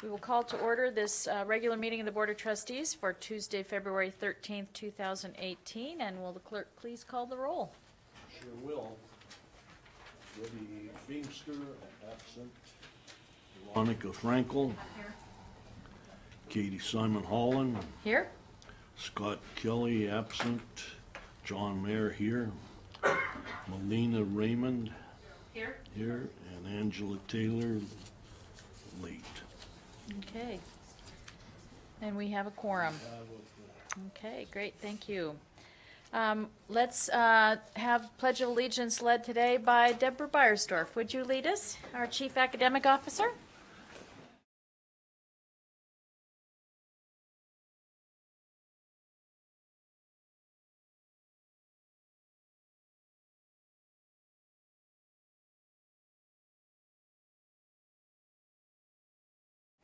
We will call to order this regular meeting of the Board of Trustees for Tuesday, February 13th, 2018. And will the clerk please call the roll? Sure will. Libby Feimster, absent. Veronica Frankel. Here. Katie Simon Holland. Here. Scott Kelly, absent. John Mayer here. Melina Raymond. Here. Here. And Angela Taylor, late. Okay. And we have a quorum. Okay, great, thank you. Let's have Pledge of Allegiance led today by Deborah Beiersdorf. Would you lead us, our Chief Academic Officer?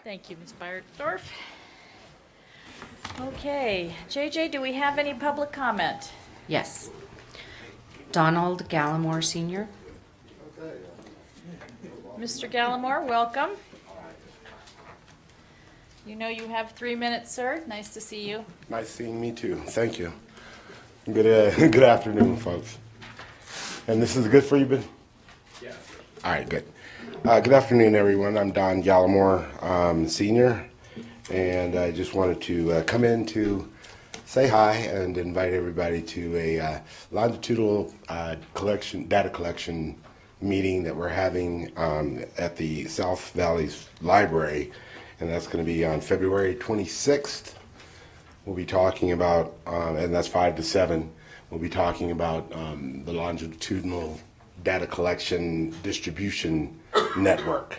Thank you, Ms. Beiersdorf. Okay, JJ, do we have any public comment? Yes. Donald Gallimore, Sr. Mr. Gallimore, welcome. You know you have 3 minutes, sir. Nice to see you. Nice seeing me too. Thank you. Good afternoon, folks. And this is good for you, Ben? Yeah. All right, good. Good afternoon, everyone. I'm Don Gallimore, Senior, and I just wanted to come in to say hi and invite everybody to a longitudinal data collection meeting that we're having at the South Valleys Library, and that's going to be on February 26th. We'll be talking about, and that's 5 to 7, we'll be talking about the longitudinal data collection distribution network,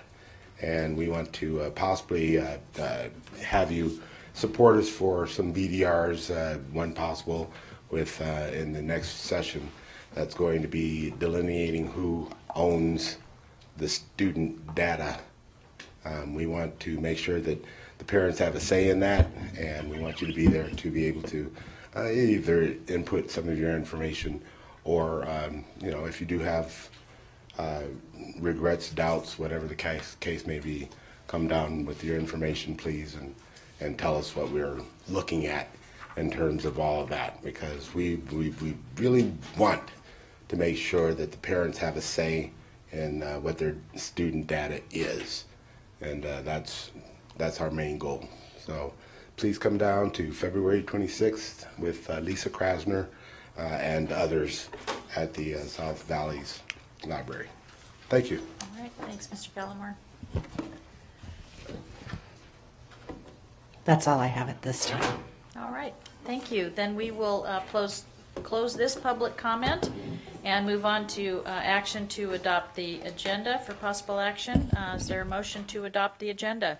and we want to possibly have you support us for some BDRs when possible with in the next session. That's going to be delineating who owns the student data. We want to make sure that the parents have a say in that, and we want you to be there to be able to either input some of your information or you know, if you do have regrets, doubts, whatever the case may be, come down with your information, please, and tell us what we're looking at in terms of all of that, because we really want to make sure that the parents have a say in what their student data is, and that's our main goal. So please come down to February 26th with Lisa Krasner and others at the South Valleys Library. Thank you. All right, thanks, Mr. Gallimore. That's all I have at this time. All right, thank you. Then we will close this public comment and move on to action to adopt the agenda for possible action. Is there a motion to adopt the agenda?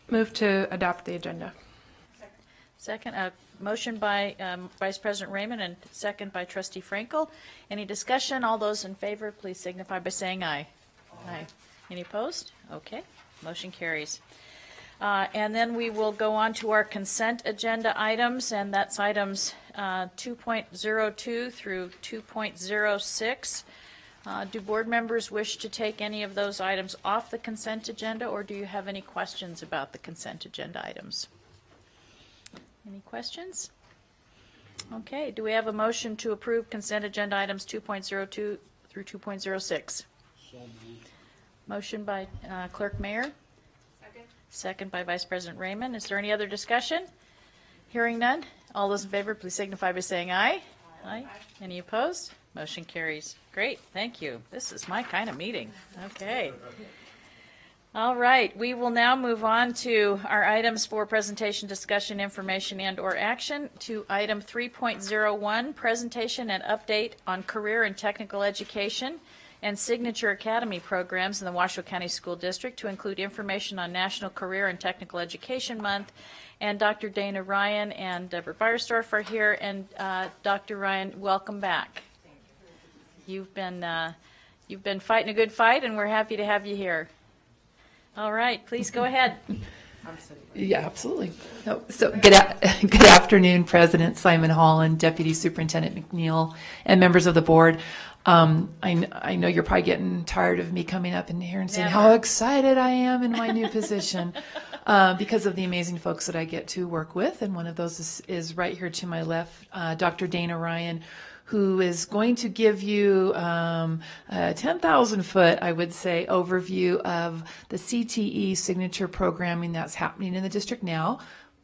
Move to adopt the agenda. Second, motion by Vice President Raymond and second by Trustee Frankel. Any discussion? All those in favor, please signify by saying aye. Aye. Any opposed? Okay, motion carries. And then we will go on to our consent agenda items, and that's items 2.02 through 2.06. Do board members wish to take any of those items off the consent agenda, or do you have any questions about the consent agenda items? Any questions? Okay, do we have a motion to approve consent agenda items 2.02 through 2.06? Motion by Clerk Mayer. Second by Vice President Raymond. Is there any other discussion? Hearing none. All those in favor, please signify by saying aye. Aye. Any opposed? Motion carries. Great, thank you. This is my kind of meeting. Okay. All right, we will now move on to our items for presentation, discussion, information, and/or action. To item 3.01, presentation and update on career and technical education and Signature Academy programs in the Washoe County School District, to include information on National Career and Technical Education Month. And Dr. Dana Ryan and Deborah Beiersdorf are here. And Dr. Ryan, welcome back. You've been fighting a good fight, and we're happy to have you here. All right, please go ahead. Yeah, absolutely. So good afternoon, President Simon Holland, Deputy Superintendent McNeil, and members of the board. I know you're probably getting tired of me coming up in here and saying Never. how excited I am in my new position because of the amazing folks that I get to work with. And one of those is right here to my left, Dr. Dana Ryan, who is going to give you a 10,000 foot, I would say, overview of the CTE signature programming that's happening in the district now,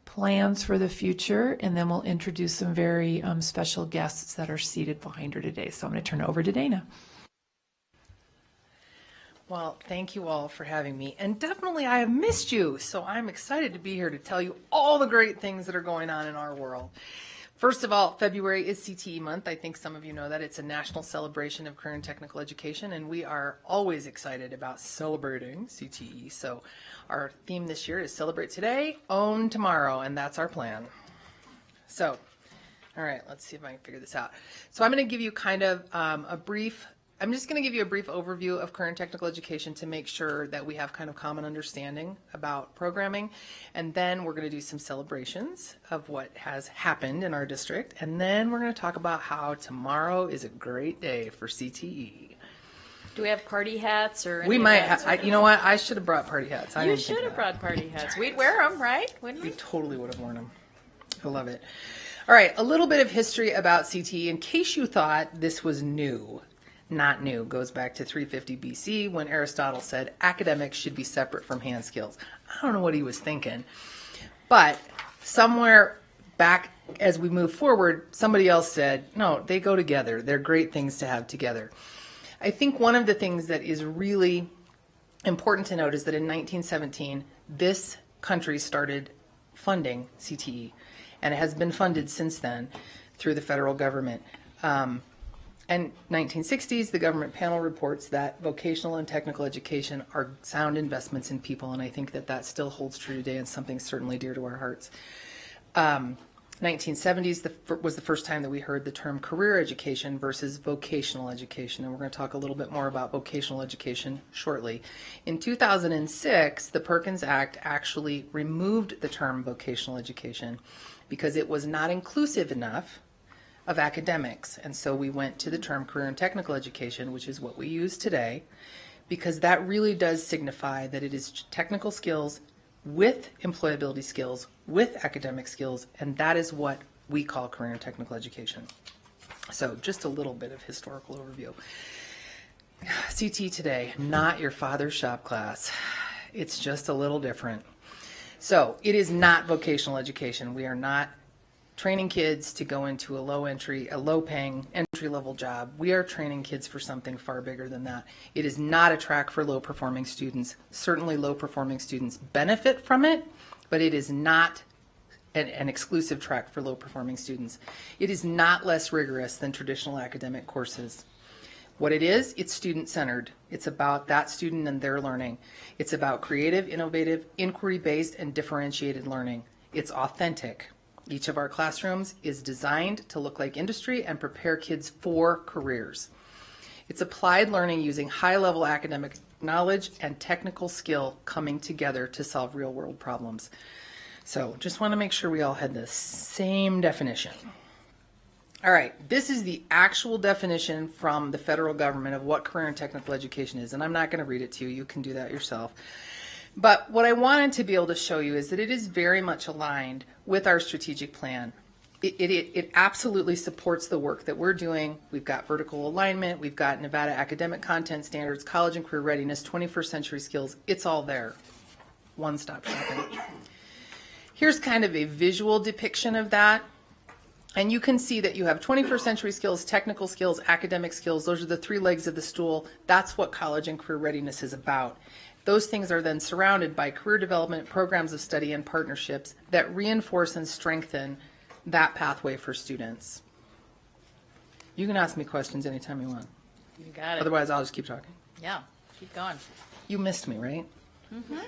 plans for the future, and then we'll introduce some very special guests that are seated behind her today. So I'm going to turn it over to Dana. Well, thank you all for having me. And definitely I have missed you. So I'm excited to be here to tell you all the great things that are going on in our world. First of all, February is CTE month. I think some of you know that. It's a national celebration of career and technical education, and we are always excited about celebrating CTE. So our theme this year is Celebrate Today, Own Tomorrow, and that's our plan. So, all right, let's see if I can figure this out. So I'm going to give you kind of I'm just going to give you a brief overview of career and technical education to make sure that we have kind of common understanding about programming. And then we're going to do some celebrations of what has happened in our district. And then we're going to talk about how tomorrow is a great day for CTE. Do we have party hats or? We might have, you know what? I should have brought party hats. You should have brought party hats. We'd wear them, right? Wouldn't We we? totally would have worn them. I love it. All right, a little bit of history about CTE in case you thought this was new. Not new. Goes back to 350 BC when Aristotle said academics should be separate from hand skills. I don't know what he was thinking. But somewhere back as we move forward, somebody else said, no, they go together. They're great things to have together. I think one of the things that is really important to note is that in 1917, this country started funding CTE, and it has been funded since then through the federal government. And 1960s, the government panel reports that vocational and technical education are sound investments in people, and I think that that still holds true today and something certainly dear to our hearts. 1970s was the first time that we heard the term career education versus vocational education, and we're going to talk a little bit more about vocational education shortly. In 2006, the Perkins Act actually removed the term vocational education because it was not inclusive enough of academics, and so we went to the term career and technical education, which is what we use today, because that really does signify that it is technical skills with employability skills, with academic skills, and that is what we call career and technical education. So just a little bit of historical overview. CT today, not your father's shop class. It's just a little different. So it is not vocational education. We are not training kids to go into a low-paying, entry-level job. We are training kids for something far bigger than that. It is not a track for low-performing students. Certainly low-performing students benefit from it, but it is not an exclusive track for low-performing students. It is not less rigorous than traditional academic courses. What it is, it's student-centered. It's about that student and their learning. It's about creative, innovative, inquiry-based, and differentiated learning. It's authentic. Each of our classrooms is designed to look like industry and prepare kids for careers. It's applied learning using high-level academic knowledge and technical skill coming together to solve real-world problems. So just want to make sure we all had the same definition. All right, this is the actual definition from the federal government of what career and technical education is, and I'm not going to read it to you. You can do that yourself. But what I wanted to be able to show you is that it is very much aligned with our strategic plan. It absolutely supports the work that we're doing. We've got vertical alignment, we've got Nevada academic content standards, college and career readiness, 21st century skills. It's all there. One-stop shopping. Here's kind of a visual depiction of that. And you can see that you have 21st century skills, technical skills, academic skills. Those are the three legs of the stool. That's what college and career readiness is about. Those things are then surrounded by career development, programs of study, and partnerships that reinforce and strengthen that pathway for students. You can ask me questions anytime you want. You got it. Otherwise, I'll just keep talking. Yeah, keep going. You missed me, right? Mm-hmm.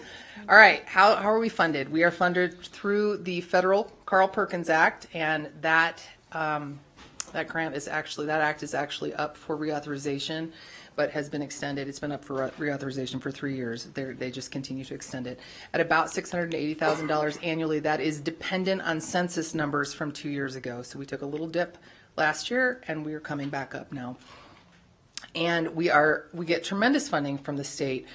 All right. How are we funded? We are funded through the federal Carl Perkins Act, and that grant is actually, that act is actually up for reauthorization, but has been extended. It's been up for reauthorization for 3 years. They just continue to extend it at about $680,000 annually. That is dependent on census numbers from 2 years ago. So we took a little dip last year, and we are coming back up now. And we get tremendous funding from the state.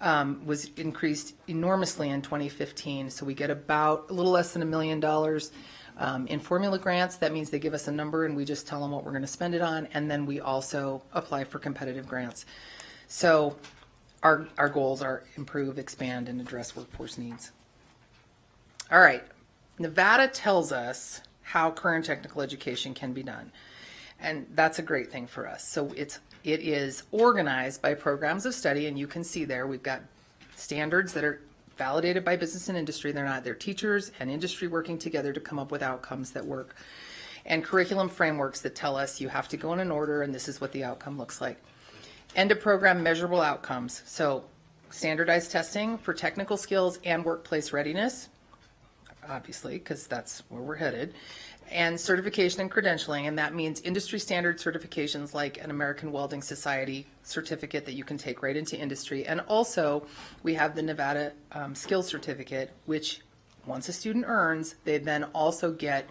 Was increased enormously in 2015. So we get about a little less than $1 million in formula grants. That means they give us a number and we just tell them what we're going to spend it on. And then we also apply for competitive grants. So our goals are improve, expand, and address workforce needs. All right. Nevada tells us how career and technical education can be done. And that's a great thing for us. So it is organized by programs of study, and you can see there we've got standards that are validated by business and industry. They're teachers and industry working together to come up with outcomes that work. And curriculum frameworks that tell us you have to go in an order and this is what the outcome looks like. End of program measurable outcomes. So standardized testing for technical skills and workplace readiness, obviously, because that's where we're headed. And certification and credentialing, and that means industry standard certifications like an American Welding Society certificate that you can take right into industry. And also, we have the Nevada Skills Certificate, which once a student earns, they then also get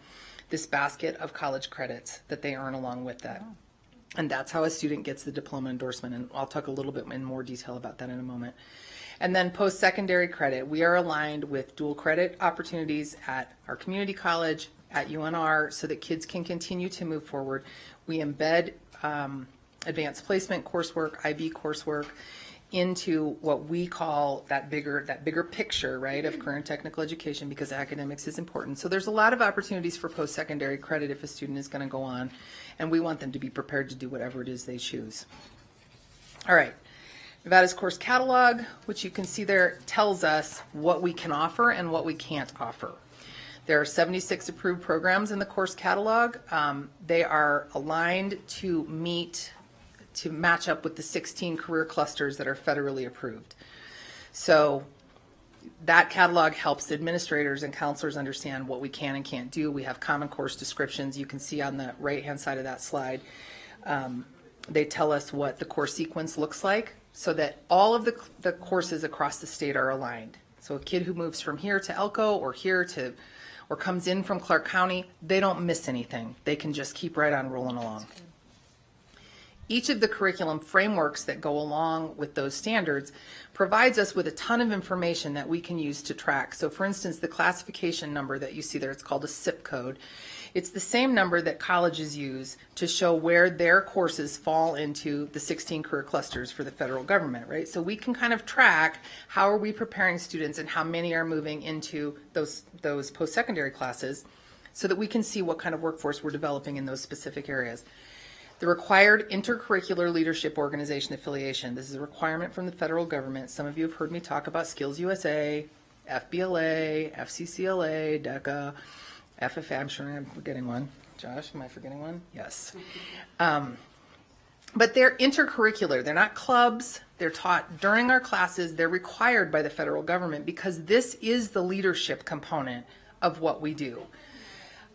this basket of college credits that they earn along with that. And that's how a student gets the diploma endorsement, and I'll talk a little bit in more detail about that in a moment. And then post-secondary credit, we are aligned with dual credit opportunities at our community college, at UNR, so that kids can continue to move forward. We embed advanced placement coursework, IB coursework, into what we call that bigger picture, right, of career and technical education, because academics is important. So there's a lot of opportunities for post-secondary credit if a student is going to go on, and we want them to be prepared to do whatever it is they choose. All right. Nevada's course catalog, which you can see there, tells us what we can offer and what we can't offer. There are 76 approved programs in the course catalog. They are aligned to match up with the 16 career clusters that are federally approved. So that catalog helps administrators and counselors understand what we can and can't do. We have common course descriptions. You can see on the right-hand side of that slide. They tell us what the course sequence looks like so that all of the courses across the state are aligned. So a kid who moves from here to Elko or here to or comes in from Clark County, they don't miss anything. They can just keep right on rolling along. Each of the curriculum frameworks that go along with those standards provides us with a ton of information that we can use to track. So for instance, the classification number that you see there, it's called a SIP code. It's the same number that colleges use to show where their courses fall into the 16 career clusters for the federal government, right? So we can kind of track how are we preparing students and how many are moving into those post-secondary classes so that we can see what kind of workforce we're developing in those specific areas. The required intercurricular leadership organization affiliation. This is a requirement from the federal government. Some of you have heard me talk about Skills USA, FBLA, FCCLA, DECA, FFA. I'm sure I'm forgetting one. Josh, am I forgetting one? Yes. But they're intercurricular. They're not clubs. They're taught during our classes. They're required by the federal government because this is the leadership component of what we do.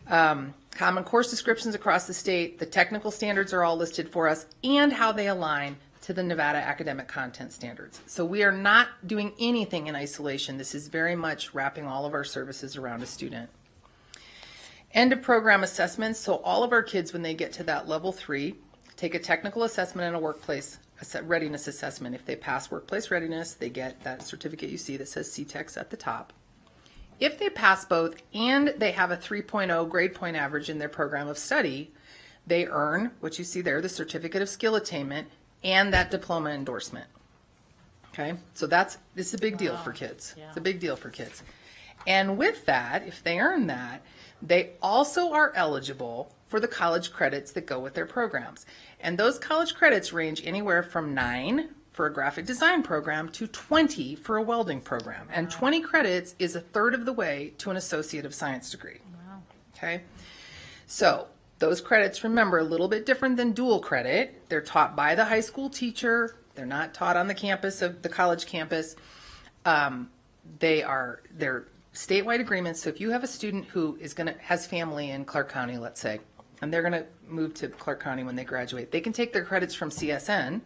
Common course descriptions across the state, the technical standards are all listed for us, and how they align to the Nevada academic content standards. So we are not doing anything in isolation. This is very much wrapping all of our services around a student. End of program assessments. So all of our kids, when they get to that level 3, take a technical assessment and a workplace readiness assessment. If they pass workplace readiness, they get that certificate you see that says CTEX at the top. If they pass both and they have a 3.0 grade point average in their program of study, they earn what you see there, the certificate of skill attainment and that diploma endorsement. Okay, so this is a big deal for kids. Yeah. It's a big deal for kids. And with that, if they earn that, they also are eligible for the college credits that go with their programs. And those college credits range anywhere from 9 for a graphic design program to 20 for a welding program. And 20 credits is a third of the way to an Associate of Science degree. Wow. Okay, so those credits, remember, a little bit different than dual credit. They're taught by the high school teacher. They're not taught on the campus of the college campus. They're statewide agreements. So if you have a student who has family in Clark County, let's say, and they're going to move to Clark County when they graduate, they can take their credits from CSN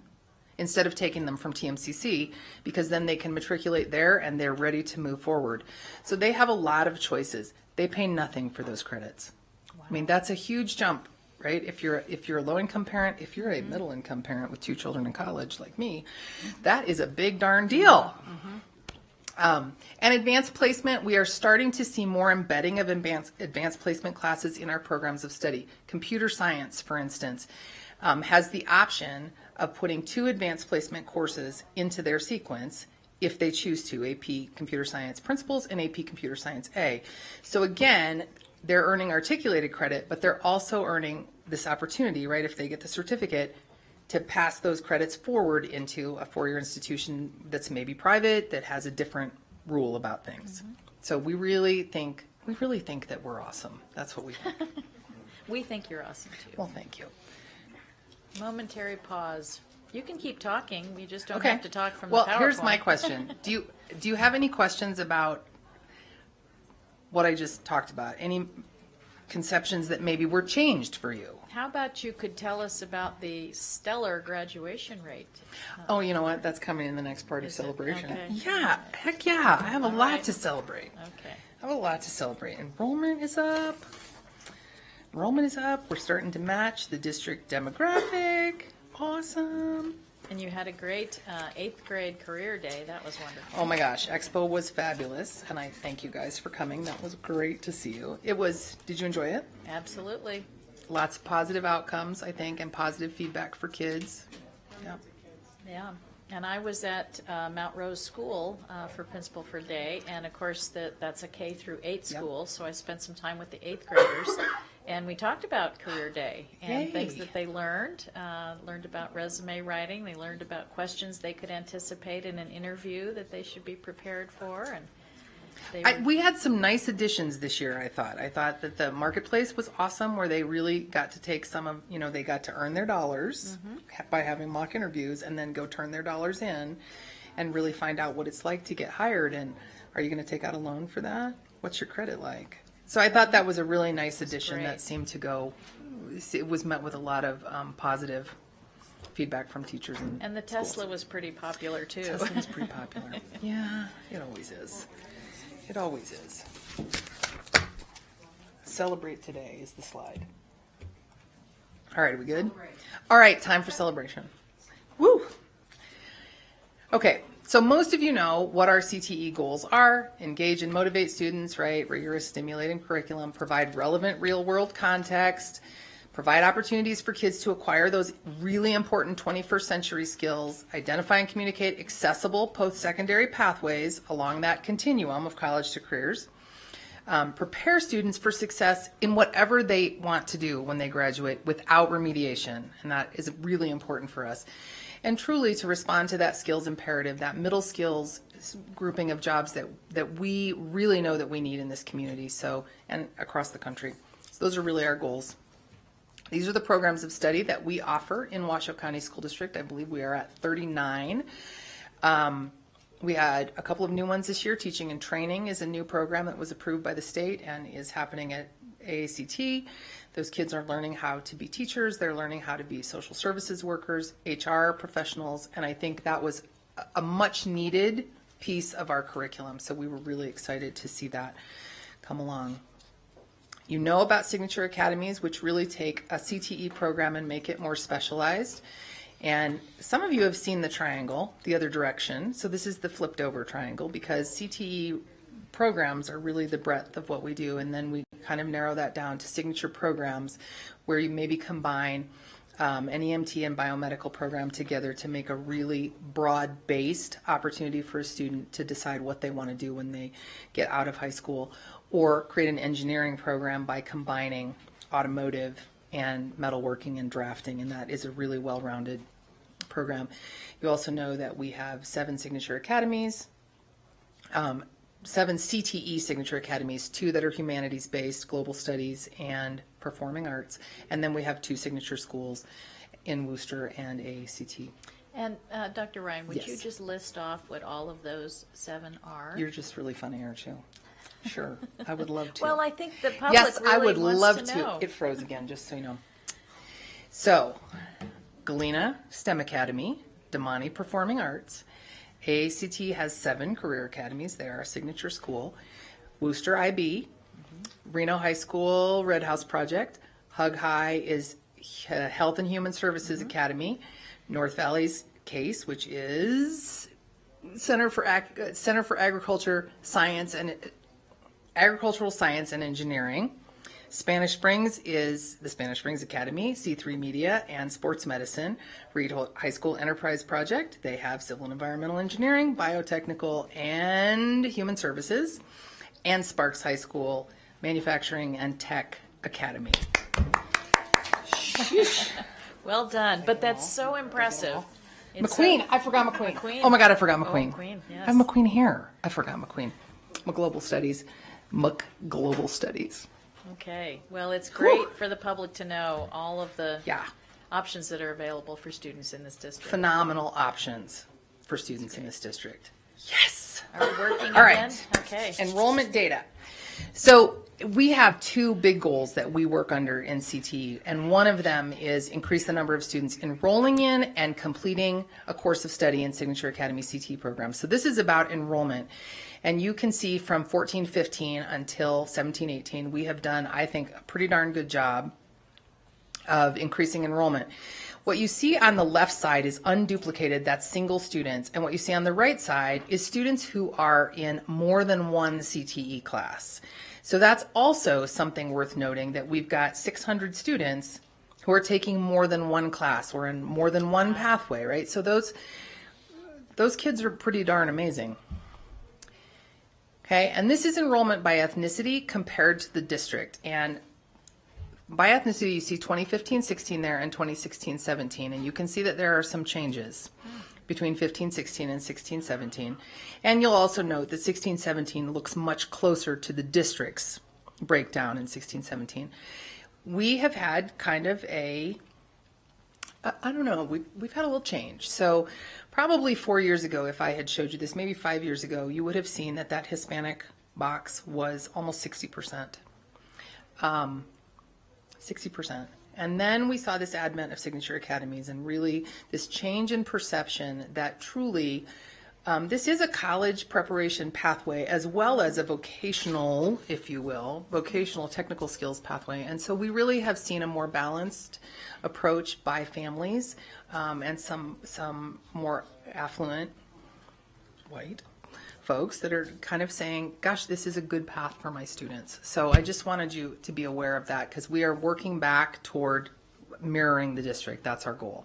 instead of taking them from TMCC, because then they can matriculate there and they're ready to move forward. So they have a lot of choices. They pay nothing for those credits. Wow. I mean, that's a huge jump right? If you're a low income parent, if you're a middle income parent with 2 children in college like me, that is a big darn deal. And advanced placement, we are starting to see more embedding of advanced placement classes in our programs of study. Computer science, for instance, has the option of putting 2 advanced placement courses into their sequence if they choose to, AP Computer Science Principles and AP Computer Science A. So again, they're earning articulated credit, but they're also earning this opportunity, right, if they get the certificate, to pass those credits forward into a 4-year institution that's maybe private, that has a different rule about things. So we really think that we're awesome. That's what we think. We think you're awesome too. Well, thank you. Momentary pause. You can keep talking. You just don't Okay. have to talk from Well, the PowerPoint. here's my question. Do you have any questions about what I just talked about? Any conceptions that maybe were changed for you? How about you could tell us about the stellar graduation rate? Oh, you know what? That's coming in the next part of Is it? celebration. Okay. Yeah, heck yeah. I have a All lot right. to celebrate. Okay. I have a lot to celebrate. Enrollment is up. We're starting to match the district demographic. Awesome. And you had a great 8th grade career day. That was wonderful. Oh my gosh, Expo was fabulous, and I thank you guys for coming. That was great to see you. Did you enjoy it? Absolutely. Lots of positive outcomes, I think, and positive feedback for kids. Yeah. Yeah. And I was at Mount Rose School for Principal for Day, and of course that's a K through 8 school, so I spent some time with the 8th graders, and we talked about Career Day and Yay. things that they learned about resume writing, they learned about questions they could anticipate in an interview that they should be prepared for, and We had some nice additions this year, I thought. I thought that the marketplace was awesome, where they really got to take some of, they got to earn their dollars by having mock interviews and then go turn their dollars in and really find out what it's like to get hired. And are you going to take out a loan for that? What's your credit like? So I thought that was a really nice addition great. that seemed to go, it was met with a lot of positive feedback from teachers. And the Tesla was pretty popular too. Tesla's pretty popular. Yeah, it always is. It always is. Celebrate today is the slide. All right, are we good? All right, time for celebration. Woo! Okay, so most of you know what our CTE goals are. Engage and motivate students, right? Rigorous, stimulating curriculum, provide relevant real-world context, provide opportunities for kids to acquire those really important 21st century skills, identify and communicate accessible post-secondary pathways along that continuum of college to careers, prepare students for success in whatever they want to do when they graduate without remediation, and that is really important for us. And truly to respond to that skills imperative, that middle skills grouping of jobs that we really know that we need in this community, and across the country. So those are really our goals. These are the programs of study that we offer in Washoe County School District. I believe we are at 39. We had a couple of new ones this year. Teaching and Training is a new program that was approved by the state and is happening at AACT. Those kids are learning how to be teachers. They're learning how to be social services workers, HR professionals, and I think that was a much needed piece of our curriculum. So we were really excited to see that come along. You know about Signature Academies, which really take a CTE program and make it more specialized. And some of you have seen the triangle the other direction. So this is the flipped over triangle, because CTE programs are really the breadth of what we do. And then we kind of narrow that down to signature programs where you maybe combine an EMT and biomedical program together to make a really broad-based opportunity for a student to decide what they want to do when they get out of high school, or create an engineering program by combining automotive and metalworking and drafting, and that is a really well-rounded program. You also know that we have 7 Signature Academies, 7 CTE Signature Academies, 2 that are humanities-based, global studies and performing arts, and then we have 2 signature schools in Worcester and AACT. And Dr. Ryan, would you Yes. just list off what all of those 7 are? You're just really funny, aren't you? Sure, I would love to. Well, I think the public Yes, really I would wants love to know. It froze again, just so you know. So, Galena STEM Academy, Damani Performing Arts. AACT has 7 career academies. They are a signature school. Worcester IB, Reno High School Red House Project, Hug High is Health and Human Services Academy. North Valley's CASE, which is Center for Agricultural Science and Engineering. Spanish Springs is the Spanish Springs Academy, C3 Media, and Sports Medicine. Reed High School Enterprise Project, they have Civil and Environmental Engineering, Biotechnical, and Human Services. And Sparks High School Manufacturing and Tech Academy. Well done, but that's so impressive. It's McQueen, I forgot McQueen. McQueen. Oh my God, I forgot McQueen. McQueen, yes. I have McQueen here. I forgot McQueen. Global Studies. Global Studies. Okay, well, it's great for the public to know all of the Yeah. options that are available for students in this district. Phenomenal options for students in this district. Yes. Are we working All again? right. Okay. Enrollment data. So we have two big goals that we work under in CTE, and one of them is increase the number of students enrolling in and completing a course of study in Signature Academy CTE program. So this is about enrollment. And you can see from 14-15 until 17-18, we have done, I think, a pretty darn good job of increasing enrollment. What you see on the left side is unduplicated, that's single students. And what you see on the right side is students who are in more than one CTE class. So that's also something worth noting, that we've got 600 students who are taking more than one class or in more than one pathway, right? So those kids are pretty darn amazing. Okay, and this is enrollment by ethnicity compared to the district. And by ethnicity, you see 2015-16 there and 2016-17. And you can see that there are some changes between 15-16 and 16-17. And you'll also note that 16-17 looks much closer to the district's breakdown in 16-17. We have had kind of I don't know, we've had a little change. So probably 4 years ago, if I had showed you this, maybe 5 years ago, you would have seen that Hispanic box was almost 60%. 60%. And then we saw this advent of Signature Academies and really this change in perception that truly this is a college preparation pathway as well as a vocational, if you will, vocational technical skills pathway. And so we really have seen a more balanced approach by families and some more affluent white folks that are kind of saying, gosh, this is a good path for my students. So I just wanted you to be aware of that because we are working back toward mirroring the district. That's our goal.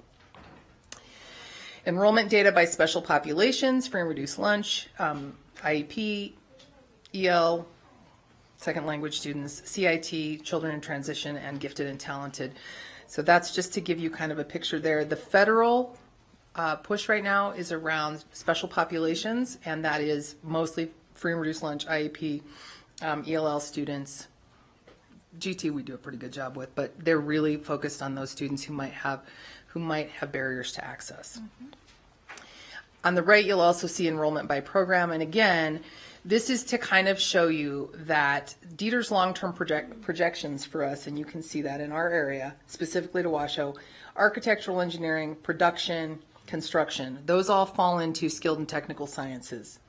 Enrollment data by special populations, free and reduced lunch, IEP, EL, second language students, CIT, children in transition, and gifted and talented. So that's just to give you kind of a picture there. The federal push right now is around special populations, and that is mostly free and reduced lunch, IEP, ELL students. GT we do a pretty good job with, but they're really focused on those students who might have barriers to access. Mm-hmm. On the right, you'll also see enrollment by program, and again, this is to kind of show you that Dieter's long-term projections for us, and you can see that in our area, specifically to Washoe, architectural engineering, production, construction, those all fall into skilled and technical sciences.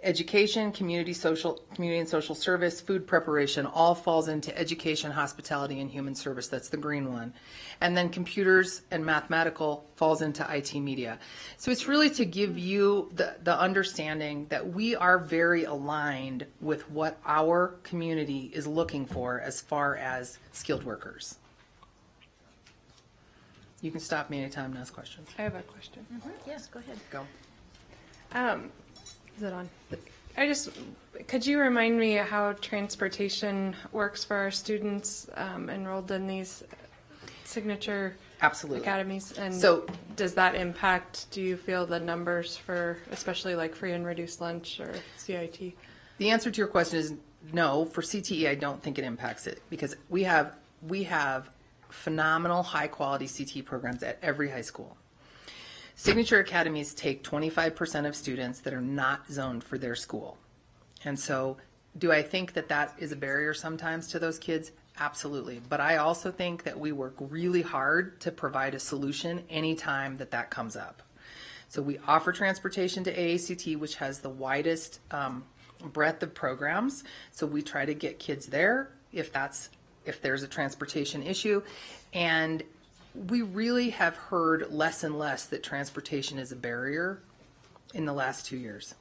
Education, community and social service, food preparation, all falls into education, hospitality, and human service. That's the green one. And then computers and mathematical falls into IT media. So it's really to give you the understanding that we are very aligned with what our community is looking for as far as skilled workers. You can stop me anytime and ask questions. I have a question. Yes, go ahead. Go. Is it on? Could you remind me how transportation works for our students enrolled in these signature Absolutely. academies? And So- does that impact, do you feel, the numbers for especially like free and reduced lunch or CIT? The answer to your question is no. For CTE, I don't think it impacts it because we have phenomenal high quality CTE programs at every high school. Signature academies take 25% of students that are not zoned for their school. And so do I think that is a barrier sometimes to those kids? Absolutely. But I also think that we work really hard to provide a solution anytime that comes up. So we offer transportation to AACT, which has the widest breadth of programs. So we try to get kids there if if there's a transportation issue. And we really have heard less and less that transportation is a barrier in the last 2 years.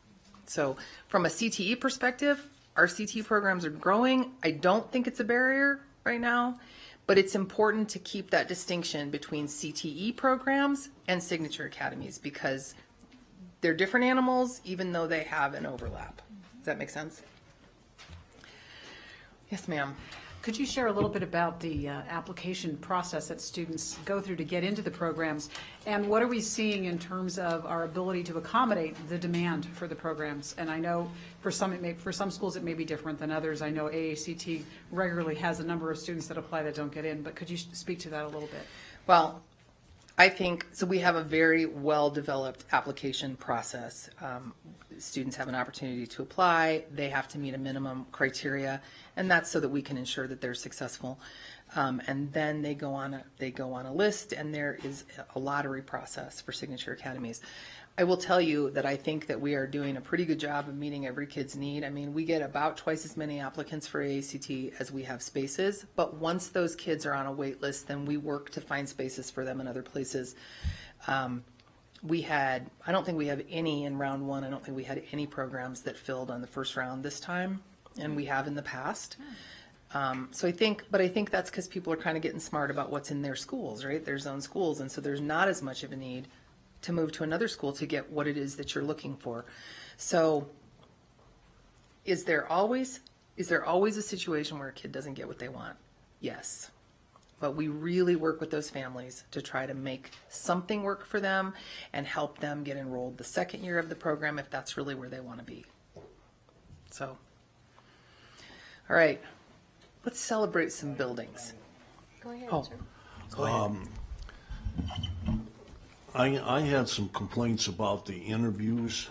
So from a CTE perspective, our CTE programs are growing. I don't think it's a barrier right now, but it's important to keep that distinction between CTE programs and signature academies because they're different animals, even though they have an overlap. Does that make sense? Yes, ma'am. Could you share a little bit about the application process that students go through to get into the programs? And what are we seeing in terms of our ability to accommodate the demand for the programs? And I know for some schools it may be different than others. I know AACT regularly has a number of students that apply that don't get in, but could you speak to that a little bit? Well, I think, so we have a very well-developed application process. Students have an opportunity to apply. They have to meet a minimum criteria, and that's so that we can ensure that they're successful. And then they go on a list, and there is a lottery process for signature academies. I will tell you that I think that we are doing a pretty good job of meeting every kid's need. I mean, we get about twice as many applicants for AACT as we have spaces, but once those kids are on a wait list, then we work to find spaces for them in other places. I don't think we have any in round one. I don't think we had any programs that filled on the first round this time, and we have in the past. So I think that's because people are kind of getting smart about what's in their schools, right? Their zone schools, and so there's not as much of a need to move to another school to get what it is that you're looking for. So is there always a situation where a kid doesn't get what they want? Yes. But we really work with those families to try to make something work for them and help them get enrolled the second year of the program if that's really where they want to be. So, all right, let's celebrate some buildings. Go ahead, Oh, sir. go ahead. I had some complaints about the interviews.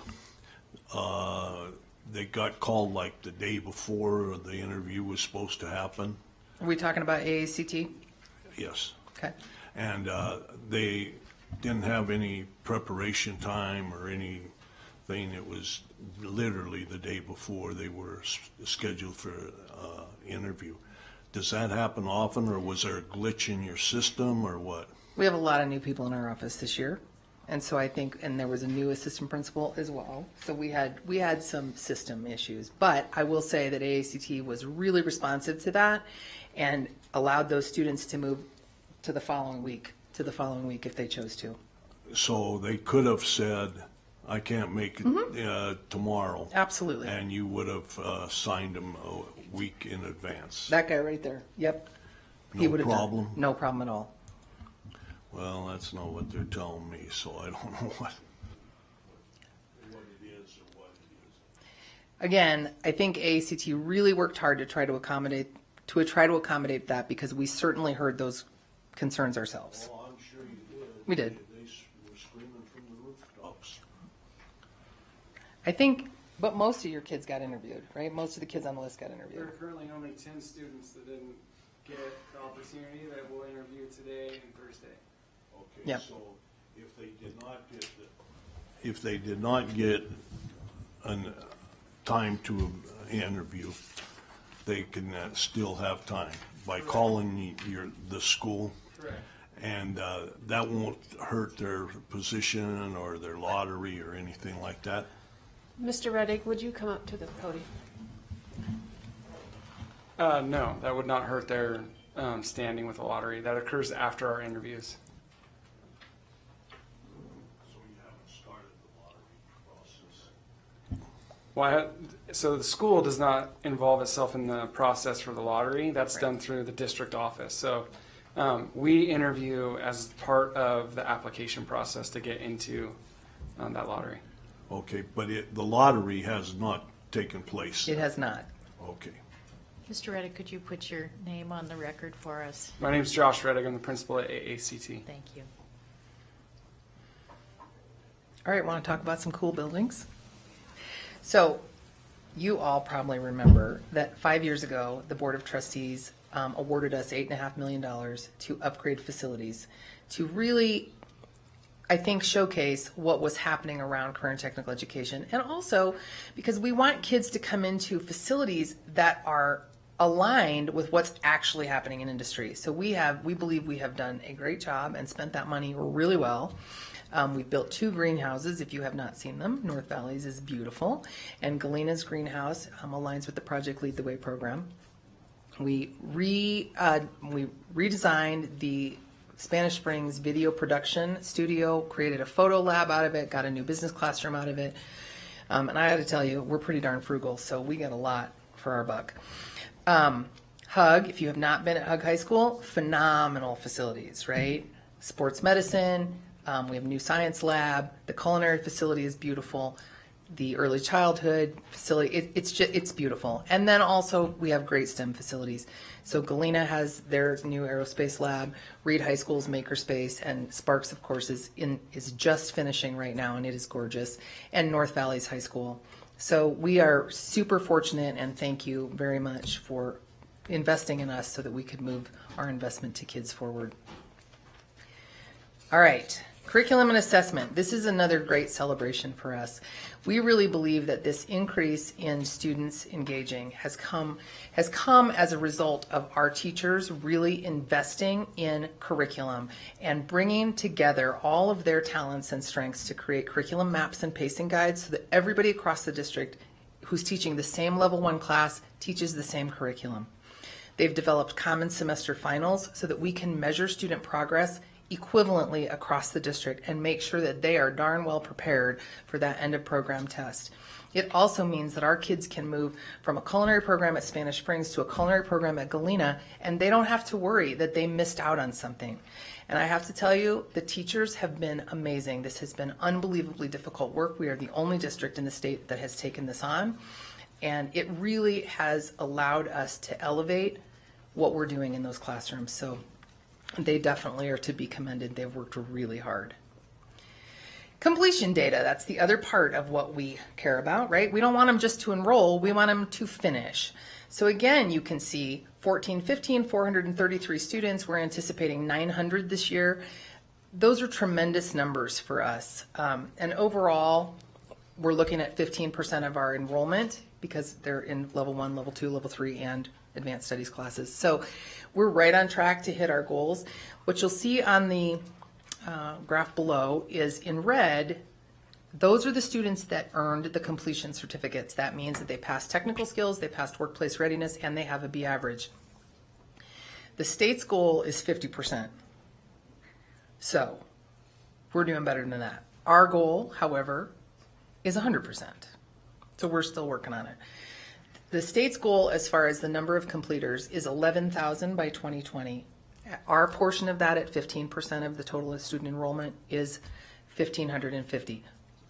They got called like the day before the interview was supposed to happen. Are we talking about AACT? Yes. Okay. And they didn't have any preparation time or anything. It was literally the day before they were scheduled for interview. Does that happen often, or was there a glitch in your system, or what? We have a lot of new people in our office this year. And so I think, and there was a new assistant principal as well. So we had some system issues, but I will say that AACT was really responsive to that and allowed those students to move to the following week if they chose to. So they could have said, I can't make it tomorrow. Absolutely. And you would have signed them a week in advance. That guy right there. Yep. No problem? No problem at all. Well, that's not what they're telling me, so I don't know what it is or what it is. Again, I think AACT really worked hard to try to accommodate that because we certainly heard those concerns ourselves. Well, I'm sure you did. We did. They were screaming from the rooftops. I think, but most of your kids got interviewed, right? Most of the kids on the list got There interviewed. are currently only 10 students that didn't get the opportunity that will interview today and Thursday. Okay, Yep. so if they did not get time to interview, they can still have time by calling the school. Correct. And that won't hurt their position or their lottery or anything like that. Mr. Reddick, would you come up to the podium? No, that would not hurt their standing with the lottery. That occurs after our interviews. So you haven't started the lottery process. Well, so the school does not involve itself in the process for the lottery. That's done through the district office. So we interview as part of the application process to get into that lottery. Okay, but the lottery has not taken place. It has not. Okay. Mr. Reddick, could you put your name on the record for us? My name is Josh Reddick. I'm the principal at AACT. Thank you. All right, want to talk about some cool buildings? So you all probably remember that 5 years ago, the Board of Trustees awarded us $8.5 million to upgrade facilities to really, I think, showcase what was happening around career technical education. And also because we want kids to come into facilities that are aligned with what's actually happening in industry. So we believe we have done a great job and spent that money really well. We've built 2 greenhouses. If you have not seen them, North Valley's is beautiful, and Galena's greenhouse aligns with the Project Lead the Way program. We redesigned the Spanish Springs video production studio, created a photo lab out of it, got a new business classroom out of it. And I got to tell you, we're pretty darn frugal, so we get a lot for our buck. Hug, if you have not been at Hug High School, phenomenal facilities, right? Sports medicine, we have a new science lab, the culinary facility is beautiful, the early childhood facility, it's beautiful. And then also we have great STEM facilities. So Galena has their new aerospace lab, Reed High School's makerspace, and Sparks, of course, is just finishing right now, and it is gorgeous, and North Valley's high school. So we are super fortunate, and thank you very much for investing in us so that we could move our investment to kids forward. All right. Curriculum and assessment. This is another great celebration for us. We really believe that this increase in students engaging has come as a result of our teachers really investing in curriculum and bringing together all of their talents and strengths to create curriculum maps and pacing guides so that everybody across the district who's teaching the same level 1 class teaches the same curriculum. They've developed common semester finals so that we can measure student progress equivalently across the district and make sure that they are darn well prepared for that end of program test. It also means that our kids can move from a culinary program at Spanish Springs to a culinary program at Galena, and they don't have to worry that they missed out on something. And I have to tell you, the teachers have been amazing. This has been unbelievably difficult work. We are the only district in the state that has taken this on, and it really has allowed us to elevate what we're doing in those classrooms. So they definitely are to be commended. They've worked really hard. Completion data, that's the other part of what we care about, right? We don't want them just to enroll, we want them to finish. So again, you can see 433 students. We're anticipating 900 this year. Those are tremendous numbers for us. And overall, we're looking at 15% of our enrollment because they're in level 1, level 2, level 3, and advanced studies classes. So we're right on track to hit our goals. What you'll see on the graph below is in red, those are the students that earned the completion certificates. That means that they passed technical skills, they passed workplace readiness, and they have a B average. The state's goal is 50%. So we're doing better than that. Our goal, however, is 100%. So we're still working on it. The state's goal as far as the number of completers is 11,000 by 2020. Our portion of that at 15% of the total student enrollment is 1,550.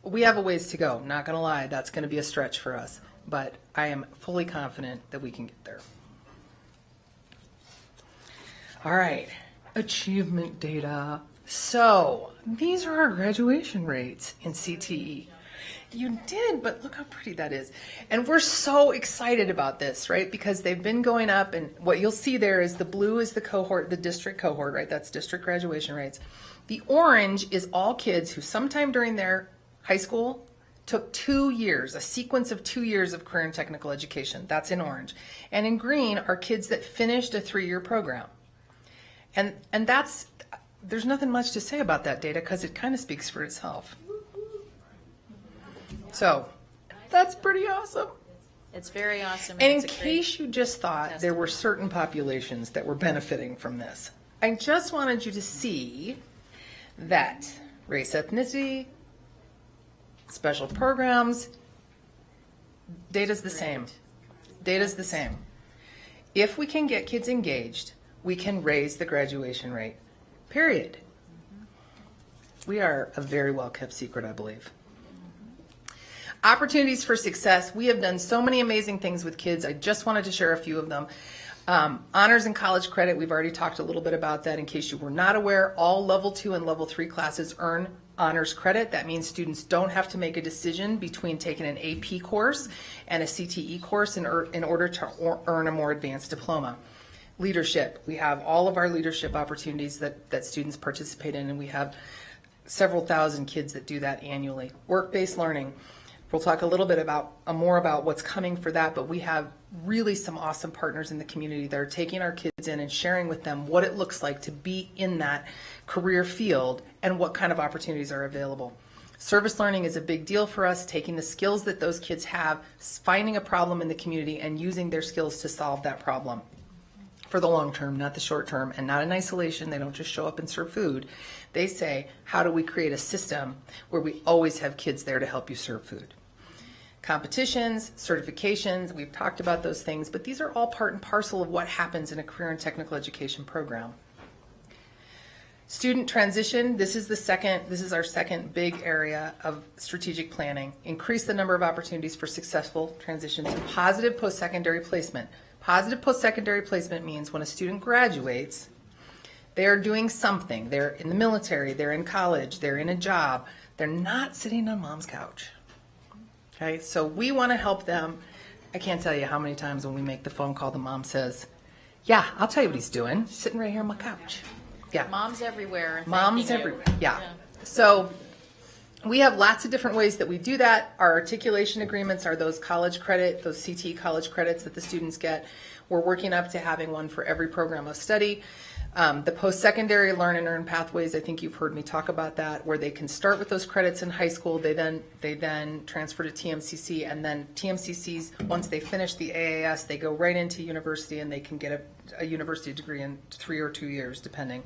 We have a ways to go, not going to lie. That's going to be a stretch for us, but I am fully confident that we can get there. All right, achievement data. So these are our graduation rates in CTE. You did, but look how pretty that is. And we're so excited about this, right? Because they've been going up, and what you'll see there is the blue is the cohort, the district cohort, right? That's district graduation rates. The orange is all kids who sometime during their high school took 2 years, a sequence of 2 years of career and technical education. That's in orange. And in green are kids that finished a 3-year program. And that's, there's nothing much to say about that data because it kind of speaks for itself. So that's pretty awesome. It's very awesome. And in case you just thought there were certain populations that were benefiting from this, I just wanted you to see that race, ethnicity, special programs, data's the same. Data's the same. If we can get kids engaged, we can raise the graduation rate, period. We are a very well-kept secret, I believe. Opportunities for success. We have done so many amazing things with kids. I just wanted to share a few of them. Honors and college credit, we've already talked a little bit about that. In case you were not aware, all level 2 and level 3 classes earn honors credit. That means students don't have to make a decision between taking an AP course and a CTE course in order to earn a more advanced diploma. Leadership. We have all of our leadership opportunities that students participate in, and we have several thousand kids that do that annually. Work-based learning. We'll talk a little bit about more about what's coming for that, but we have really some awesome partners in the community that are taking our kids in and sharing with them what it looks like to be in that career field and what kind of opportunities are available. Service learning is a big deal for us, taking the skills that those kids have, finding a problem in the community and using their skills to solve that problem for the long term, not the short term, and not in isolation. They don't just show up and serve food. They say, how do we create a system where we always have kids there to help you serve food? Competitions, certifications, we've talked about those things, but these are all part and parcel of what happens in a career and technical education program. Student transition, this is our second big area of strategic planning. Increase the number of opportunities for successful transitions and positive post-secondary placement. Positive post-secondary placement means when a student graduates, they are doing something. They're in the military, they're in college, they're in a job. They're not sitting on mom's couch. Okay, so we want to help them. I can't tell you how many times when we make the phone call, the mom says, yeah, I'll tell you what he's doing. He's sitting right here on my couch. Yeah. Mom's everywhere. Mom's everywhere. Yeah. So we have lots of different ways that we do that. Our articulation agreements are those college credit, those CTE college credits that the students get. We're working up to having one for every program of study. The post-secondary learn and earn pathways, I think you've heard me talk about that, where they can start with those credits in high school. They then transfer to TMCC, and then TMCCs, once they finish the AAS, they go right into university and they can get a university degree in 3 or 2 years, depending.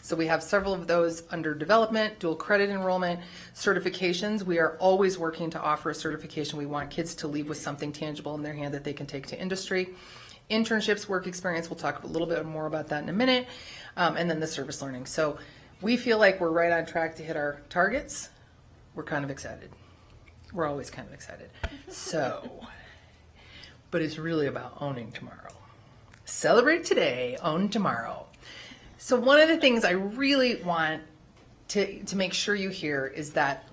So we have several of those under development, dual credit enrollment, certifications. We are always working to offer a certification. We want kids to leave with something tangible in their hand that they can take to industry. Internships, work experience, we'll talk a little bit more about that in a minute, and then the service learning. So we feel like we're right on track to hit our targets. We're kind of excited. We're always kind of excited. So, but it's really about owning tomorrow. Celebrate today, own tomorrow. So one of the things I really want to make sure you hear is that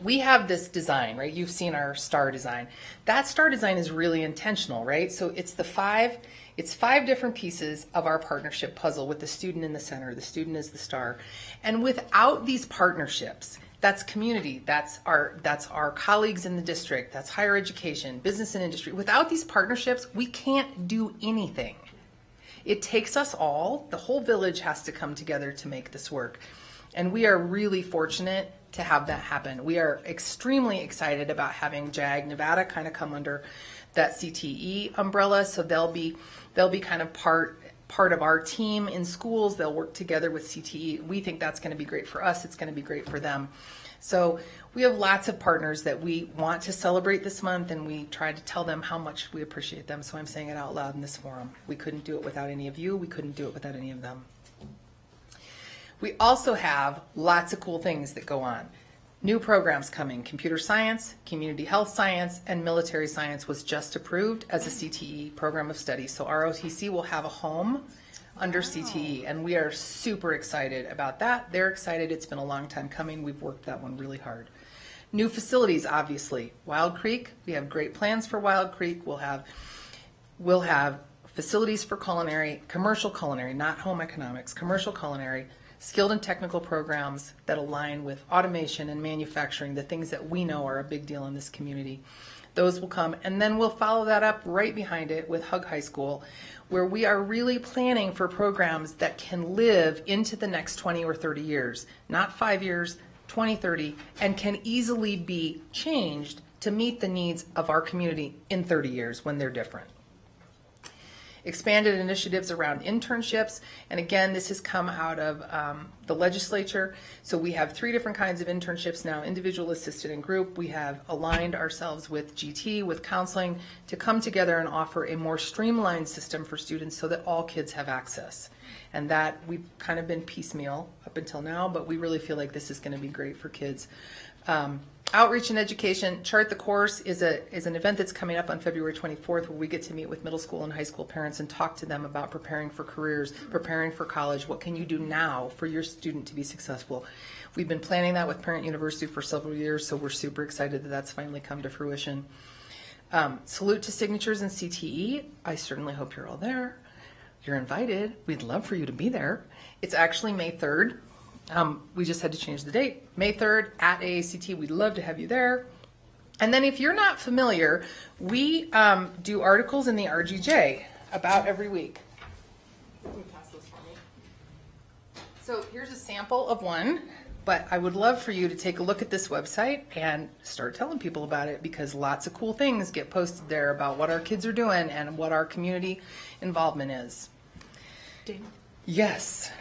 we have this design, right? You've seen our star design. That star design is really intentional, right? So it's five different pieces of our partnership puzzle with the student in the center. The student is the star. And without these partnerships, that's community, that's our colleagues in the district, that's higher education, business and industry. Without these partnerships, we can't do anything. It takes us all, the whole village has to come together to make this work. And we are really fortunate to have that happen. We are extremely excited about having JAG Nevada kind of come under that CTE umbrella. So they'll be kind of part of our team in schools. They'll work together with CTE. We think that's going to be great for us. It's going to be great for them. So we have lots of partners that we want to celebrate this month, and we try to tell them how much we appreciate them. So I'm saying it out loud in this forum. We couldn't do it without any of you. We couldn't do it without any of them. We also have lots of cool things that go on. New programs coming. Computer science, community health science, and military science was just approved as a CTE program of study. So ROTC will have a home under CTE, and we are super excited about that. They're excited. It's been a long time coming. We've worked that one really hard. New facilities, obviously. Wild Creek, we have great plans for Wild Creek. We'll have facilities for culinary, commercial culinary, not home economics, commercial culinary, skilled and technical programs that align with automation and manufacturing, the things that we know are a big deal in this community. Those will come, and then we'll follow that up right behind it with Hug High School, where we are really planning for programs that can live into the next 20 or 30 years, not 5 years, 20, 30, and can easily be changed to meet the needs of our community in 30 years when they're different. Expanded initiatives around internships, and again, this has come out of the legislature. So we have 3 different kinds of internships now, individual, assisted, and group. We have aligned ourselves with GT, with counseling, to come together and offer a more streamlined system for students so that all kids have access. And that we've kind of been piecemeal up until now, but we really feel like this is going to be great for kids. Outreach and education, Chart the Course is an event that's coming up on February 24th where we get to meet with middle school and high school parents and talk to them about preparing for careers, preparing for college. What can you do now for your student to be successful? We've been planning that with Parent University for several years, so we're super excited that that's finally come to fruition. Salute to Signatures and CTE. I certainly hope you're all there. You're invited. We'd love for you to be there. It's actually May 3rd. We just had to change the date. May 3rd at AACT. We'd love to have you there. And then if you're not familiar, we do articles in the RGJ about every week. Can you pass those for me? So here's a sample of one, but I would love for you to take a look at this website and start telling people about it, because lots of cool things get posted there about what our kids are doing and what our community involvement is. Dana? Yes.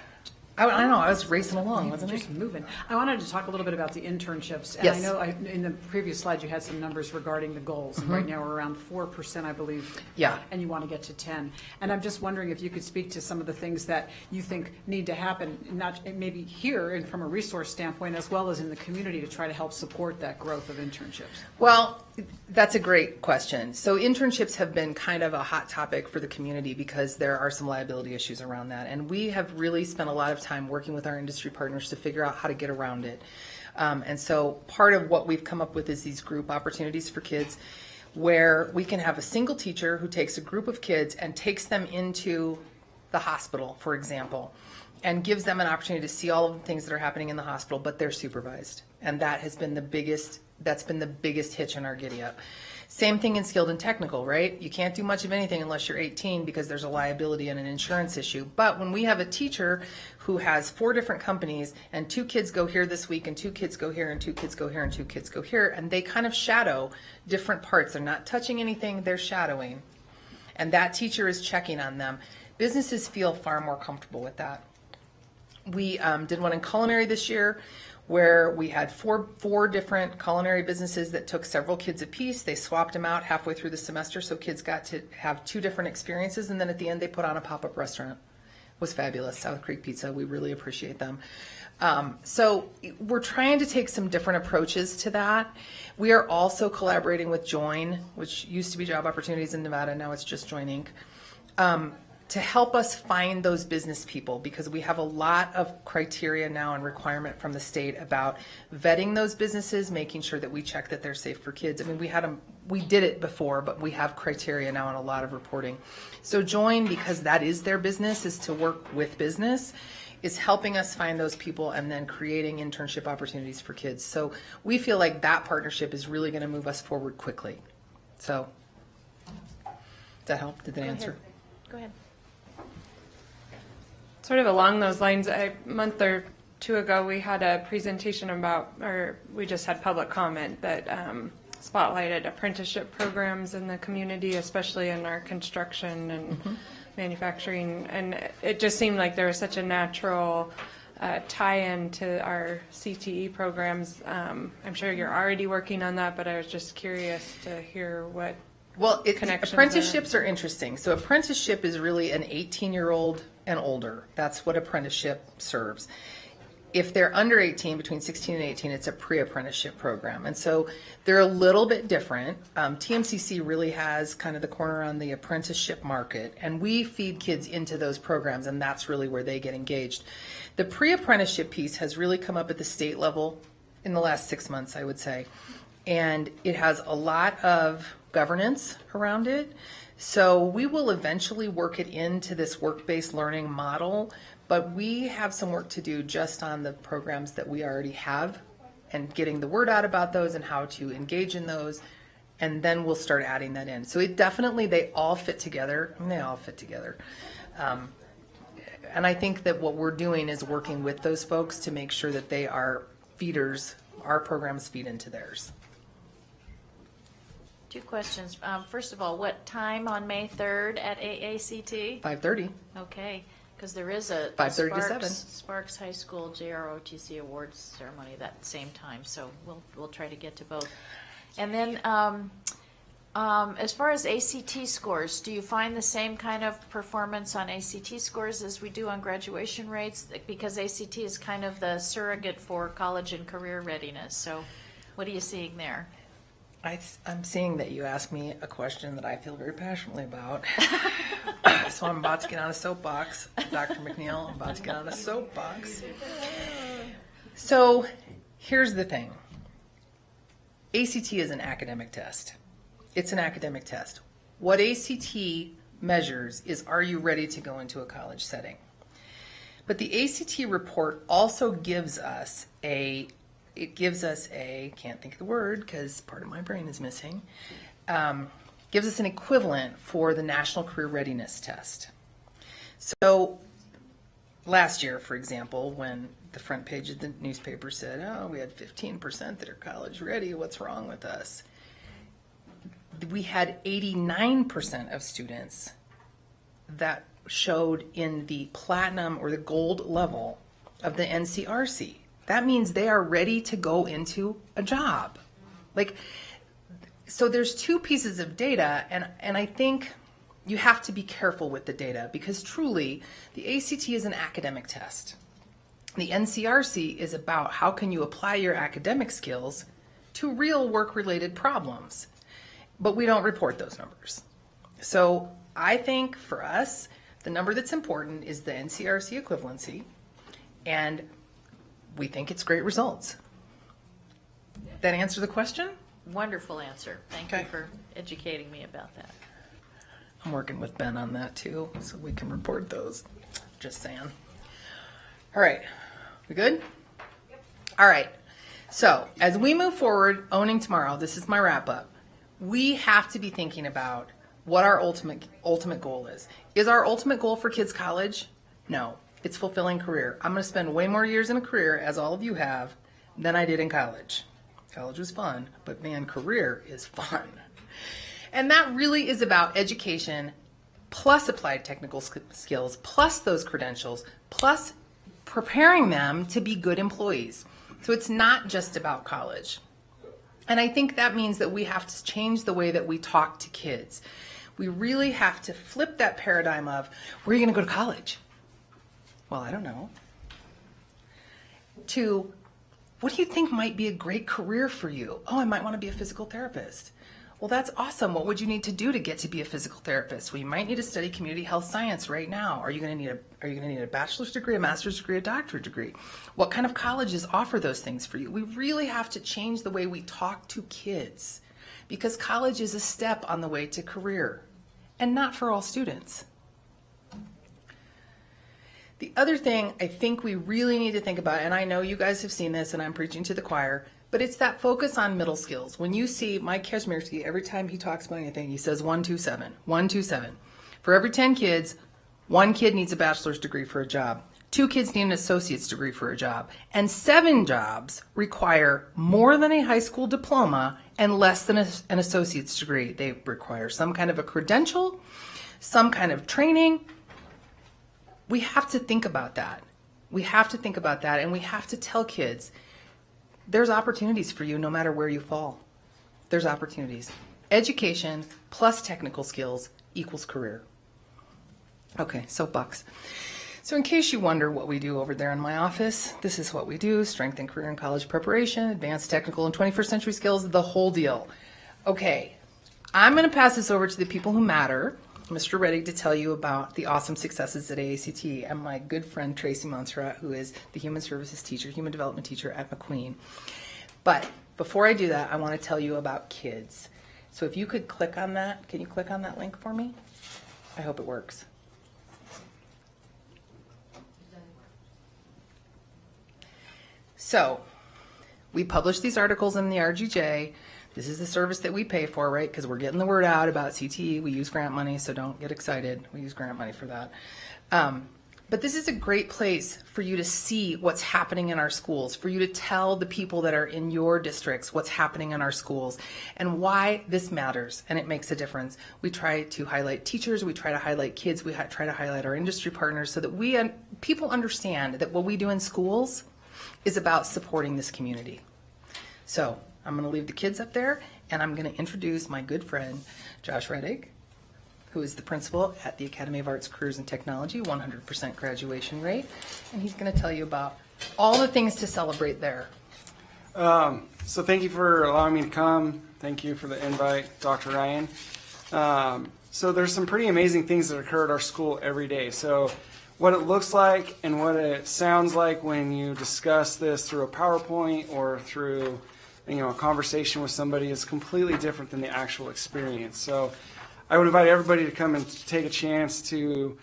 I don't know, I was racing along, wasn't I? Just moving. I wanted to talk a little bit about the internships. And Yes. I know in the previous slide you had some numbers regarding the goals. And right now we're around 4%, I believe. Yeah. And you want to get to 10. And I'm just wondering if you could speak to some of the things that you think need to happen, not maybe here and from a resource standpoint, as well as in the community, to try to help support that growth of internships. Well, that's a great question. So internships have been kind of a hot topic for the community because there are some liability issues around that. And we have really spent a lot of time working with our industry partners to figure out how to get around it. And so part of what we've come up with is these group opportunities for kids where we can have a single teacher who takes a group of kids and takes them into the hospital, for example, and gives them an opportunity to see all of the things that are happening in the hospital, but they're supervised. And that has been the biggest hitch in our giddy up. Same thing in skilled and technical, right? You can't do much of anything unless you're 18 because there's a liability and an insurance issue. But when we have a teacher who has 4 different companies and 2 kids go here this week and 2 kids go here and 2 kids go here and 2 kids go here, and they kind of shadow different parts. They're not touching anything, they're shadowing. And that teacher is checking on them. Businesses feel far more comfortable with that. We did one in culinary this year where we had four different culinary businesses that took several kids apiece. They swapped them out halfway through the semester so kids got to have 2 different experiences, and then at the end they put on a pop-up restaurant. It was fabulous. South Creek Pizza, we really appreciate them. So we're trying to take some different approaches to that. We are also collaborating with Join, which used to be Job Opportunities in Nevada, now it's just Join Inc., to help us find those business people, because we have a lot of criteria now and requirement from the state about vetting those businesses, making sure that we check that they're safe for kids. I mean, we did it before, but we have criteria now and a lot of reporting. So Join, because that is their business, is to work with business, is helping us find those people and then creating internship opportunities for kids. So we feel like that partnership is really going to move us forward quickly. So, does that help? Did that answer? Go ahead. Sort of along those lines, a month or 2 ago, we had a presentation about, or we just had public comment that spotlighted apprenticeship programs in the community, especially in our construction and manufacturing. And it just seemed like there was such a natural tie-in to our CTE programs. I'm sure you're already working on that, but I was just curious to hear what connections apprenticeships are interesting. So apprenticeship is really an 18-year-old and older. That's what apprenticeship serves. If they're under 18, between 16 and 18, it's a pre-apprenticeship program. And so they're a little bit different. TMCC really has kind of the corner on the apprenticeship market, and we feed kids into those programs, and that's really where they get engaged. The pre-apprenticeship piece has really come up at the state level in the last 6 months, I would say. And it has a lot of governance around it. So we will eventually work it into this work-based learning model, but we have some work to do just on the programs that we already have and getting the word out about those and how to engage in those, and then we'll start adding that in. So it definitely, they all fit together. And I think that what we're doing is working with those folks to make sure that they are feeders, our programs feed into theirs. 2 questions. First of all, what time on May 3rd at AACT? 5:30. Okay, because there is a 5:30 to 7. Sparks High School JROTC Awards ceremony that same time, so we'll try to get to both. And then as far as ACT scores, do you find the same kind of performance on ACT scores as we do on graduation rates? Because ACT is kind of the surrogate for college and career readiness. So what are you seeing there? I'm seeing that you asked me a question that I feel very passionately about. So I'm about to get on a soapbox. Dr. McNeil, I'm about to get on a soapbox. So here's the thing. ACT is an academic test. It's an academic test. What ACT measures is, are you ready to go into a college setting? But the ACT report also gives us a it gives us can't think of the word because part of my brain is missing, gives us an equivalent for the National Career Readiness Test. So last year, for example, when the front page of the newspaper said, oh, we had 15% that are college ready, what's wrong with us? We had 89% of students that showed in the platinum or the gold level of the NCRC. That means they are ready to go into a job. So there's two pieces of data, and I think you have to be careful with the data because truly the ACT is an academic test. The NCRC is about how can you apply your academic skills to real work-related problems. But we don't report those numbers. So I think for us, the number that's important is the NCRC equivalency, and we think it's great results. That answer the question? Wonderful answer. Thank you for educating me about that. I'm working with Ben on that too, so we can report those. Just saying. All right, we good? Yep. All right, so as we move forward, owning tomorrow, this is my wrap up. We have to be thinking about what our ultimate goal is. Is our ultimate goal for kids college? No, it's fulfilling career. I'm going to spend way more years in a career, as all of you have, than I did in college. College was fun, but man, career is fun. And that really is about education plus applied technical skills, plus those credentials, plus preparing them to be good employees. So it's not just about college. And I think that means that we have to change the way that we talk to kids. We really have to flip that paradigm of, where are you going to go to college? Well, I don't know. To, what do you think might be a great career for you? Oh, I might want to be a physical therapist. Well, that's awesome. What would you need to do to get to be a physical therapist? Well, you might need to study community health science right now. Are you going to need a bachelor's degree, a master's degree, a doctorate degree? What kind of colleges offer those things for you? We really have to change the way we talk to kids because college is a step on the way to career and not for all students. The other thing I think we really need to think about, and I know you guys have seen this and I'm preaching to the choir, but it's that focus on middle skills. When you see Mike Kazmierski, every time he talks about anything, he says 127, 127. For every 10 kids, 1 kid needs a bachelor's degree for a job. 2 kids need an associate's degree for a job. And 7 jobs require more than a high school diploma and less than an associate's degree. They require some kind of a credential, some kind of training. We have to think about that. We have to think about that, and we have to tell kids, there's opportunities for you no matter where you fall. There's opportunities. Education plus technical skills equals career. Okay, soapbox. So in case you wonder what we do over there in my office, this is what we do: strengthen career and college preparation, advanced technical and 21st century skills, the whole deal. Okay, I'm going to pass this over to the people who matter, Mr. Reddy, to tell you about the awesome successes at AACT, and my good friend Tracy Montserrat, who is the human services teacher, human development teacher at McQueen. But before I do that, I want to tell you about kids. So if you could click on that, can you click on that link for me? I hope it works. So we publish these articles in the RGJ. This is the service that we pay for, right? Because we're getting the word out about CTE. We use grant money, so don't get excited. We use grant money for that. But this is a great place for you to see what's happening in our schools, for you to tell the people that are in your districts what's happening in our schools and why this matters, and it makes a difference. We try to highlight teachers. We try to highlight kids. We try to highlight our industry partners so that people understand that what we do in schools is about supporting this community. So I'm going to leave the kids up there, and I'm going to introduce my good friend, Josh Reddick, who is the principal at the Academy of Arts, Careers, and Technology, 100% graduation rate, and he's going to tell you about all the things to celebrate there. So thank you for allowing me to come. Thank you for the invite, Dr. Ryan. So there's some pretty amazing things that occur at our school every day. So what it looks like and what it sounds like when you discuss this through a PowerPoint or through a conversation with somebody is completely different than the actual experience. So I would invite everybody to come and take a chance to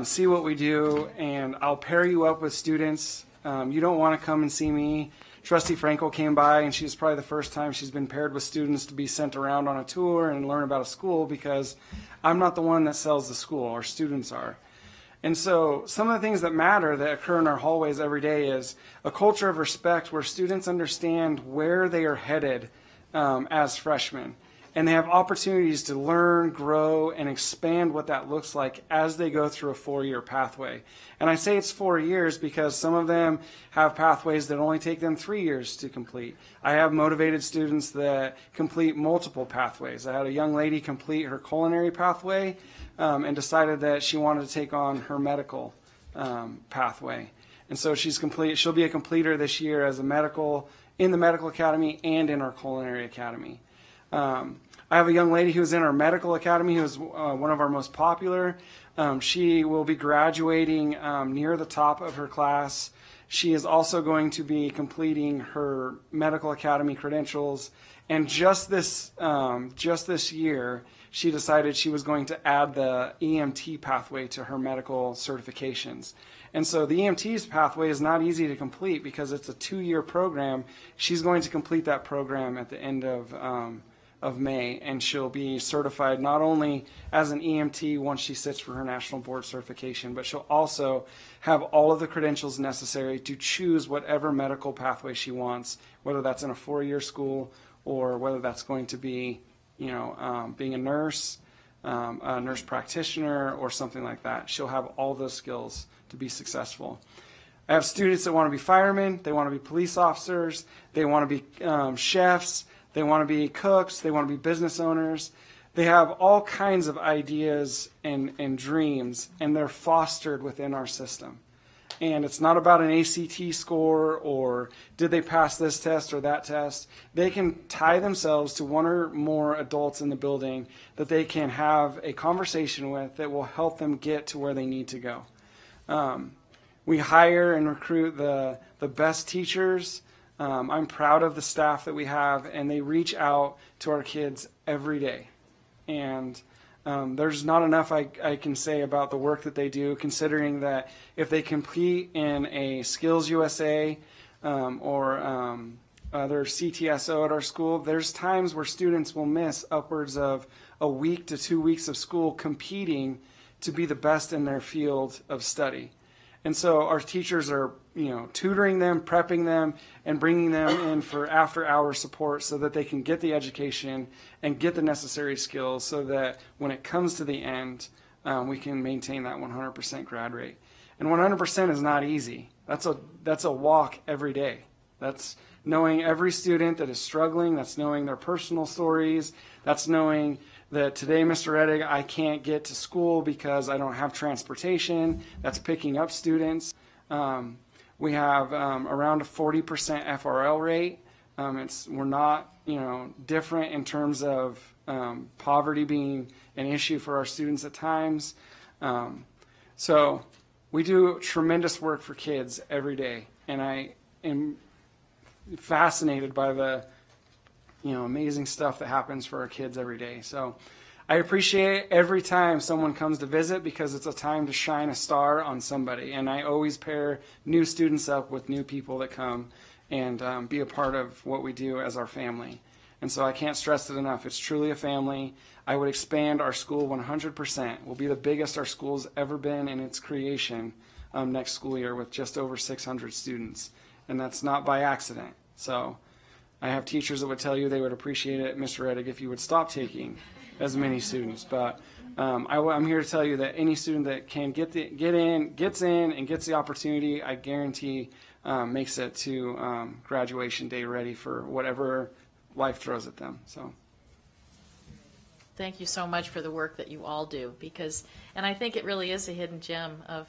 see what we do, and I'll pair you up with students. You don't want to come and see me Trustee Frankel came by, and she's probably the first time she's been paired with students to be sent around on a tour and learn about a school, because I'm not the one that sells the school, our students are. And so some of the things that matter that occur in our hallways every day is a culture of respect where students understand where they are headed as freshmen. And they have opportunities to learn, grow, and expand what that looks like as they go through a 4-year pathway. And I say it's 4 years because some of them have pathways that only take them 3 years to complete. I have motivated students that complete multiple pathways. I had a young lady complete her culinary pathway and decided that she wanted to take on her medical pathway. And so she'll be a completer this year as in the medical academy and in our culinary academy. I have a young lady who's in our medical academy who's one of our most popular. She will be graduating near the top of her class. She is also going to be completing her medical academy credentials. And just this year, she decided she was going to add the EMT pathway to her medical certifications. And so the EMT's pathway is not easy to complete because it's a 2-year program. She's going to complete that program at the end of May, and she'll be certified not only as an EMT once she sits for her national board certification, but she'll also have all of the credentials necessary to choose whatever medical pathway she wants, whether that's in a 4-year school or whether that's going to be, being a nurse practitioner, or something like that. She'll have all those skills to be successful. I have students that want to be firemen, they want to be police officers, they want to be chefs, they want to be cooks, they want to be business owners. They have all kinds of ideas and dreams, and they're fostered within our system. And it's not about an ACT score or did they pass this test or that test. They can tie themselves to one or more adults in the building that they can have a conversation with that will help them get to where they need to go. We hire and recruit the best teachers. I'm proud of the staff that we have, and they reach out to our kids every day. And there's not enough I can say about the work that they do, considering that if they compete in a Skills USA or other CTSO at our school, there's times where students will miss upwards of a week to 2 weeks of school competing to be the best in their field of study. And so our teachers are, tutoring them, prepping them, and bringing them in for after-hour support so that they can get the education and get the necessary skills so that when it comes to the end, we can maintain that 100% grad rate. And 100% is not easy. That's a walk every day. That's knowing every student that is struggling. That's knowing their personal stories. That's knowing that today, Mr. Reddick, I can't get to school because I don't have transportation. That's picking up students. We have around a 40% FRL rate. We're not, different in terms of poverty being an issue for our students at times. So we do tremendous work for kids every day, and I am fascinated by the amazing stuff that happens for our kids every day. So I appreciate every time someone comes to visit because it's a time to shine a star on somebody. And I always pair new students up with new people that come and be a part of what we do as our family. And so I can't stress it enough. It's truly a family. I would expand our school 100%. We'll be the biggest our school's ever been in its creation next school year with just over 600 students. And that's not by accident. So I have teachers that would tell you they would appreciate it, Mr. Reddick, if you would stop taking as many students. But I'm here to tell you that any student that can gets in and gets the opportunity, I guarantee makes it to graduation day ready for whatever life throws at them. So. Thank you so much for the work that you all do, and I think it really is a hidden gem of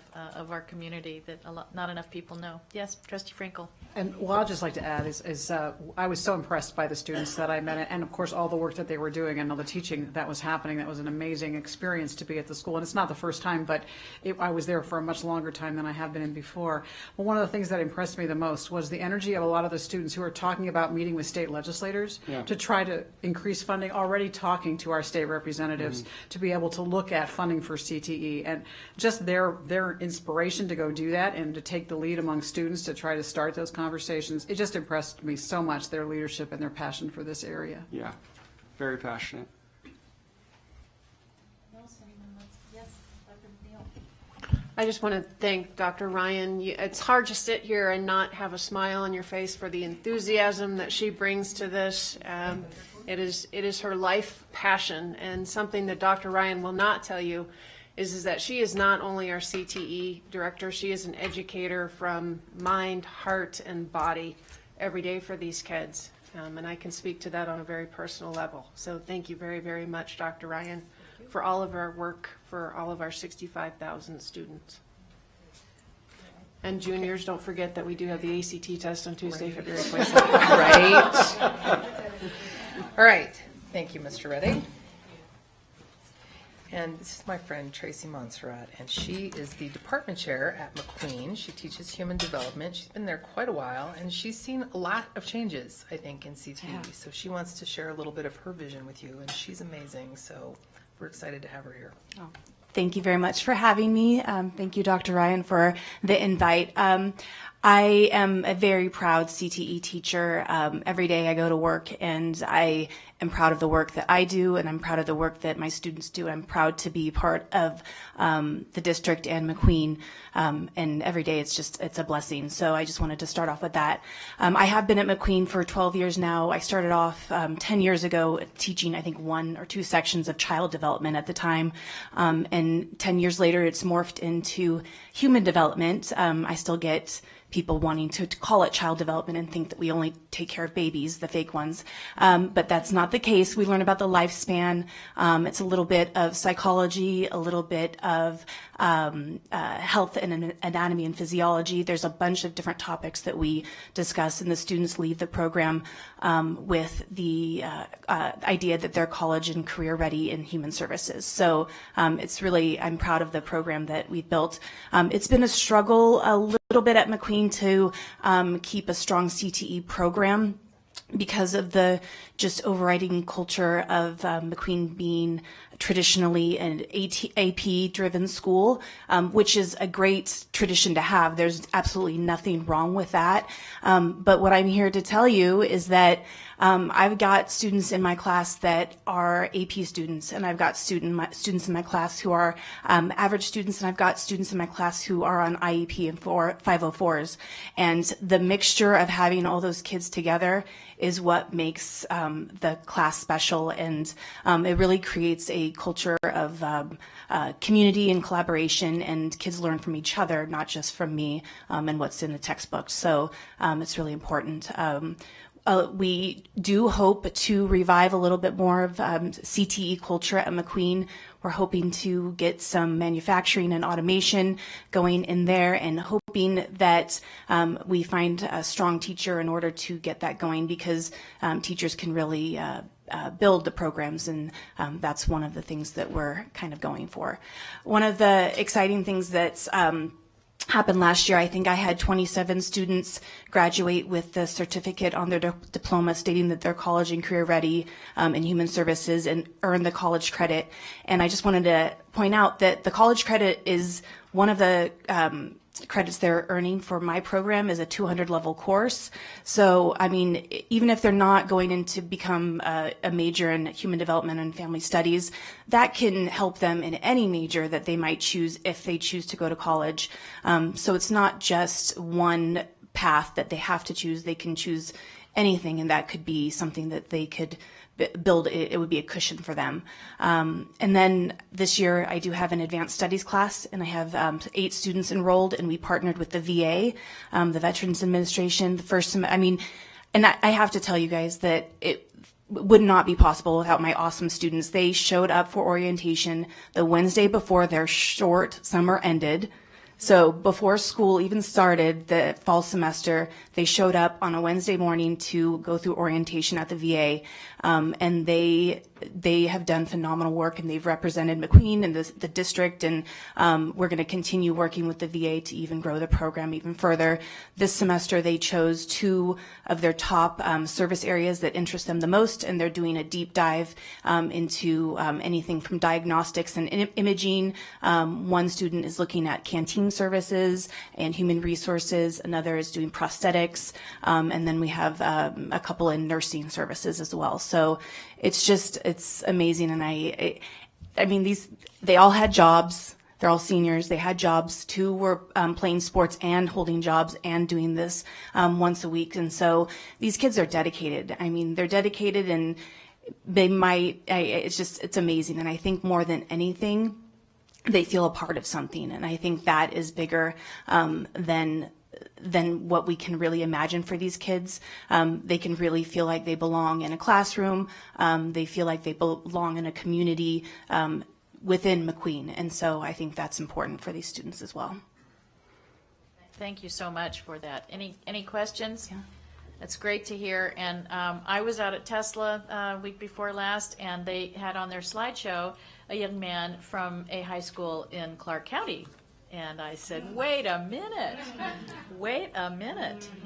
our community that not enough people know. Yes, Trustee Frankel. And what I'd just like to add is I was so impressed by the students that I met, and of course all the work that they were doing and all the teaching that was happening. That was an amazing experience to be at the school, and it's not the first time, but I was there for a much longer time than I have been in before. But one of the things that impressed me the most was the energy of a lot of the students who are talking about meeting with state legislators to try to increase funding, already talking to our state representatives to be able to look at funding for CTE, and just their inspiration to go do that and to take the lead among students to try to start those conversations. It just impressed me so much, their leadership and their passion for this area. Yeah, very passionate. I just want to thank Dr. Ryan. It's hard to sit here and not have a smile on your face for the enthusiasm that she brings to this. It is her life passion, and something that Dr. Ryan will not tell you is that she is not only our CTE director, she is an educator from mind, heart, and body every day for these kids. And I can speak to that on a very personal level. So thank you very, very much, Dr. Ryan, for all of our work for all of our 65,000 students. And juniors, don't forget that we do have the ACT test on Tuesday, February 22nd. Right. All right. Thank you, Mr. Redding. And this is my friend Tracy Montserrat, and she is the department chair at McQueen. She teaches human development. She's been there quite a while, and she's seen a lot of changes, I think, in CTE. Yeah. So she wants to share a little bit of her vision with you, and she's amazing. So we're excited to have her here. Oh, thank you very much for having me. Thank you, Dr. Ryan, for the invite. I am a very proud CTE teacher. Every day I go to work, and I am proud of the work that I do, and I'm proud of the work that my students do. I'm proud to be part of the district and McQueen, and every day it's a blessing. So I just wanted to start off with that. I have been at McQueen for 12 years now. I started off 10 years ago teaching, I think, 1 or 2 sections of child development at the time, and 10 years later it's morphed into human development. I still get people wanting to call it child development and think that we only take care of babies, the fake ones. But that's not the case. We learn about the lifespan. It's a little bit of psychology, a little bit of health and anatomy and physiology. There's a bunch of different topics that we discuss, and the students leave the program with the idea that they're college and career ready in human services. So I'm proud of the program that we built. It's been a struggle a little bit at McQueen to keep a strong CTE program because of the just overriding culture of McQueen being traditionally an AP-driven school, which is a great tradition to have. There's absolutely nothing wrong with that. But what I'm here to tell you is that I've got students in my class that are AP students, and I've got students in my class who are average students, and I've got students in my class who are on IEP and 504s. And the mixture of having all those kids together is what makes the class special, and it really creates a culture of community and collaboration, and kids learn from each other, not just from me and what's in the textbook. So it's really important. We do hope to revive a little bit more of CTE culture at McQueen. We're hoping to get some manufacturing and automation going in there, and hoping that we find a strong teacher in order to get that going, because teachers can really build the programs, and that's one of the things that we're kind of going for. One of the exciting things that's happened last year, I think I had 27 students graduate with the certificate on their diploma stating that they're college and career ready in human services and earn the college credit. And I just wanted to point out that the college credit is one of the credits they're earning for my program is a 200 level course. So, I mean, even if they're not going in to become a major in human development and family studies, that can help them in any major that they might choose if they choose to go to college. So it's not just one path that they have to choose. They can choose anything, and that could be something that they could build. It would be a cushion for them. And then this year I do have an advanced studies class, and I have 8 students enrolled, and we partnered with the VA, the Veterans Administration, and I have to tell you guys that it would not be possible without my awesome students. They showed up for orientation the Wednesday before their short summer ended. So before school even started, the fall semester, they showed up on a Wednesday morning to go through orientation at the VA, and they have done phenomenal work, and they've represented McQueen and the district, and we're going to continue working with the VA to even grow the program even further. This semester, they chose 2 of their top service areas that interest them the most, and they're doing a deep dive into anything from diagnostics and imaging. One student is looking at canteen services and human resources. Another is doing prosthetics. And then we have a couple in nursing services as well. So it's amazing. And I mean, they all had jobs. They're all seniors. They had jobs. 2 were playing sports and holding jobs and doing this once a week. And so these kids are dedicated. I mean, they're dedicated, and it's amazing. And I think more than anything, they feel a part of something. And I think that is bigger than what we can really imagine for these kids. They can really feel like they belong in a classroom. They feel like they belong in a community within McQueen. And so I think that's important for these students as well. Thank you so much for that. Any questions? Yeah. That's great to hear. And I was out at Tesla week before last, and they had on their slideshow a young man from a high school in Clark County. And I said, wait a minute.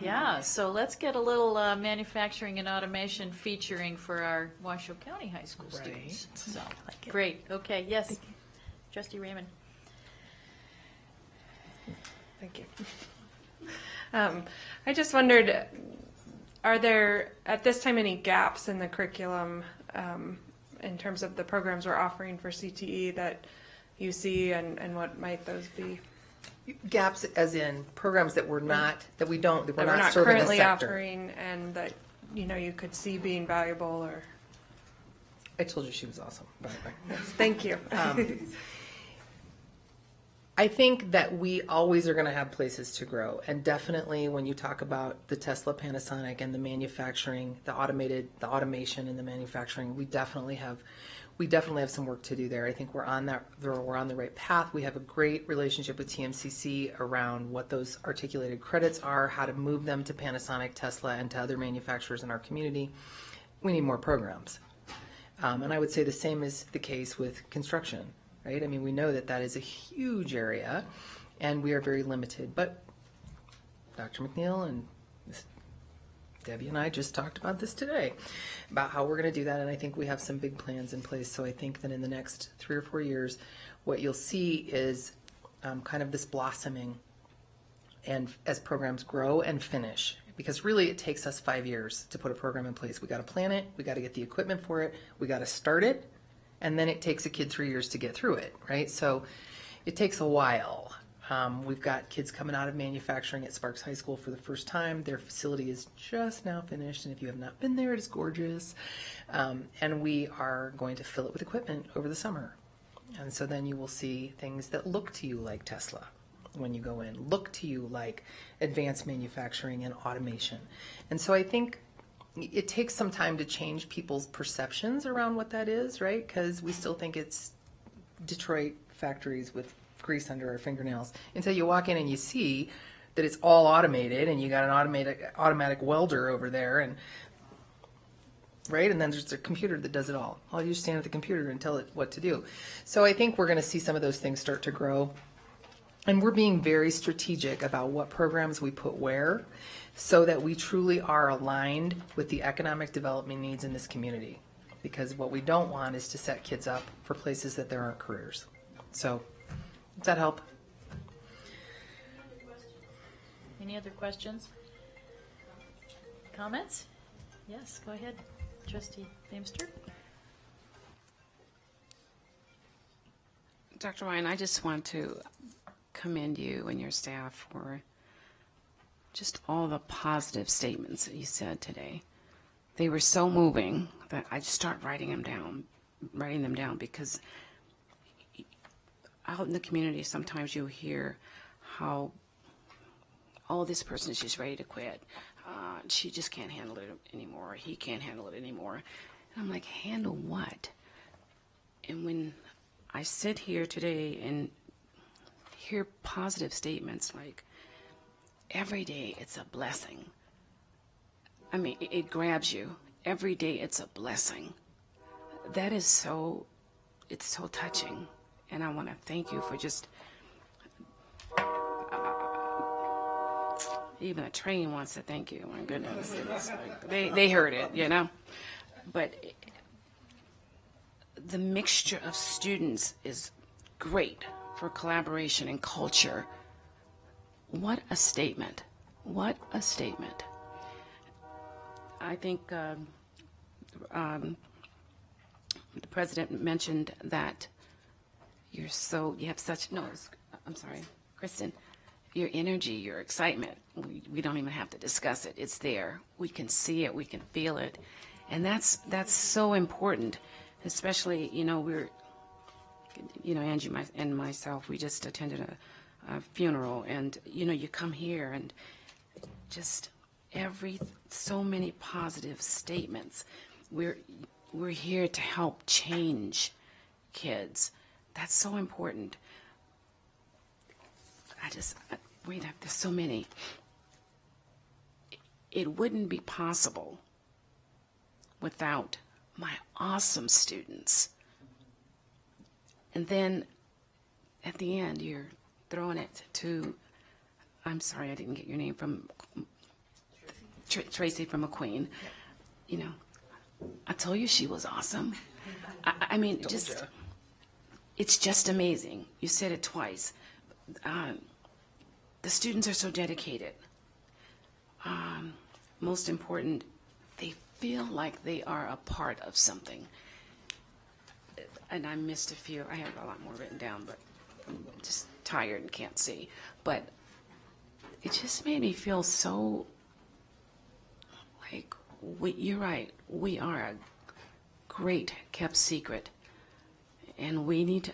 Yeah, so let's get a little manufacturing and automation featuring for our Washoe County high school students. So, great. Okay, yes. Trustee Raymond. Thank you. I just wondered, are there at this time any gaps in the curriculum in terms of the programs we're offering for CTE that you see, and what might those be? Gaps as in programs that we're not serving currently the sector. offering, and that you could see being valuable. Or I told you she was awesome, by the way. Thank you. I think that we always are going to have places to grow, and definitely when you talk about the Tesla, Panasonic, and the manufacturing, the automation and the manufacturing, we definitely have some work to do there. I think we're on the right path. We have a great relationship with TMCC around what those articulated credits are, how to move them to Panasonic, Tesla, and to other manufacturers in our community. We need more programs, and I would say the same is the case with construction. Right? I mean, we know that is a huge area, and we are very limited. But Dr. McNeil and Debbie and I just talked about this today, about how we're going to do that, and I think we have some big plans in place. So I think that in the next 3 or 4 years, what you'll see is kind of this blossoming, and as programs grow and finish. Because really, it takes us 5 years to put a program in place. We got to plan it, we got to get the equipment for it, we got to start it. And then it takes a kid 3 years to get through it, right? So it takes a while. We've got kids coming out of manufacturing at Sparks High School for the first time. Their facility is just now finished, and if you have not been there, it is gorgeous. And we are going to fill it with equipment over the summer. And so then you will see things that look to you like Tesla when you go in, look to you like advanced manufacturing and automation. And so I think it takes some time to change people's perceptions around what that is, right? Because we still think it's Detroit factories with grease under our fingernails until you walk in and you see that it's all automated, and you got an automatic welder over there, and right, and then there's a computer that does it all. All you just stand at the computer and tell it what to do. So I think we're going to see some of those things start to grow, and we're being very strategic about what programs we put where, so that we truly are aligned with the economic development needs in this community. Because what we don't want is to set kids up for places that there aren't careers. So, does that help? Any other questions? Comments? Yes, go ahead. Trustee Beamster. Dr. Ryan, I just want to commend you and your staff for just all the positive statements that you said today. They were so moving that I just started writing them down because out in the community sometimes you'll hear how, oh, this person is just ready to quit. She just can't handle it anymore. He can't handle it anymore. And I'm like, handle what? And when I sit here today and hear positive statements like, every day it's a blessing. I mean, it grabs you. Every day it's a blessing. That is so, it's so touching. And I want to thank you for just, even a train wants to thank you. My goodness. It's like, they heard it, you know? But the mixture of students is great for collaboration and culture. What a statement. What a statement. I think the president mentioned that you have such, no, I'm sorry, Kristen, your energy, your excitement, we don't even have to discuss it. It's there. We can see it. We can feel it. And that's so important, especially, Angie and myself, we just attended a funeral, and, you come here and just so many positive statements. We're here to help change kids. That's so important. There's so many. It wouldn't be possible without my awesome students. And then at the end, you're throwing it to, I'm sorry, I didn't get your name, from Tracy from McQueen. I told you she was awesome. I mean, it's just amazing. You said it twice. The students are so dedicated. Most important, they feel like they are a part of something. And I missed a few. I have a lot more written down, but I'm just tired and can't see. But it just made me feel so like, you're right, we are a great kept secret. And we need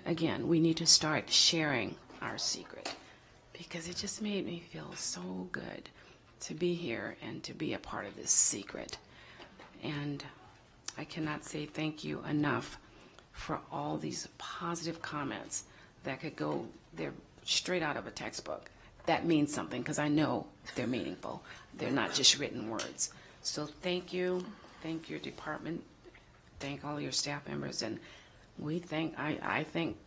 to start sharing our secret, because it just made me feel so good to be here and to be a part of this secret. And I cannot say thank you enough for all these positive comments that could go, they're straight out of a textbook. That means something, because I know they're meaningful. They're not just written words. So thank you. Thank your department. Thank all your staff members. And I thank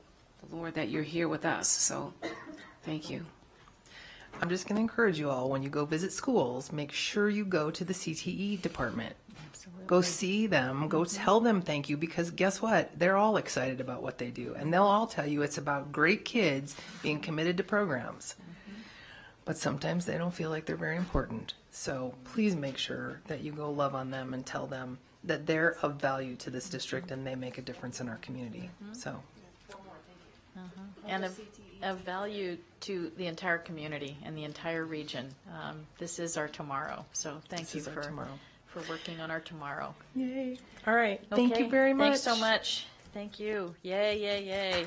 the Lord that you're here with us. So thank you. I'm just going to encourage you all, when you go visit schools, make sure you go to the CTE department. Absolutely. Go see them, go tell them thank you, because guess what? They're all excited about what they do. And they'll all tell you it's about great kids being committed to programs. But sometimes they don't feel like they're very important. So please make sure that you go love on them and tell them that they're of value to this district and they make a difference in our community. So. And of value to the entire community and the entire region. This is our tomorrow. So thank you for working on our tomorrow. Yay. All right. Thank you very much. Thanks so much. Thank you. Yay, yay, yay.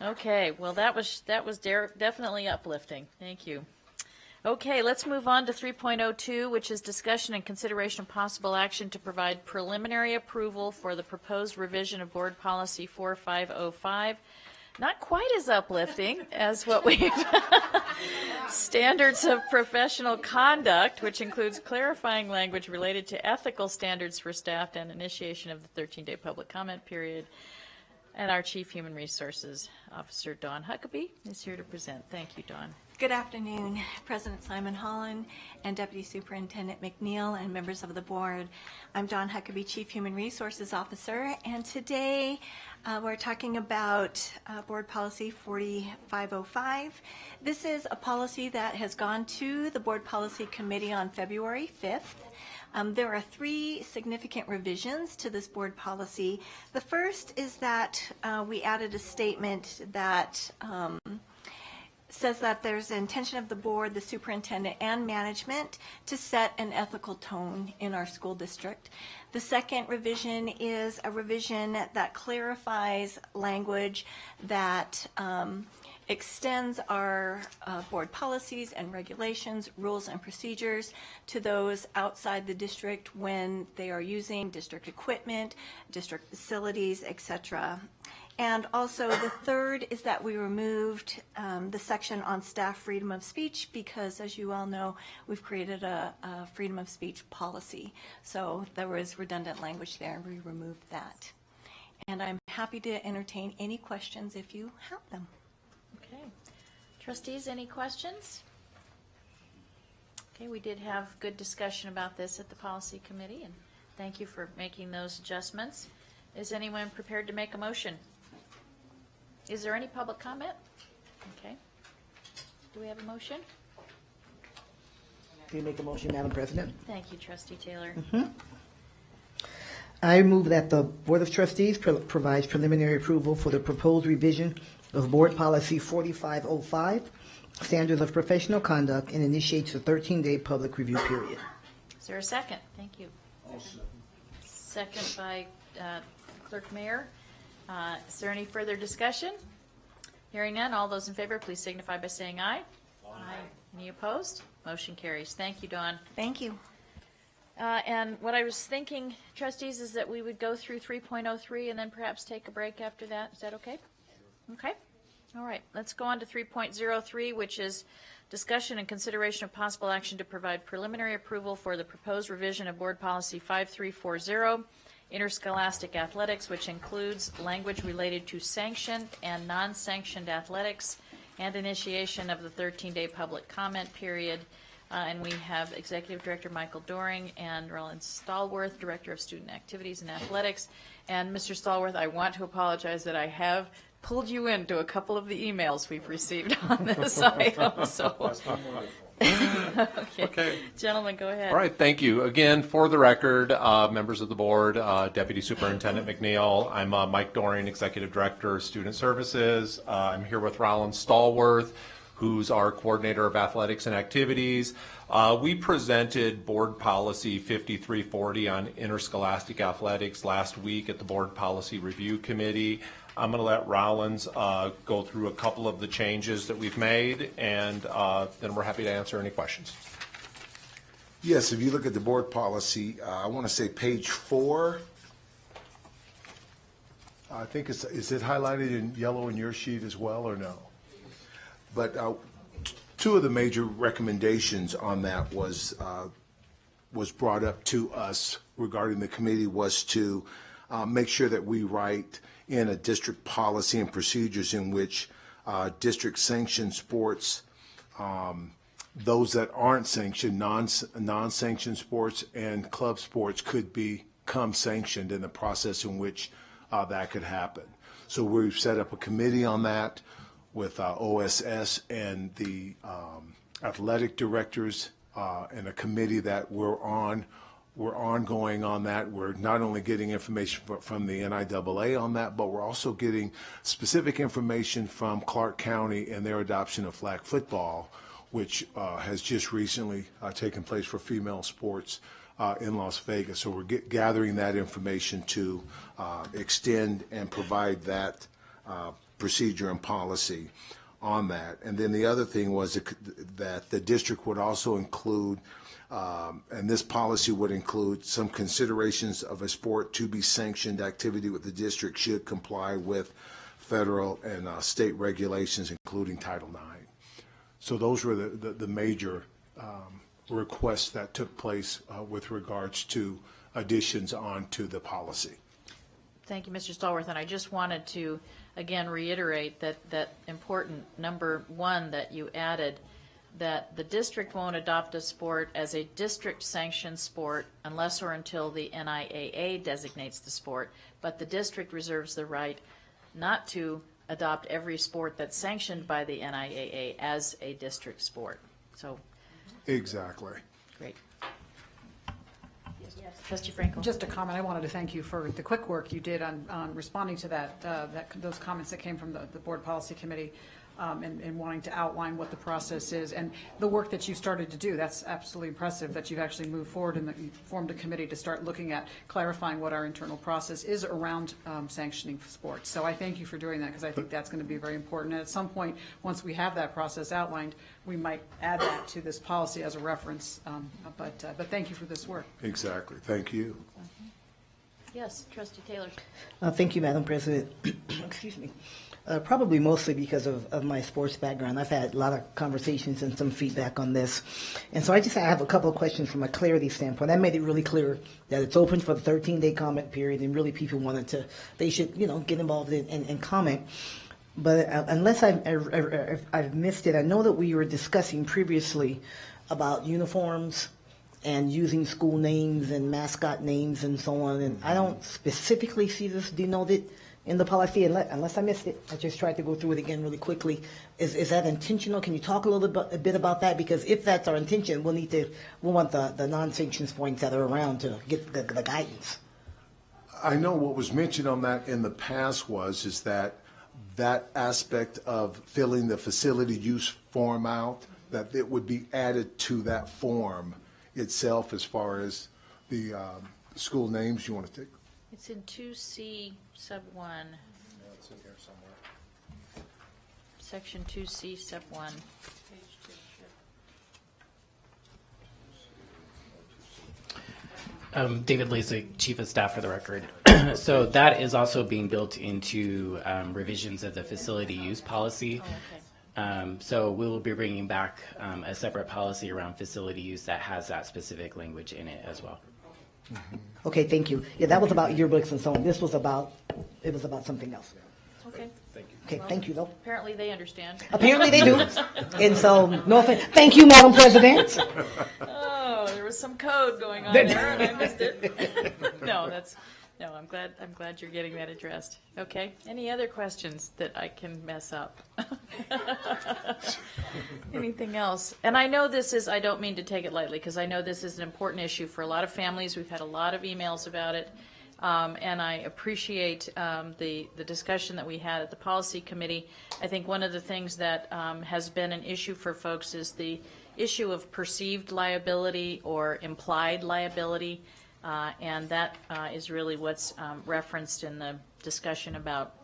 Okay, well, that was definitely uplifting. Thank you. Okay, let's move on to 3.02, which is discussion and consideration of possible action to provide preliminary approval for the proposed revision of Board Policy 4505. Not quite as uplifting as what we standards of professional conduct, which includes clarifying language related to ethical standards for staff and initiation of the 13-day public comment period. And our Chief Human Resources Officer, Dawn Huckabee, is here to present. Thank you, Dawn. Good afternoon, President Simon Holland and Deputy Superintendent McNeil and members of the board. I'm Dawn Huckabee, Chief Human Resources Officer, and today we're talking about Board Policy 4505. This is a policy that has gone to the Board Policy Committee on February 5th. There are three significant revisions to this board policy. The first is that we added a statement that says that there's an intention of the board, the superintendent, and management to set an ethical tone in our school district. The second revision is a revision that clarifies language that extends our board policies and regulations, rules and procedures to those outside the district when they are using district equipment, district facilities, etc. And also, the third is that we removed the section on staff freedom of speech because, as you all know, we've created a freedom of speech policy. So there was redundant language there, and we removed that. And I'm happy to entertain any questions if you have them. Okay. Trustees, any questions? Okay, we did have good discussion about this at the policy committee, and thank you for making those adjustments. Is anyone prepared to make a motion? Is there any public comment? Okay. Do we have a motion? Do you make a motion, Madam President? Thank you, Trustee Taylor. I move that the Board of Trustees provides preliminary approval for the proposed revision of Board Policy 4505, Standards of Professional Conduct, and initiates a 13-day public review period. Is there a second? Thank you. Second by Clerk Mayor. Is there any further discussion? Hearing none, all those in favor, please signify by saying aye. Aye. Any opposed? Motion carries. Thank you, Dawn. Thank you. And what I was thinking, trustees, is that we would go through 3.03 and then perhaps take a break after that. Is that okay? Okay. All right. Let's go on to 3.03, which is discussion and consideration of possible action to provide preliminary approval for the proposed revision of Board Policy 5340, interscholastic athletics, which includes language related to sanctioned and non-sanctioned athletics and initiation of the 13-day public comment period. And we have Executive Director Michael Doring and Roland Stallworth, Director of Student Activities and Athletics. And Mr. Stallworth, I want to apologize that I have pulled you into a couple of the emails we've received on this item. So, okay. Gentlemen, go ahead. All right, thank you. Again, for the record, members of the board, Deputy Superintendent McNeil, I'm Mike Doring, Executive Director of Student Services. I'm here with Roland Stallworth, who's our Coordinator of Athletics and Activities. We presented Board Policy 5340 on interscholastic athletics last week at the Board Policy Review Committee. I'm going to let Rollins go through a couple of the changes that we've made, and then we're happy to answer any questions. Yes, if you look at the board policy, I want to say page 4. I think is it highlighted in yellow in your sheet as well, or no? But two of the major recommendations on that was brought up to us regarding the committee was to make sure that we write in a district policy and procedures in which district sanctioned sports, those that aren't sanctioned, non-sanctioned sports and club sports could become sanctioned in the process in which that could happen. So we've set up a committee on that with OSS and the athletic directors and a committee that we're on. We're ongoing on that. We're not only getting information from the NIAA on that, but we're also getting specific information from Clark County and their adoption of flag football, which has just recently taken place for female sports in Las Vegas. So we're gathering that information to extend and provide that procedure and policy on that. And then the other thing was that the district would also include, and this policy would include some considerations of a sport to be sanctioned activity with the district should comply with federal and state regulations, including Title IX. So those were the major requests that took place with regards to additions onto the policy. Thank you, Mr. Stallworth. And I just wanted to, again, reiterate that important number 1 that you added, that the district won't adopt a sport as a district-sanctioned sport unless or until the NIAA designates the sport, but the district reserves the right not to adopt every sport that's sanctioned by the NIAA as a district sport. So, exactly. Great. Yes, Trustee Frankel. Just a comment. I wanted to thank you for the quick work you did on responding to those comments that came from the Board Policy Committee and wanting to outline what the process is and the work that you started to do. That's absolutely impressive that you've actually moved forward and that you formed a committee to start looking at clarifying what our internal process is around sanctioning sports. So I thank you for doing that because I think that's going to be very important. And at some point, once we have that process outlined, we might add that to this policy as a reference. But thank you for this work. Exactly. Thank you. Yes, Trustee Taylor. Thank you, Madam President. Excuse me. Probably mostly because of my sports background. I've had a lot of conversations and some feedback on this. And so I have a couple of questions from a clarity standpoint. I made it really clear that it's open for the 13-day comment period, and really people they should, get involved and comment. But unless I've missed it, I know that we were discussing previously about uniforms and using school names and mascot names and so on. And I don't specifically see this denoted in the policy, unless I missed it. I just tried to go through it again really quickly. Is that intentional? Can you talk a bit about that? Because if that's our intention, we'll want the non-sanctions points that are around to get the guidance. I know what was mentioned on that in the past is that aspect of filling the facility use form out, that it would be added to that form itself as far as the school names you want to take. It's in 2C sub 1. It's in here somewhere. Section 2C sub 1. David Lasik, Chief of Staff for the record. So that is also being built into revisions of the facility use policy. Oh, okay. So we will be bringing back a separate policy around facility use that has that specific language in it as well. Okay, thank you. Yeah, that was about yearbooks and so on. This was about something else. Okay. Thank you. Okay, thank you, though. Apparently they understand. Apparently they do. And so, no offense. Thank you, Madam President. Oh, there was some code going on there, and I missed it. No, I'm glad you're getting that addressed. Okay. Any other questions that I can mess up? Anything else? And I know I don't mean to take it lightly, because I know this is an important issue for a lot of families. We've had a lot of emails about it. And I appreciate the discussion that we had at the policy committee. I think one of the things that has been an issue for folks is the issue of perceived liability or implied liability, and that is really what's referenced in the discussion about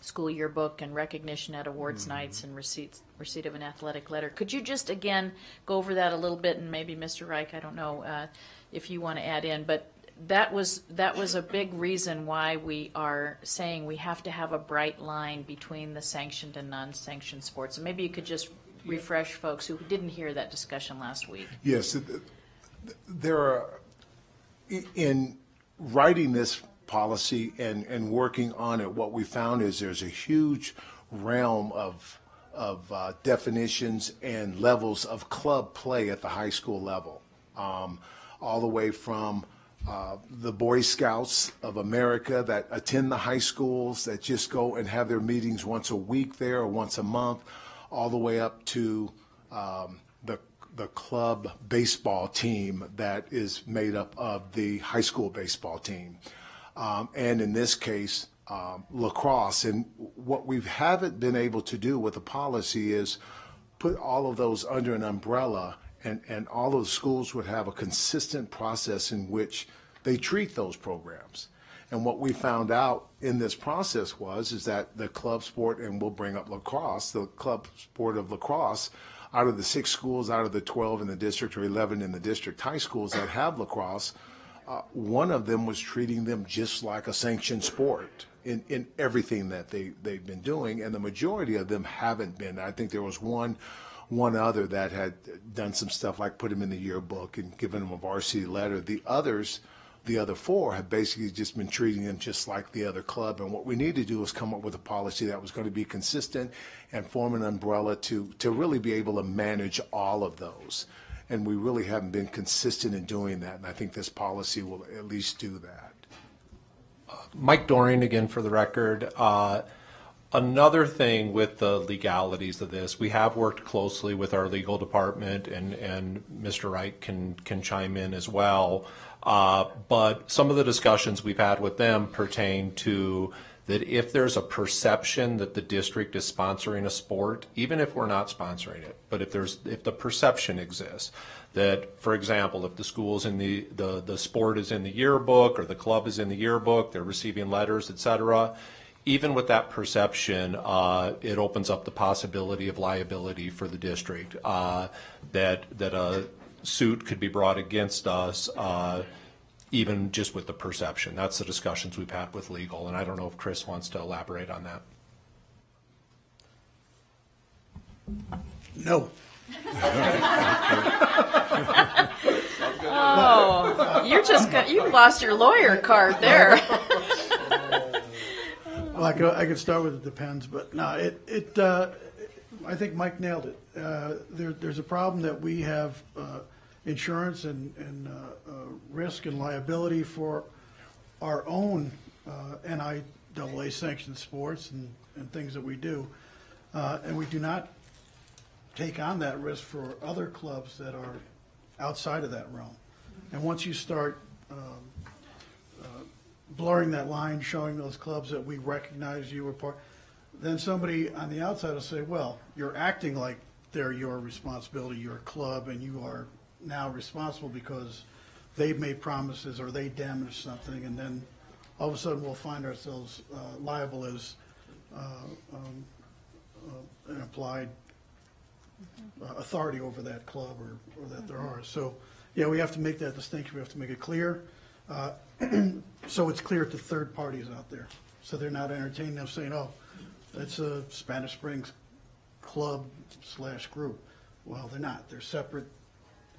school yearbook and recognition at awards nights and receipt of an athletic letter. Could you just again go over that a little bit, and maybe Mr. Reich, I don't know if you want to add in, but that was a big reason why we are saying we have to have a bright line between the sanctioned and non-sanctioned sports. And maybe you could just refresh folks who didn't hear that discussion last week. Yes, there are, in writing this policy and working on it, what we found is there's a huge realm of definitions and levels of club play at the high school level, all the way from the Boy Scouts of America that attend the high schools, that just go and have their meetings once a week there or once a month, all the way up to the club baseball team that is made up of the high school baseball team. And in this case, lacrosse. And what we haven't been able to do with the policy is put all of those under an umbrella, and all those schools would have a consistent process in which they treat those programs. And what we found out in this process is that the club sport, and we'll bring up lacrosse, the club sport of lacrosse, out of the 6 schools, out of the 12 in the district or 11 in the district high schools that have lacrosse, one of them was treating them just like a sanctioned sport in everything that they've been doing, and the majority of them haven't been. I think there was one other that had done some stuff like put them in the yearbook and given them a varsity letter. The other 4 have basically just been treating them just like the other club. And what we need to do is come up with a policy that was going to be consistent and form an umbrella to really be able to manage all of those. And we really haven't been consistent in doing that. And I think this policy will at least do that. Mike Doreen again for the record. Another thing with the legalities of this, we have worked closely with our legal department, and Mr. Wright can chime in as well. But some of the discussions we've had with them pertain to that if there's a perception that the district is sponsoring a sport, even if we're not sponsoring it, but if the perception exists, that, for example, if the school's in the sport is in the yearbook or the club is in the yearbook, they're receiving letters, etc., even with that perception, it opens up the possibility of liability for the district, that a suit could be brought against us even just with the perception. That's the discussions we've had with legal, and I don't know if Chris wants to elaborate on that. No. Oh, you've lost your lawyer card there. Well, I could start with it depends, but no, I think Mike nailed it. There's a problem that we have insurance and risk and liability for our own NIAA sanctioned sports and things that we do, and we do not take on that risk for other clubs that are outside of that realm. And once you start blurring that line, showing those clubs that we recognize you were part, then somebody on the outside will say, well, you're acting like they're your responsibility, your club, and you are now responsible because they've made promises or they damaged something, and then all of a sudden we'll find ourselves liable as an applied authority over that club or that there are. So, yeah, we have to make that distinction. We have to make it clear. So it's clear to third parties out there. So they're not entertaining them saying, oh, that's a Spanish Springs club / group. Well, they're not. They're separate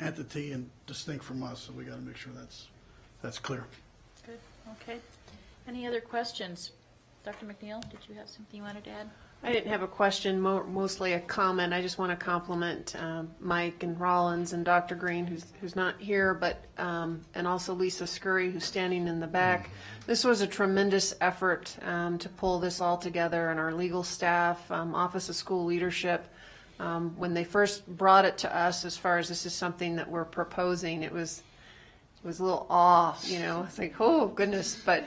entity and distinct from us. So we got to make sure that's clear. Good. Okay. Any other questions? Dr. McNeil, did you have something you wanted to add? I didn't have a question, mostly a comment. I just want to compliment Mike and Rollins and Dr. Green, who's not here, but and also Lisa Scurry, who's standing in the back. This was a tremendous effort to pull this all together, and our legal staff, Office of School Leadership. When they first brought it to us, as far as this is something that we're proposing, it was a little awe, It's like, oh goodness, but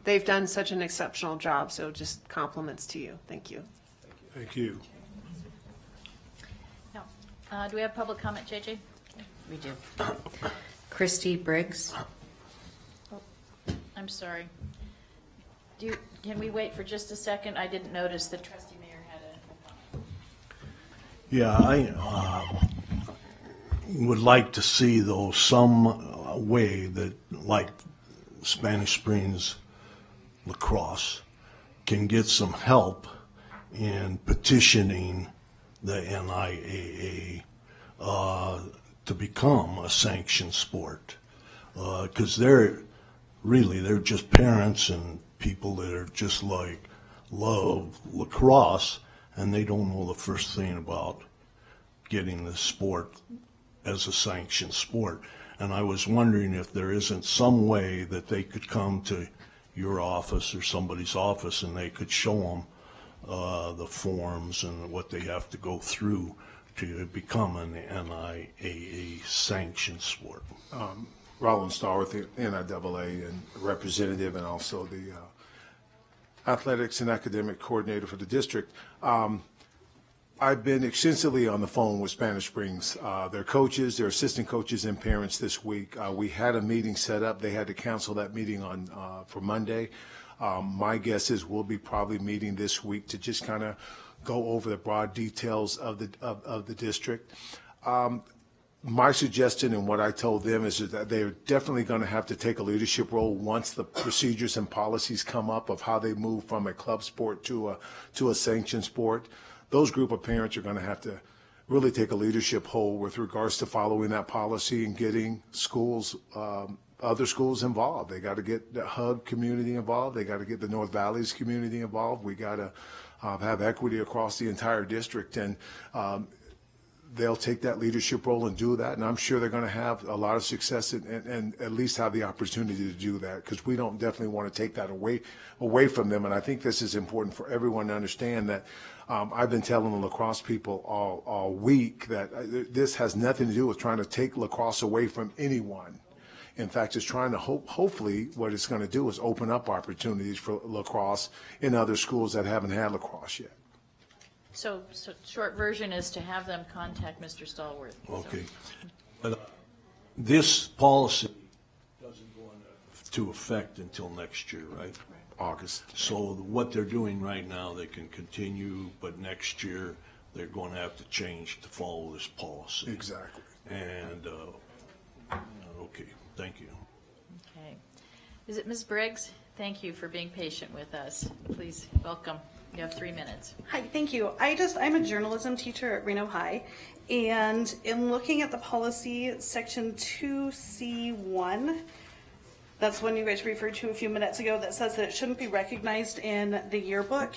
they've done such an exceptional job. So just compliments to you. Thank you. Thank you. No. Do we have public comment, JJ? We do. Christy Briggs. Oh, I'm sorry. Can we wait for just a second? I didn't notice that Trustee Mayer had a. Yeah, I would like to see, though, some way that, like Spanish Springs lacrosse, can get some help in petitioning the NIAA to become a sanctioned sport. Because they're just parents and people that are just like love lacrosse, and they don't know the first thing about getting the sport as a sanctioned sport. And I was wondering if there isn't some way that they could come to your office or somebody's office and they could show them the forms and what they have to go through to become an NIAA sanctioned sport. Rollins Stallworth, the NIAA and representative, and also the athletics and academic coordinator for the district. I've been extensively on the phone with Spanish Springs, their coaches, their assistant coaches, and parents this week. We had a meeting set up. They had to cancel that meeting for Monday. My guess is we'll be probably meeting this week to just kind of go over the broad details of the district. My suggestion and what I told them is that they're definitely going to have to take a leadership role once the procedures and policies come up of how they move from a club sport to a sanctioned sport. Those group of parents are going to have to really take a leadership role with regards to following that policy and getting schools, other schools involved. They got to get the Hub community involved. They got to get the North Valleys community involved. We got to have equity across the entire district, and they'll take that leadership role and do that. And I'm sure they're going to have a lot of success and at least have the opportunity to do that, because we don't definitely want to take that away from them. And I think this is important for everyone to understand that. I've been telling the lacrosse people all week that this has nothing to do with trying to take lacrosse away from anyone. In fact, it's trying to hopefully what it's going to do is open up opportunities for lacrosse in other schools that haven't had lacrosse yet. So short version is to have them contact Mr. Stallworth. Okay. But this policy doesn't go into effect until next year, right? August. So what they're doing right now, they can continue, but next year they're going to have to change to follow this policy. Exactly. And, okay, thank you. Is it Ms. Briggs? Thank you for being patient with us. Please, welcome. You have 3 minutes. Hi, thank you. I'm a journalism teacher at Reno High, and in looking at the policy, section 2C1, that's one you guys referred to a few minutes ago, that says that it shouldn't be recognized in the yearbook.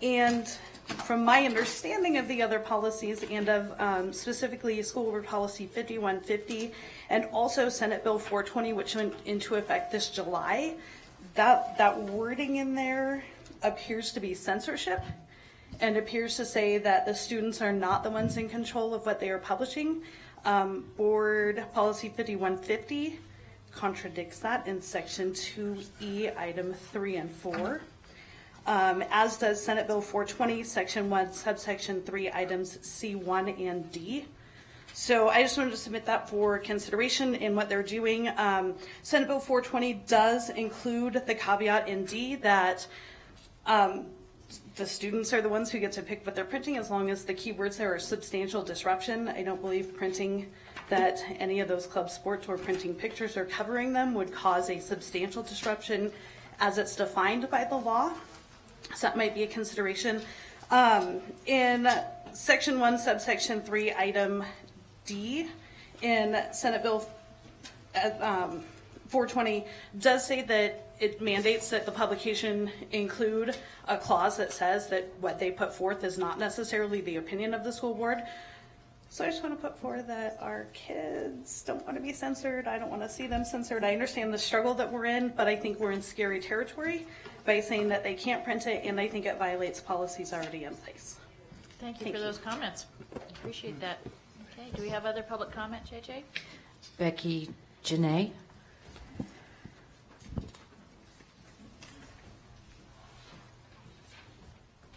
And from my understanding of the other policies and of specifically School Board Policy 5150 and also Senate Bill 420, which went into effect this July, that wording in there appears to be censorship and appears to say that the students are not the ones in control of what they are publishing. Board Policy 5150 contradicts that in section 2E, item 3 and 4. As does Senate Bill 420, section 1, subsection 3, items C1 and D. So I just wanted to submit that for consideration in what they're doing. Senate Bill 420 does include the caveat in D that the students are the ones who get to pick what they're printing as long as the keywords there are substantial disruption. I don't believe printing that any of those club sports or printing pictures or covering them would cause a substantial disruption as it's defined by the law. So that might be a consideration. In section 1, subsection 3, item D, in Senate Bill 420, does say that it mandates that the publication include a clause that says that what they put forth is not necessarily the opinion of the school board. So I just want to put forward that our kids don't want to be censored. I don't want to see them censored. I understand the struggle that we're in, but I think we're in scary territory by saying that they can't print it, and I think it violates policies already in place. Thank you for those comments. Appreciate that. Okay, do we have other public comment, JJ? Becky Janae.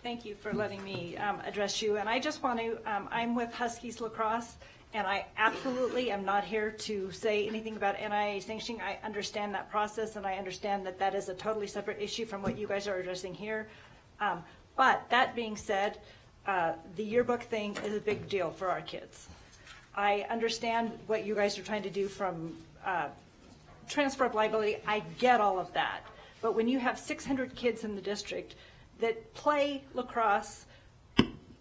Thank you for letting me address you. And I just want to, I'm with Huskies Lacrosse, and I absolutely am not here to say anything about NIA sanctioning. I understand that process, and I understand that that is a totally separate issue from what you guys are addressing here. But that being said, the yearbook thing is a big deal for our kids. I understand what you guys are trying to do from transfer of liability. I get all of that. But when you have 600 kids in the district that play lacrosse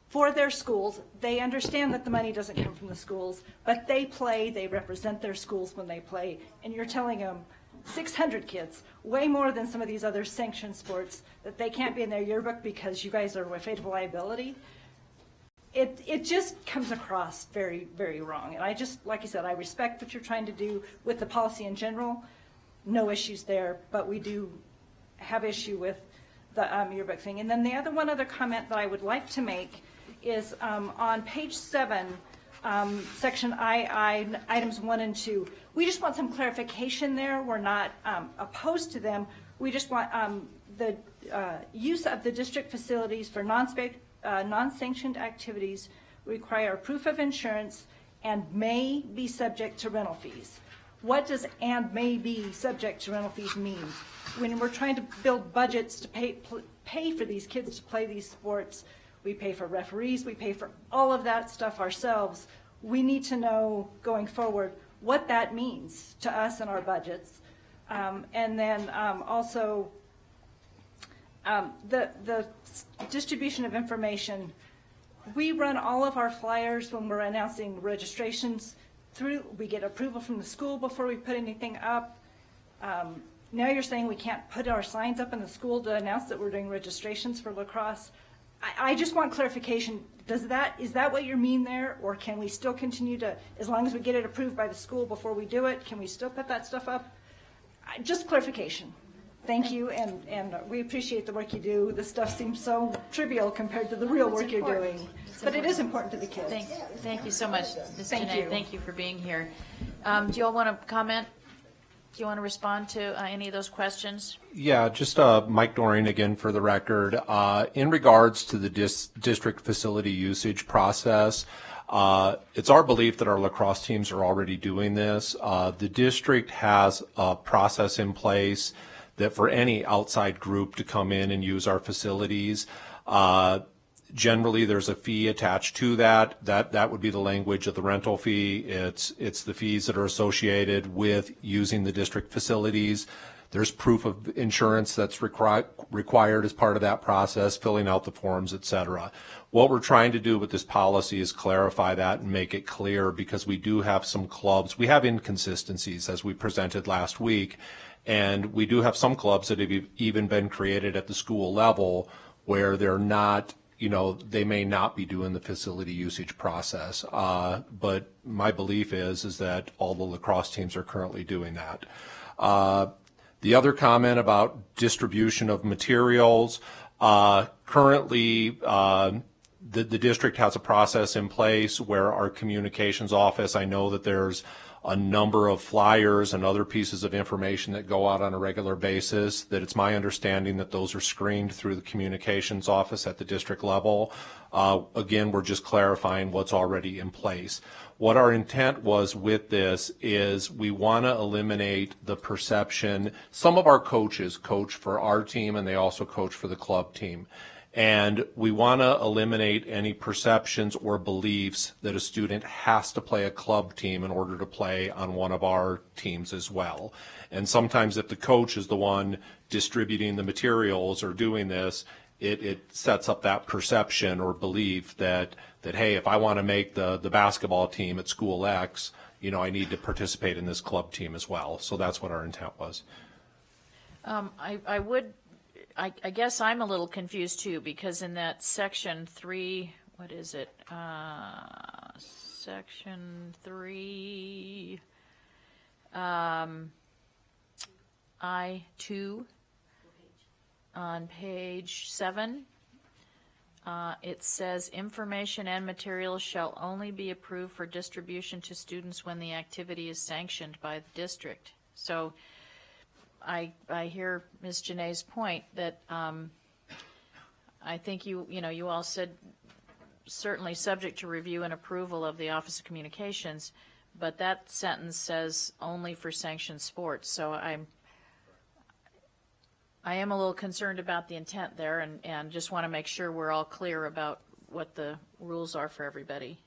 for their schools, they understand that the money doesn't come from the schools, but they play, they represent their schools when they play, and you're telling them 600 kids, way more than some of these other sanctioned sports, that they can't be in their yearbook because you guys are afraid of liability. It just comes across very, very wrong. And I just, like I said, I respect what you're trying to do with the policy in general. No issues there, but we do have issue with the yearbook thing. And then the one other comment that I would like to make is on page 7, section II, items 1 and 2. We just want some clarification there. We're not opposed to them. We just want the use of the district facilities for non-sanctioned activities require proof of insurance and may be subject to rental fees. What does "and may be subject to rental fees" mean? When we're trying to build budgets to pay for these kids to play these sports, we pay for referees, we pay for all of that stuff ourselves. We need to know going forward what that means to us and our budgets. And then also the distribution of information. We run all of our flyers when we're announcing registrations through. We get approval from the school before we put anything up. Now you're saying we can't put our signs up in the school to announce that we're doing registrations for lacrosse. I just want clarification. Is that what you mean there, or can we still continue to, as long as we get it approved by the school before we do it, can we still put that stuff up? Just clarification. Thank you, and we appreciate the work you do. This stuff seems so trivial compared to the real work you're doing, but it is important to the kids. Thank you so much, Ms. Thank Janae. you. Thank you for being here. Do you all want to comment? Do you want to respond to any of those questions? Yeah, just Mike Doring again for the record. In regards to the district facility usage process, it's our belief that our lacrosse teams are already doing this. The district has a process in place that for any outside group to come in and use our facilities, generally there's a fee attached to that. That would be the language of the rental fee. It's the fees that are associated with using the district facilities. There's proof of insurance that's required as part of that process, filling out the forms, et cetera. What we're trying to do with this policy is clarify that and make it clear, because we do have some clubs. We have inconsistencies, as we presented last week, and we do have some clubs that have even been created at the school level where they're not, they may not be doing the facility usage process. But my belief is that all the lacrosse teams are currently doing that. The other comment about distribution of materials, currently the district has a process in place where our communications office, I know that there's a number of flyers and other pieces of information that go out on a regular basis, that it's my understanding that those are screened through the communications office at the district level. Again, we're just clarifying what's already in place. What our intent was with this is we want to eliminate the perception. Some of our coaches coach for our team and they also coach for the club team. And we want to eliminate any perceptions or beliefs that a student has to play a club team in order to play on one of our teams as well. And sometimes if the coach is the one distributing the materials or doing this, it sets up that perception or belief that hey, if I want to make the basketball team at school X, I need to participate in this club team as well. So that's what our intent was. I guess I'm a little confused too, because in that section 3, what is it? Section 3, I-2 on page 7. It says information and materials shall only be approved for distribution to students when the activity is sanctioned by the district. So I hear Ms. Janae's point that I think you all said certainly subject to review and approval of the Office of Communications, but that sentence says only for sanctioned sports. So I am a little concerned about the intent there, and just want to make sure we're all clear about what the rules are for everybody.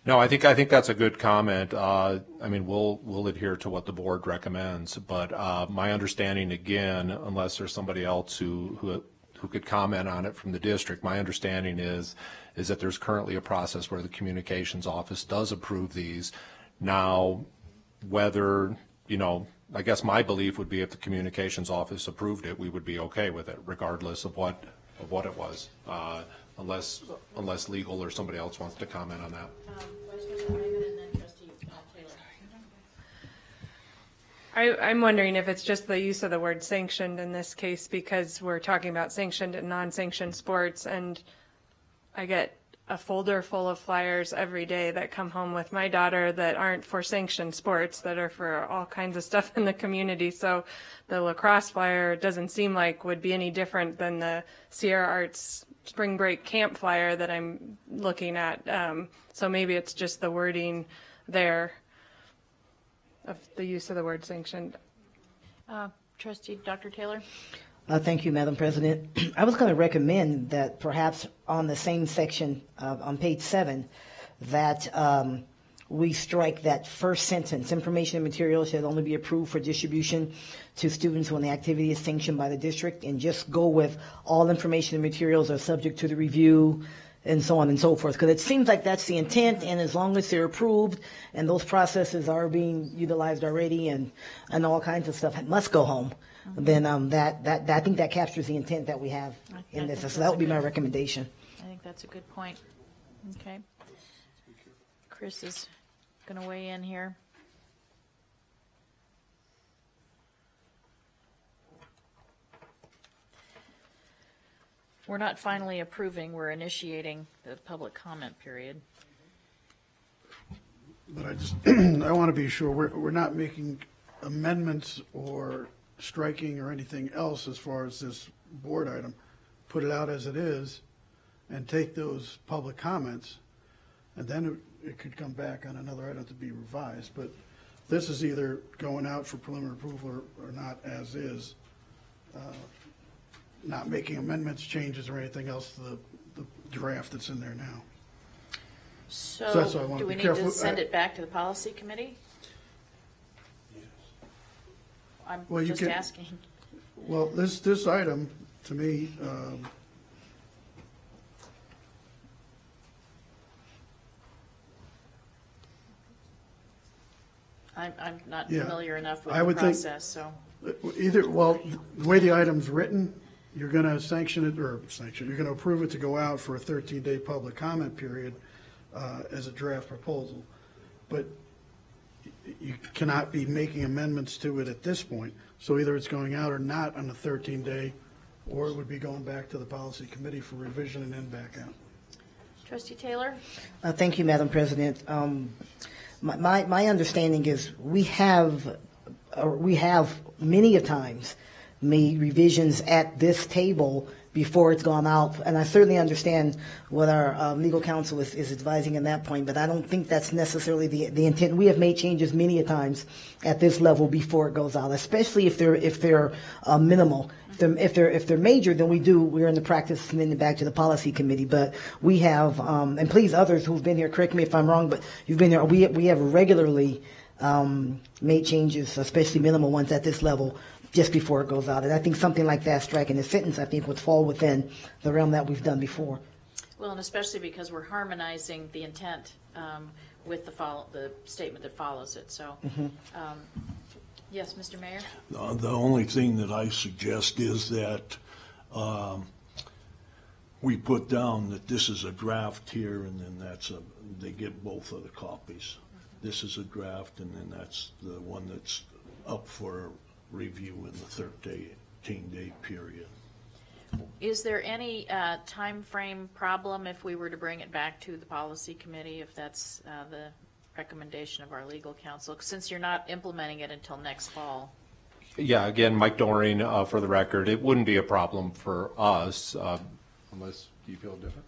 No, I think that's a good comment. We'll adhere to what the board recommends, but my understanding, again, unless there's somebody else who could comment on it from the district, my understanding is that there's currently a process where the communications office does approve these. Now, whether I guess my belief would be if the communications office approved it, we would be okay with it, regardless of what it was, unless legal or somebody else wants to comment on that. Vice President Raymond and then Trustee Taylor. I'm wondering if it's just the use of the word sanctioned in this case, because we're talking about sanctioned and non-sanctioned sports, and I get a folder full of flyers every day that come home with my daughter that aren't for sanctioned sports, that are for all kinds of stuff in the community. So the lacrosse flyer doesn't seem like would be any different than the Sierra Arts spring break camp flyer that I'm looking at. So maybe it's just the wording there of the use of the word sanctioned. Trustee Dr. Taylor? Thank you, Madam President. I was going to recommend that perhaps on the same section on page 7 that we strike that first sentence, information and materials shall only be approved for distribution to students when the activity is sanctioned by the district, and just go with all information and materials are subject to the review and so on and so forth, because it seems like that's the intent, and as long as they're approved and those processes are being utilized already and all kinds of stuff must go home, then that I think that captures the intent that we have in this. So that would be my recommendation. I think that's a good point. Okay. Chris is going to weigh in here. We're not finally approving, we're initiating the public comment period. But I want to be sure we're not making amendments or striking or anything else as far as this board item. Put it out as it is and take those public comments, and then it could come back on another item to be revised. But this is either going out for preliminary approval or not as is, not making amendments, changes, or anything else to the draft that's in there now. So that's why I want do to we be need careful. to send it back to the policy committee? I'm Well, you just can- asking. Well, this item, to me, I'm not Yeah. familiar enough with I the would think- process, so. well, the way the item's written, you're going to you're going to approve it to go out for a 13-day public comment period as a draft proposal. But you cannot be making amendments to it at this point. So either it's going out or not on the 13-day, or it would be going back to the policy committee for revision and then back out. Trustee Taylor? Thank you, Madam President. My understanding is we have many a times made revisions at this table before it's gone out, and I certainly understand what our legal counsel is advising in that point, but I don't think that's necessarily the intent. We have made changes many a times at this level before it goes out, especially if they're minimal. If they're major, then we're in the practice of sending it back to the policy committee. But we have, and please, others who've been here, correct me if I'm wrong, but you've been here. We have regularly made changes, especially minimal ones at this level, just before it goes out. And I think something like that, striking a sentence, I think would fall within the realm that we've done before. Well, and especially because we're harmonizing the intent with the statement that follows it. So, yes, Mr. Mayor? The only thing that I suggest is that we put down that this is a draft here, and then they get both of the copies. This is a draft, and then that's the one that's up for review in the 13-day period. Is there any time frame problem if we were to bring it back to the policy committee, if that's the recommendation of our legal counsel, since you're not implementing it until next fall? Yeah, again, Mike Doring, for the record, it wouldn't be a problem for us, unless you feel different.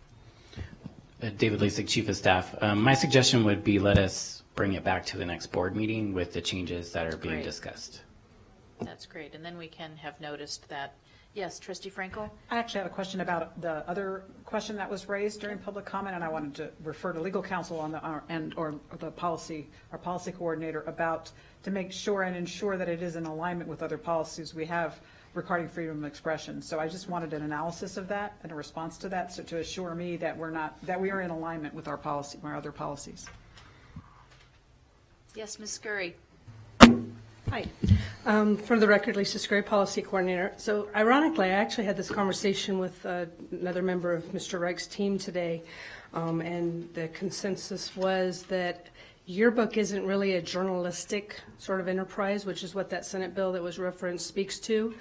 David Lasik, Chief of Staff. My suggestion would be let us bring it back to the next board meeting with the changes that are being discussed. That's great, and then we can have noticed that. Yes, Trustee Frankel? I actually had a question about the other question that was raised during public comment, and I wanted to refer to legal counsel on or the policy, our policy coordinator, about to make sure and ensure that it is in alignment with other policies we have regarding freedom of expression. So I just wanted an analysis of that and a response to that, so to assure me that we are in alignment with our other policies. Yes, Ms. Scurry. Hi. For the record, Lisa Scurry, Policy Coordinator. So ironically, I actually had this conversation with another member of Mr. Reich's team today, and the consensus was that yearbook isn't really a journalistic sort of enterprise, which is what that Senate bill that was referenced speaks to,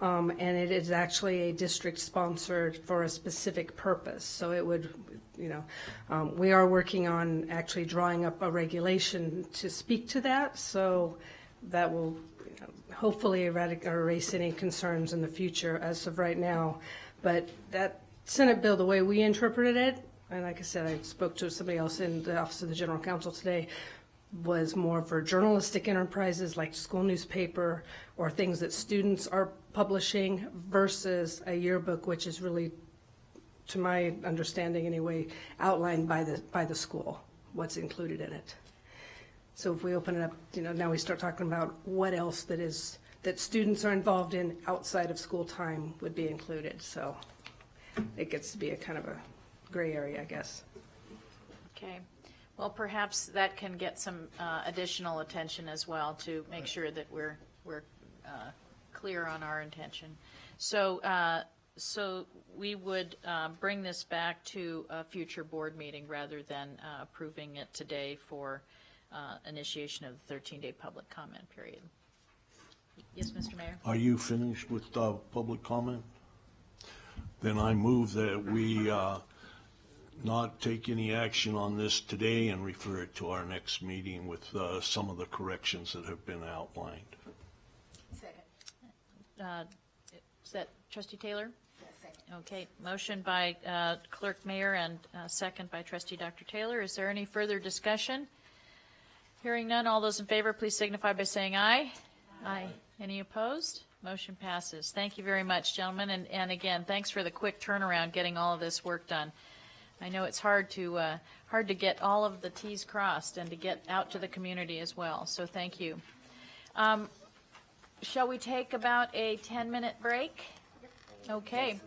and it is actually a district sponsored for a specific purpose. So it would, we are working on actually drawing up a regulation to speak to that, so that will hopefully erase any concerns in the future as of right now. But that Senate bill, the way we interpreted it, and like I said, I spoke to somebody else in the Office of the General Counsel today, was more for journalistic enterprises like school newspaper or things that students are publishing versus a yearbook, which is really, to my understanding anyway, outlined by the school, what's included in it. So if we open it up, now we start talking about what else that students are involved in outside of school time would be included. So it gets to be a kind of a gray area, I guess. Okay. Well, perhaps that can get some additional attention as well to make sure that we're clear on our intention. So we would bring this back to a future board meeting rather than approving it today for initiation of the 13-day public comment period. Yes, Mr. Mayor? Are you finished with public comment? Then I move that we not take any action on this today and refer it to our next meeting with some of the corrections that have been outlined. Second. Is that Trustee Taylor? Yes, second. Okay. Motion by Clerk Mayor and second by Trustee Dr. Taylor. Is there any further discussion? Hearing none, all those in favor, please signify by saying aye. Aye. Any opposed? Motion passes. Thank you very much, gentlemen. And again, thanks for the quick turnaround getting all of this work done. I know it's hard to get all of the T's crossed and to get out to the community as well. So thank you. shall we take about a 10-minute break? Okay.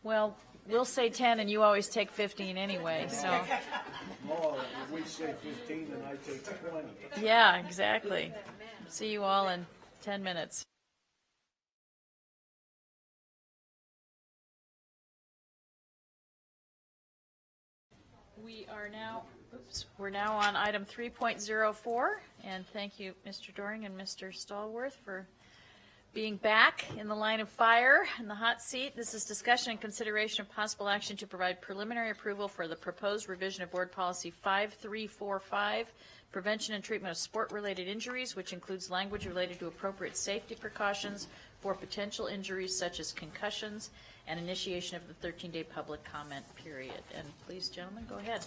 Well, we'll say 10, and you always take 15 anyway, so. Oh, if we say 15 and I take 20. Yeah, exactly. See you all in 10 minutes. We're now on item 3.04, and thank you, Mr. Doring and Mr. Stallworth, for being back in the line of fire in the hot seat. This is discussion and consideration of possible action to provide preliminary approval for the proposed revision of Board Policy 5345, prevention and treatment of sport-related injuries, which includes language related to appropriate safety precautions for potential injuries such as concussions, and initiation of the 13-day public comment period. And please, gentlemen, go ahead.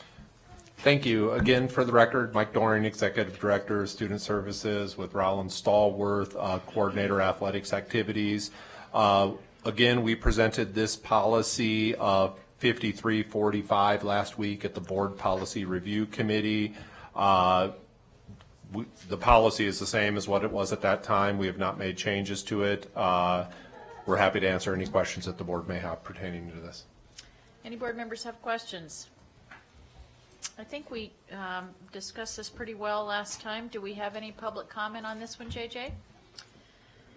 Thank you. Again, for the record, Mike Doring, Executive Director, Student Services, with Rollins Stallworth, Coordinator, Athletics Activities. Again, we presented this policy 5345 last week at the Board Policy Review Committee. The policy is the same as what it was at that time. We have not made changes to it. We're happy to answer any questions that the board may have pertaining to this. Any board members have questions? I think we discussed this pretty well last time. Do we have any public comment on this one, JJ?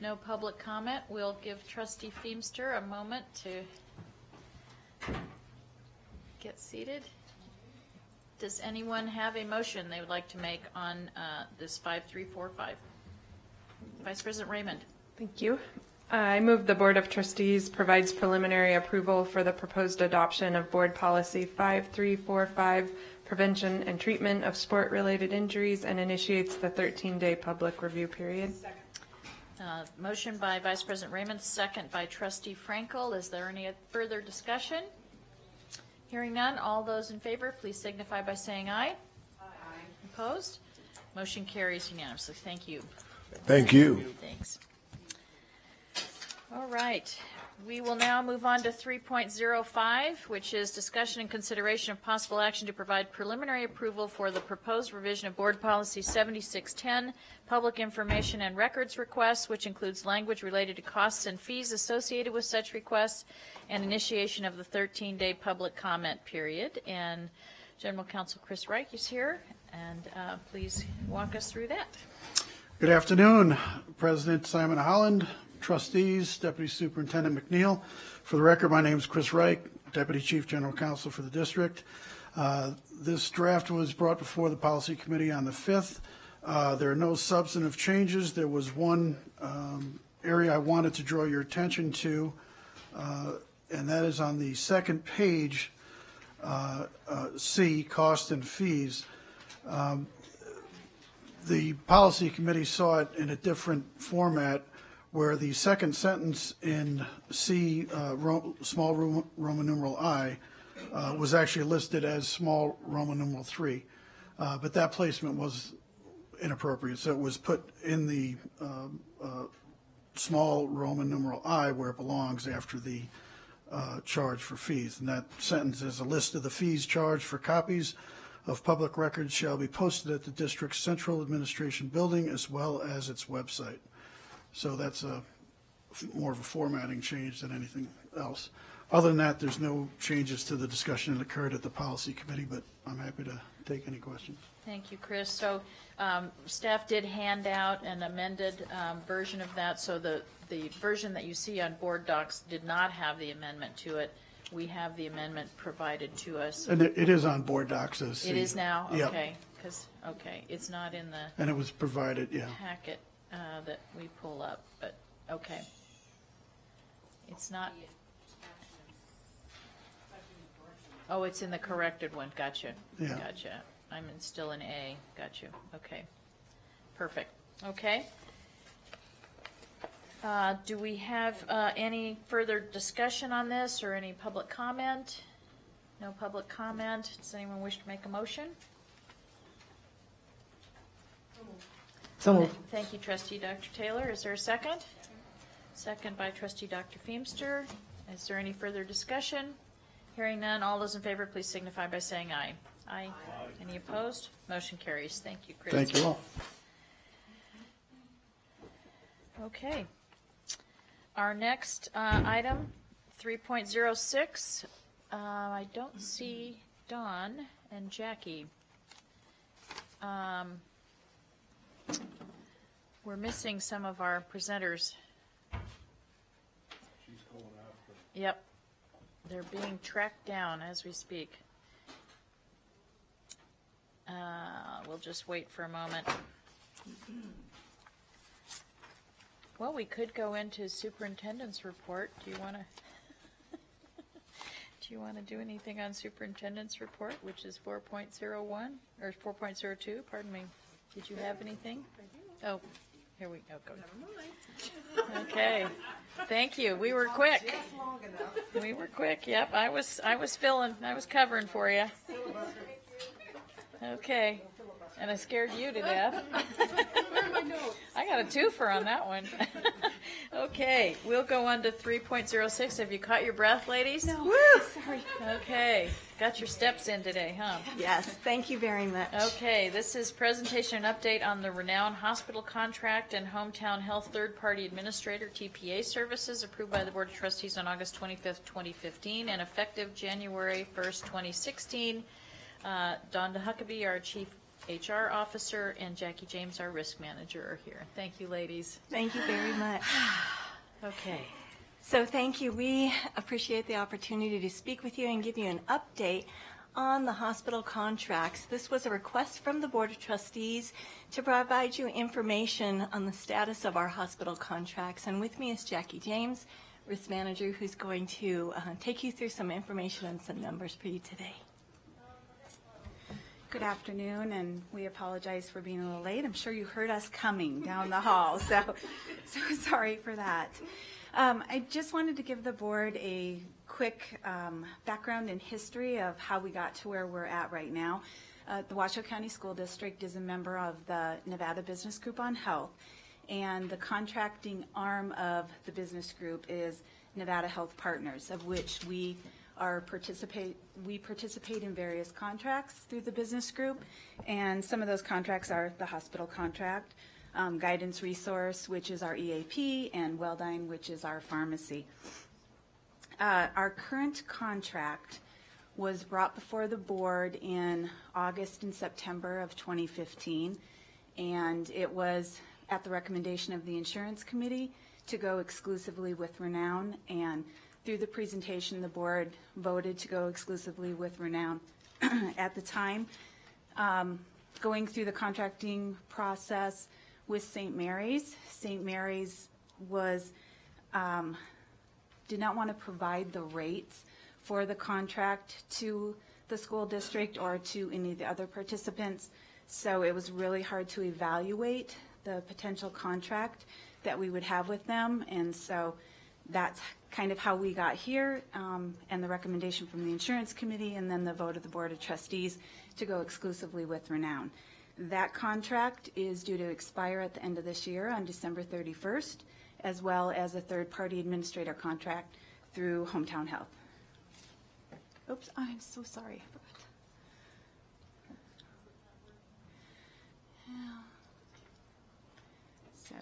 No public comment. We'll give Trustee Feemster a moment to get seated. Does anyone have a motion they would like to make on this 5345? Vice President Raymond. Thank you. I move the Board of Trustees provides preliminary approval for the proposed adoption of Board Policy 5345, prevention and treatment of sport-related injuries, and initiates the 13-day public review period. Motion by Vice President Raymond, second by Trustee Frankel. Is there any further discussion? Hearing none, all those in favor, please signify by saying aye. Aye. Opposed? Motion carries unanimously. Thank you. Thank you. Thanks. All right. We will now move on to 3.05, which is discussion and consideration of possible action to provide preliminary approval for the proposed revision of Board Policy 7610, public information and records requests, which includes language related to costs and fees associated with such requests, and initiation of the 13-day public comment period. And General Counsel Chris Reich is here, and please walk us through that. Good afternoon, President Simon Holland, Trustees, Deputy Superintendent McNeil. For the record, my name is Chris Reich, Deputy Chief General Counsel for the district. This draft was brought before the Policy Committee on the 5th. There are no substantive changes. There was one area I wanted to draw your attention to, and that is on the second page, C, cost and fees. The Policy Committee saw it in a different format, where the second sentence in C, small Roman numeral I, was actually listed as small Roman numeral 3. But that placement was inappropriate, so it was put in the small Roman numeral I where it belongs after the charge for fees. And that sentence is a list of the fees charged for copies of public records shall be posted at the district's central administration building as well as its website. So that's more of a formatting change than anything else. Other than that, there's no changes to the discussion that occurred at the Policy Committee, but I'm happy to take any questions. Thank you, Chris. So staff did hand out an amended version of that, so the version that you see on board docs did not have the amendment to it. We have the amendment provided to us. And it is on board docs as C. It is now? Yep. Okay. Okay, it's not in the and it was provided, yeah. packet that we pull up, but okay. It's not. Oh, it's in the corrected one. Gotcha. Yeah. Gotcha. I'm still in A. Gotcha. Okay. Perfect. Okay. Do we have any further discussion on this or any public comment? No public comment. Does anyone wish to make a motion? So moved. Thank you, Trustee Dr. Taylor. Is there a second? Second by Trustee Dr. Feemster. Is there any further discussion? Hearing none, all those in favor, please signify by saying aye. Aye. Any opposed? Motion carries. Thank you, Chris. Thank you all. Okay. Our next item, 3.06. I don't see Dawn and Jackie. We're missing some of our presenters. Yep. They're being tracked down as we speak. We'll just wait for a moment. Well, we could go into superintendent's report. Do you want to? Do you want to do anything on superintendent's report, which is 4.01 or 4.02? Pardon me. Did you have anything? Oh, here we go. Okay. Thank you. We were quick. We were quick. Yep. I was covering for you. Okay. And I scared you to death. I got a twofer on that one. Okay, we'll go on to 3.06. Have you caught your breath, ladies? No. Woo! Sorry. Okay, got your steps in today, huh? Yes, thank you very much. Okay, this is presentation and update on the Renown Hospital contract and Hometown Health Third-Party Administrator TPA services approved by the Board of Trustees on August 25th, 2015, and effective January 1st, 2016. Donda Huckabee, our Chief HR Officer, and Jackie James, our Risk Manager, are here. Thank you, ladies. Thank you very much. Okay. So thank you. We appreciate the opportunity to speak with you and give you an update on the hospital contracts. This was a request from the Board of Trustees to provide you information on the status of our hospital contracts. And with me is Jackie James, Risk Manager, who's going to take you through some information and some numbers for you today. Good afternoon, and we apologize for being a little late. I'm sure you heard us coming down the hall, so sorry for that. I just wanted to give the board a quick background and history of how we got to where we're at right now. The Washoe County School District is a member of the Nevada Business Group on Health, and the contracting arm of the business group is Nevada Health Partners, of which we participate in various contracts through the business group, and some of those contracts are the hospital contract, Guidance Resource, which is our EAP, and Welldyne, which is our pharmacy. Our current contract was brought before the board in August and September of 2015, and it was at the recommendation of the insurance committee to go exclusively with Renown, and through the presentation, the board voted to go exclusively with Renown. At the time, going through the contracting process with St. Mary's was did not want to provide the rates for the contract to the school district or to any of the other participants, so it was really hard to evaluate the potential contract that we would have with them, and so that's kind of how we got here, and the recommendation from the insurance committee, and then the vote of the Board of Trustees to go exclusively with Renown. That contract is due to expire at the end of this year on December 31st, as well as a third-party administrator contract through Hometown Health. Oops, I'm so sorry. I forgot. Yeah. So,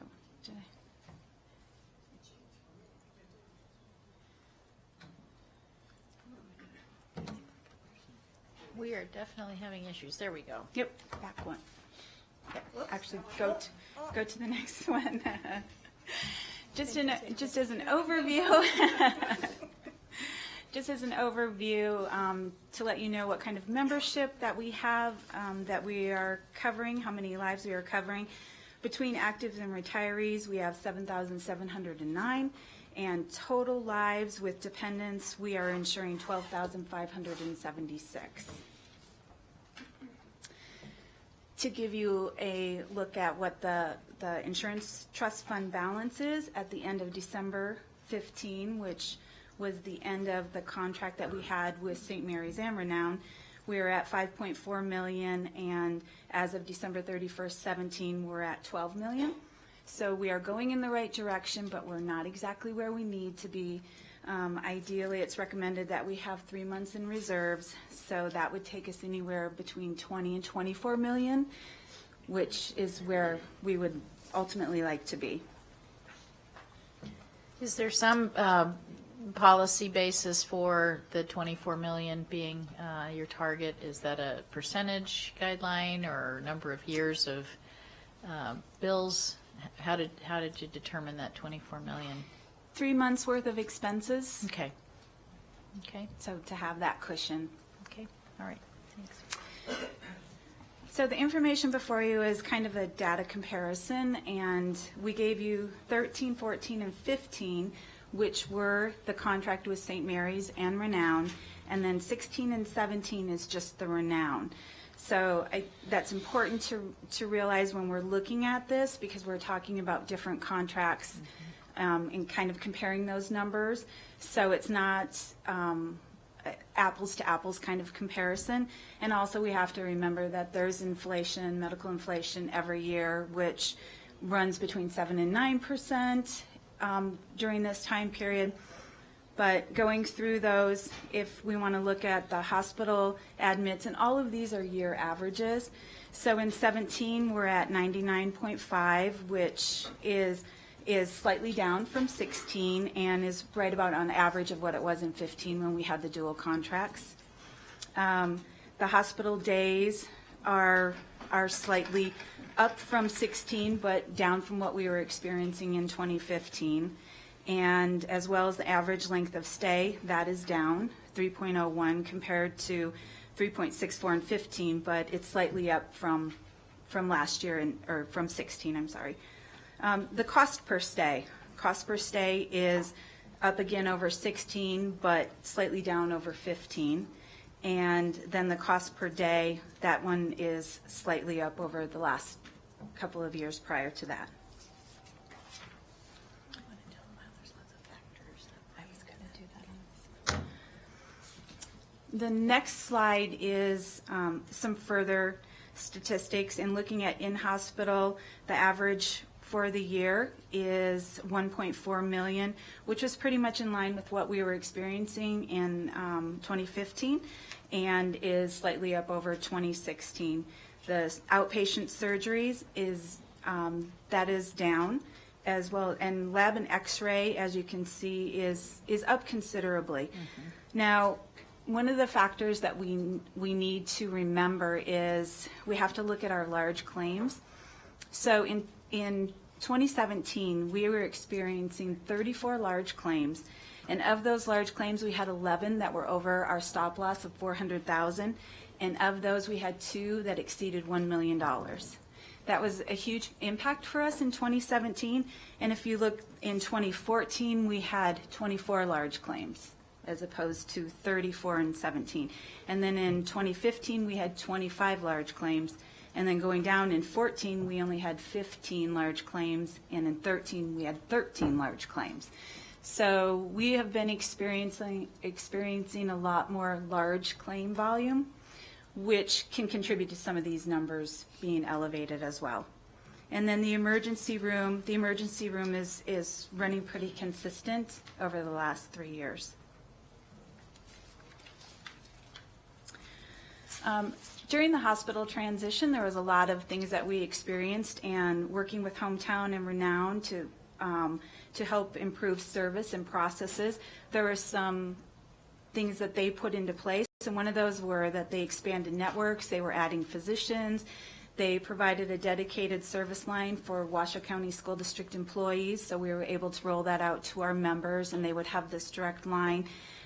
did I? We are definitely having issues. There we go. Yep, back one. Yep. Actually, go to the next one. Just as an overview, to let you know what kind of membership that we have, that we are covering, how many lives we are covering. Between actives and retirees, we have 7,709. And total lives with dependents, we are insuring 12,576. To give you a look at what the insurance trust fund balance is at the end of December 15, which was the end of the contract that we had with St. Mary's and Renown, we are at $5.4 million, and as of December 31st, 17, we're at $12 million. So we are going in the right direction, but we're not exactly where we need to be. Ideally, it's recommended that we have 3 months in reserves, so that would take us anywhere between 20 and 24 million, which is where we would ultimately like to be. Is there some policy basis for the 24 million being your target? Is that a percentage guideline or number of years of bills? How did you determine that 24 million? 3 months worth of expenses. Okay. Okay. So to have that cushion. Okay. All right. Thanks. So the information before you is kind of a data comparison, and we gave you 13, 14, and 15, which were the contract with St. Mary's and Renown, and then 16 and 17 is just the Renown. So that's important to realize when we're looking at this, because we're talking about different contracts and kind of comparing those numbers. So it's not apples to apples kind of comparison. And also we have to remember that there's inflation, medical inflation every year, which runs between 7 and 9% during this time period. But going through those, if we want to look at the hospital admits, and all of these are year averages. So in 17, we're at 99.5, which is slightly down from 16 and is right about on average of what it was in 15 when we had the dual contracts. The hospital days are slightly up from 16, but down from what we were experiencing in 2015. And as well as the average length of stay, that is down 3.01 compared to 3.64 in 15, but it's slightly up from last year, or from 16, I'm sorry. The cost per stay is up again over 16, but slightly down over 15. And then the cost per day, that one is slightly up over the last couple of years prior to that. The next slide is some further statistics. In looking at in-hospital, the average for the year is 1.4 million, which was pretty much in line with what we were experiencing in 2015 and is slightly up over 2016. The outpatient surgeries is that is down as well, and lab and x-ray, as you can see, is up considerably. Now, one of the factors that we need to remember is we have to look at our large claims. So in 2017, we were experiencing 34 large claims, and of those large claims, we had 11 that were over our stop loss of $400,000, and of those, we had 2 that exceeded $1 million. That was a huge impact for us in 2017, and if you look in 2014, we had 24 large claims as opposed to 34 in 17. And then in 2015, we had 25 large claims. And then going down in 14, we only had 15 large claims. And in 13, we had 13 large claims. So we have been experiencing a lot more large claim volume, which can contribute to some of these numbers being elevated as well. And then the emergency room is running pretty consistent over the last 3 years. During the hospital transition, there was a lot of things that we experienced, and working with Hometown and Renown to help improve service and processes, there were some things that they put into place, and one of those were that they expanded networks, they were adding physicians, they provided a dedicated service line for Washoe County School District employees, so we were able to roll that out to our members, and they would have this direct line.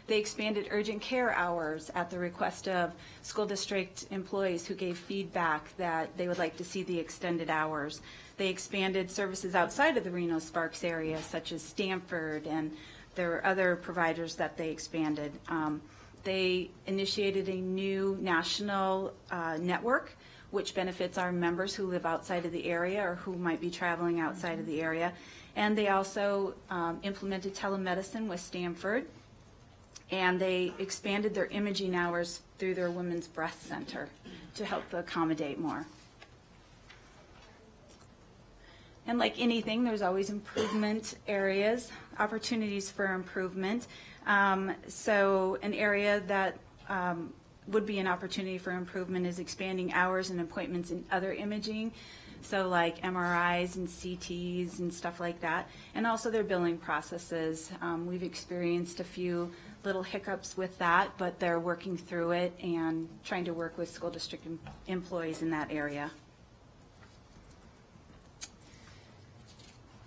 They expanded urgent care hours at the request of school district employees who gave feedback that they would like to see the extended hours. They expanded services outside of the Reno-Sparks area, such as Stanford, and there were other providers that they expanded. They initiated a new national network, which benefits our members who live outside of the area or who might be traveling outside of the area. And they also implemented telemedicine with Stanford. And they expanded their imaging hours through their Women's Breast Center to help accommodate more. And like anything, there's always improvement areas, opportunities for improvement. So an area that would be an opportunity for improvement is expanding hours and appointments in other imaging. So like MRIs and CTs and stuff like that, and also their billing processes. We've experienced a few little hiccups with that, but they're working through it and trying to work with school district employees in that area.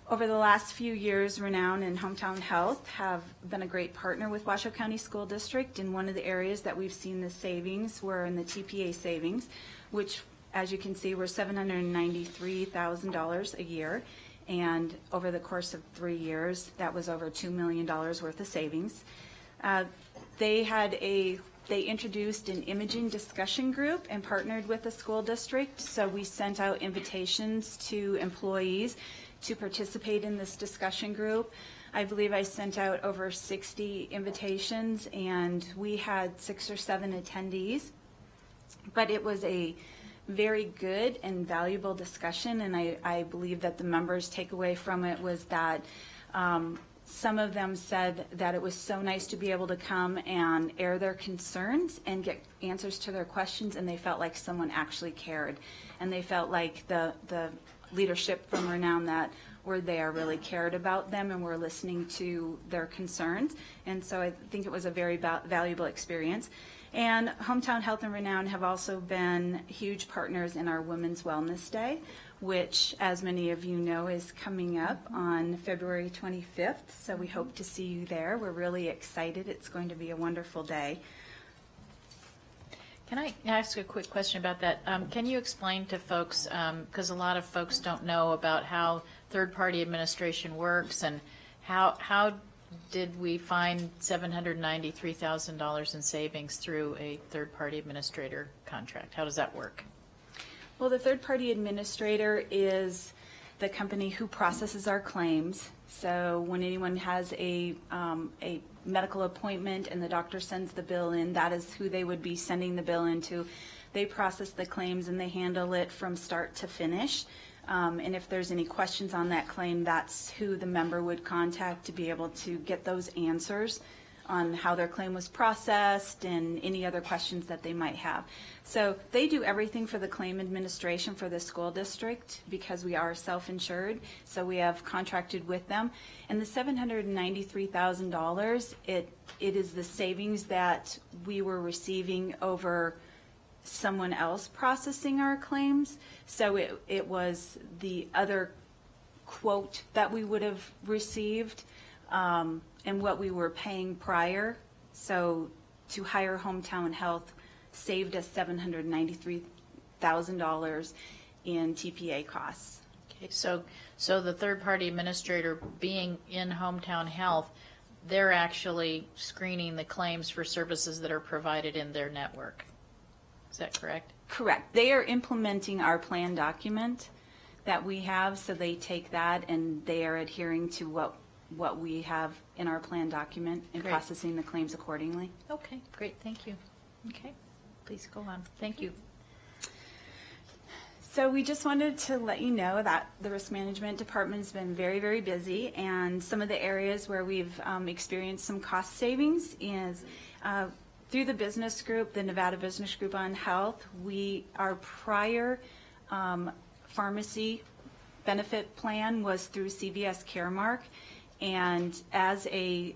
Over the last few years, Renown and Hometown Health have been a great partner with Washoe County School District, and one of the areas that we've seen the savings were in the TPA savings, which, as you can see, were $793,000 a year, and over the course of 3 years, that was over $2 million worth of savings. They introduced an imaging discussion group and partnered with the school district, so we sent out invitations to employees to participate in this discussion group. I believe I sent out over 60 invitations, and we had 6 or 7 attendees. But it was a very good and valuable discussion, and I believe that the members' takeaway from it was that some of them said that it was so nice to be able to come and air their concerns and get answers to their questions, and they felt like someone actually cared. And they felt like the leadership from Renown that were there really cared about them and were listening to their concerns. And so I think it was a very valuable experience. And Hometown Health and Renown have also been huge partners in our Women's Wellness Day, which, as many of you know, is coming up on February 25th. So we hope to see you there. We're really excited. It's going to be a wonderful day. Can I ask a quick question about that? Can you explain to folks, because a lot of folks don't know about how third-party administration works, and how did we find $793,000 in savings through a third-party administrator contract? How does that work? Well, the third-party administrator is the company who processes our claims. So when anyone has a medical appointment and the doctor sends the bill in, that is who they would be sending the bill into. They process the claims and they handle it from start to finish. And if there's any questions on that claim, that's who the member would contact to be able to get those answers on how their claim was processed and any other questions that they might have. So they do everything for the claim administration for the school district because we are self-insured, so we have contracted with them. And the $793,000, it is the savings that we were receiving over someone else processing our claims. So it was the other quote that we would have received and what we were paying prior. So to hire Hometown Health saved us $793,000 in TPA costs. Okay, so the third-party administrator being in Hometown Health, they're actually screening the claims for services that are provided in their network. Is that correct? Correct. They are implementing our plan document that we have, so they take that and they are adhering to what we have in our plan document and Great. processing the claims accordingly. Okay, great, thank you. Okay, please go on. Thank you. So we just wanted to let you know that the risk management department has been very, very busy, and some of the areas where we've experienced some cost savings is through the business group, the Nevada Business Group on Health. Our prior pharmacy benefit plan was through CVS Caremark, and as a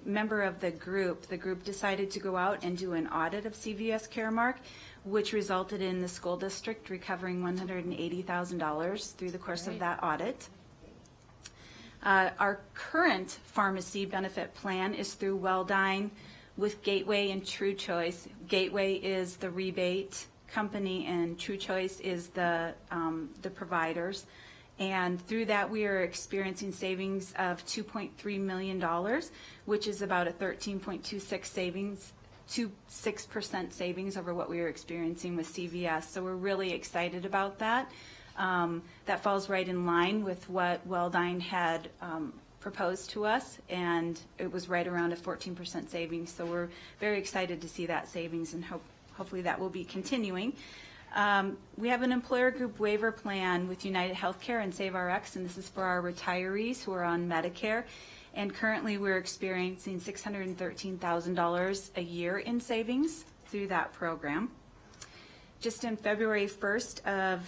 member of the group decided to go out and do an audit of CVS Caremark, which resulted in the school district recovering $180,000 through the course of that audit. Our current pharmacy benefit plan is through Welldine with Gateway and True Choice. Gateway is the rebate company and True Choice is the providers. And through that, we are experiencing savings of $2.3 million, which is about a 13.26% savings over what we were experiencing with CVS. So we're really excited about that. That falls right in line with what Welldine had proposed to us, and it was right around a 14% savings. So we're very excited to see that savings, and hopefully that will be continuing. We have an employer group waiver plan with United Healthcare and SaveRx, and this is for our retirees who are on Medicare. And currently we're experiencing $613,000 a year in savings through that program. Just in February 1st of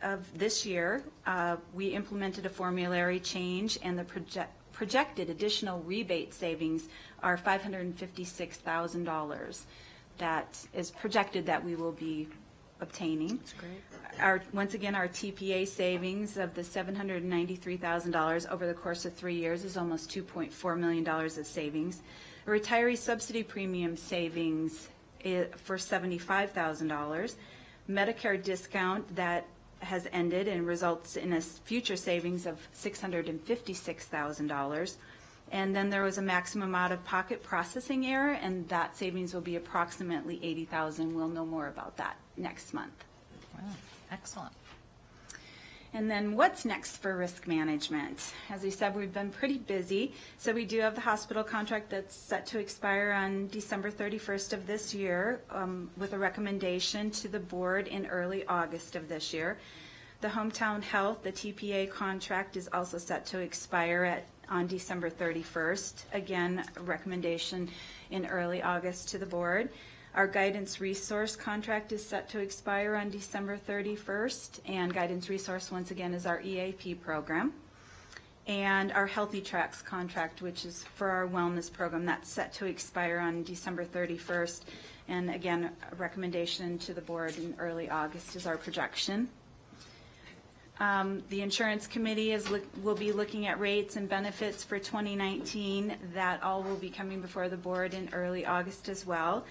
of this year, we implemented a formulary change, and the projected additional rebate savings are $556,000. That is projected that we will be obtaining. That's great. Once again, our TPA savings of the $793,000 over the course of 3 years is almost $2.4 million of savings. A retiree subsidy premium savings for $75,000. Medicare discount that has ended and results in a future savings of $656,000. And then there was a maximum out-of-pocket processing error, and that savings will be approximately $80,000. We'll know more about that next month. Wow, excellent. And then what's next for risk management? As we said, we've been pretty busy. So we do have the hospital contract that's set to expire on December 31st of this year, with a recommendation to the board in early August of this year. The Hometown Health, the TPA contract, is also set to expire on December 31st. Again, a recommendation in early August to the board. Our guidance resource contract is set to expire on December 31st, and guidance resource, once again, is our EAP program. And our Healthy Tracks contract, which is for our wellness program, that's set to expire on December 31st. And again, a recommendation to the board in early August is our projection. The insurance committee will be looking at rates and benefits for 2019. That all will be coming before the board in early August as well.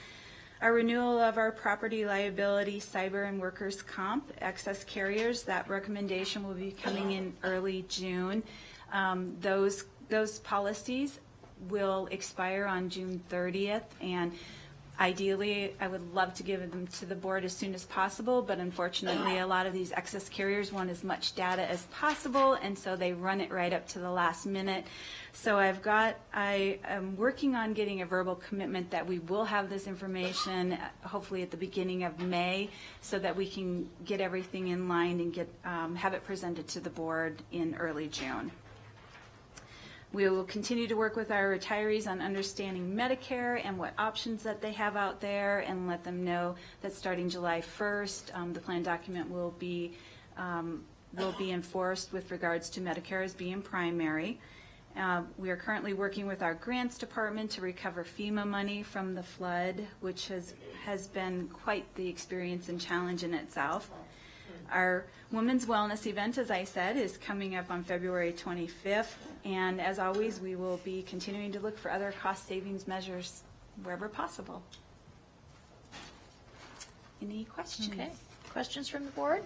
Our renewal of our property liability, cyber, and workers' comp excess carriers, that recommendation will be coming in early June. Those policies will expire on June 30th, and ideally, I would love to give them to the board as soon as possible, but unfortunately, a lot of these excess carriers want as much data as possible, and so they run it right up to the last minute. So I am working on getting a verbal commitment that we will have this information hopefully at the beginning of May, so that we can get everything in line and have it presented to the board in early June. We will continue to work with our retirees on understanding Medicare and what options that they have out there, and let them know that starting July 1st, the plan document will be enforced with regards to Medicare as being primary. We are currently working with our grants department to recover FEMA money from the flood, which has been quite the experience and challenge in itself. Our Women's Wellness event, as I said, is coming up on February 25th, and as always, we will be continuing to look for other cost savings measures wherever possible. Any questions? Okay. Questions from the board?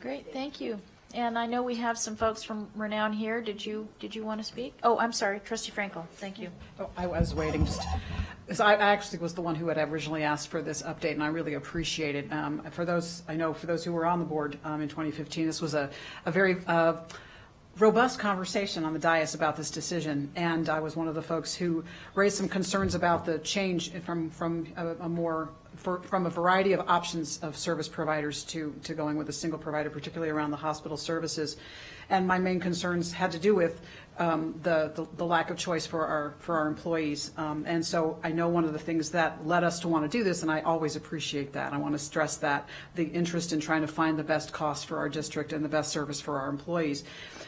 Great, thank you. And I know we have some folks from Renown here. Did you want to speak? Oh, I'm sorry, Trustee Frankel. Thank you. Oh, I was waiting just. So I actually was the one who had originally asked for this update, and I really appreciate it. For those who were on the board in 2015, this was a very robust conversation on the dais about this decision, and I was one of the folks who raised some concerns about the change from a variety of options of service providers to going with a single provider, particularly around the hospital services. And my main concerns had to do with the lack of choice for our employees. And so I know one of the things that led us to want to do this, and I always appreciate that. I want to stress that, the interest in trying to find the best cost for our district and the best service for our employees.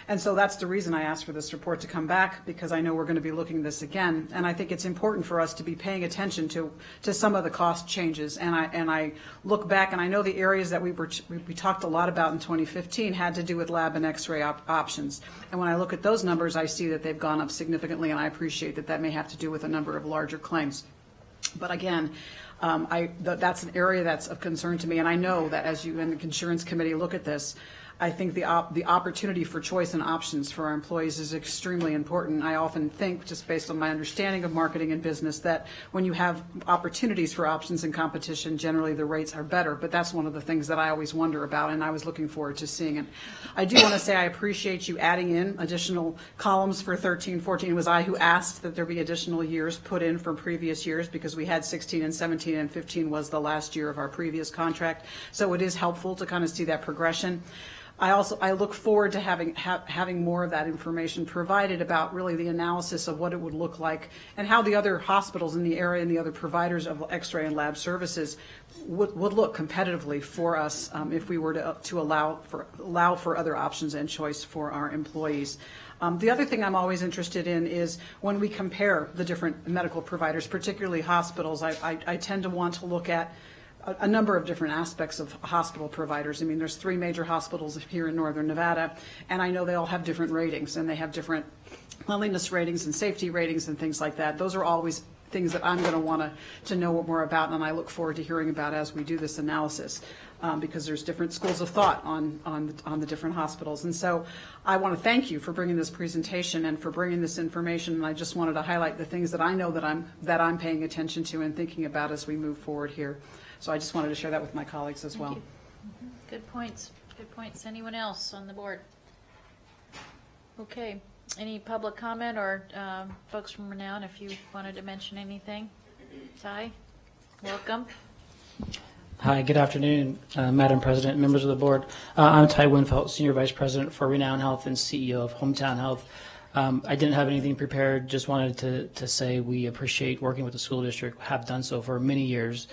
And so that's the reason I asked for this report to come back, because I know we're going to be looking at this again. And I think it's important for us to be paying attention to some of the cost changes. And I look back, and I know the areas that we talked a lot about in 2015 had to do with lab and x-ray options. And when I look at those numbers, I see that they've gone up significantly, and I appreciate that may have to do with a number of larger claims. But again, that's an area that's of concern to me, and I know that as you and the insurance committee look at this, I think the opportunity for choice and options for our employees is extremely important. I often think, just based on my understanding of marketing and business, that when you have opportunities for options and competition, generally the rates are better. But that's one of the things that I always wonder about, and I was looking forward to seeing it. I do want to say I appreciate you adding in additional columns for 13, 14. It was I who asked that there be additional years put in from previous years, because we had 16 and 17, and 15 was the last year of our previous contract. So it is helpful to kind of see that progression. I look forward to having more of that information provided about really the analysis of what it would look like and how the other hospitals in the area and the other providers of X-ray and lab services would look competitively for us if we were to allow for other options and choice for our employees. The other thing I'm always interested in is when we compare the different medical providers, particularly hospitals, I tend to want to look at a number of different aspects of hospital providers. I mean, there's 3 major hospitals here in northern Nevada, and I know they all have different ratings, and they have different cleanliness ratings and safety ratings and things like that. Those are always things that I'm going to want to know more about, and I look forward to hearing about as we do this analysis, because there's different schools of thought on the different hospitals. And so I want to thank you for bringing this presentation and for bringing this information, and I just wanted to highlight the things that I know that I'm paying attention to and thinking about as we move forward here. So I just wanted to share that with my colleagues as well. Good points. Good points. Anyone else on the board? Okay. Any public comment or folks from Renown, if you wanted to mention anything? Ty, welcome. Hi, good afternoon, Madam President, members of the board. I'm Ty Winfelt, Senior Vice President for Renown Health and CEO of Hometown Health. I didn't have anything prepared, just wanted to say we appreciate working with the school district, have done so for many years.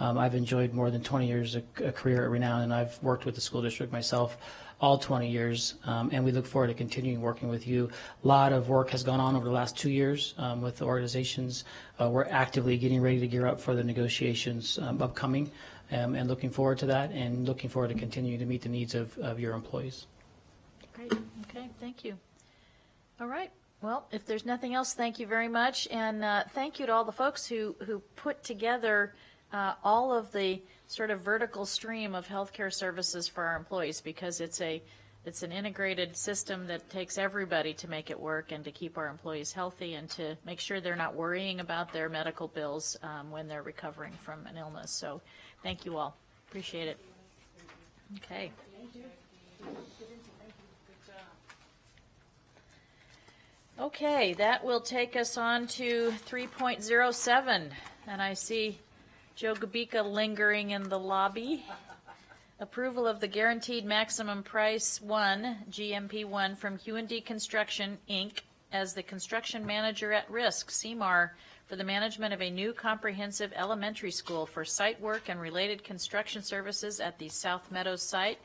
I've enjoyed more than 20 years a career at Renown, and I've worked with the school district myself all 20 years, and we look forward to continuing working with you. A lot of work has gone on over the last 2 years with the organizations. We're actively getting ready to gear up for the negotiations upcoming, and looking forward to that, and looking forward to continuing to meet the needs of your employees. Great. Okay, thank you. All right. Well, if there's nothing else, thank you very much, and thank you to all the folks who put together all of the sort of vertical stream of healthcare services for our employees, because it's an integrated system that takes everybody to make it work and to keep our employees healthy and to make sure they're not worrying about their medical bills when they're recovering from an illness. So thank you all. Appreciate it. Okay. Okay, that will take us on to 3.07, and I see Joe Gabika lingering in the lobby. Approval of the Guaranteed Maximum Price 1, GMP 1, from Q&D Construction, Inc. as the construction manager at risk, CMAR, for the management of a new comprehensive elementary school for site work and related construction services at the South Meadows site,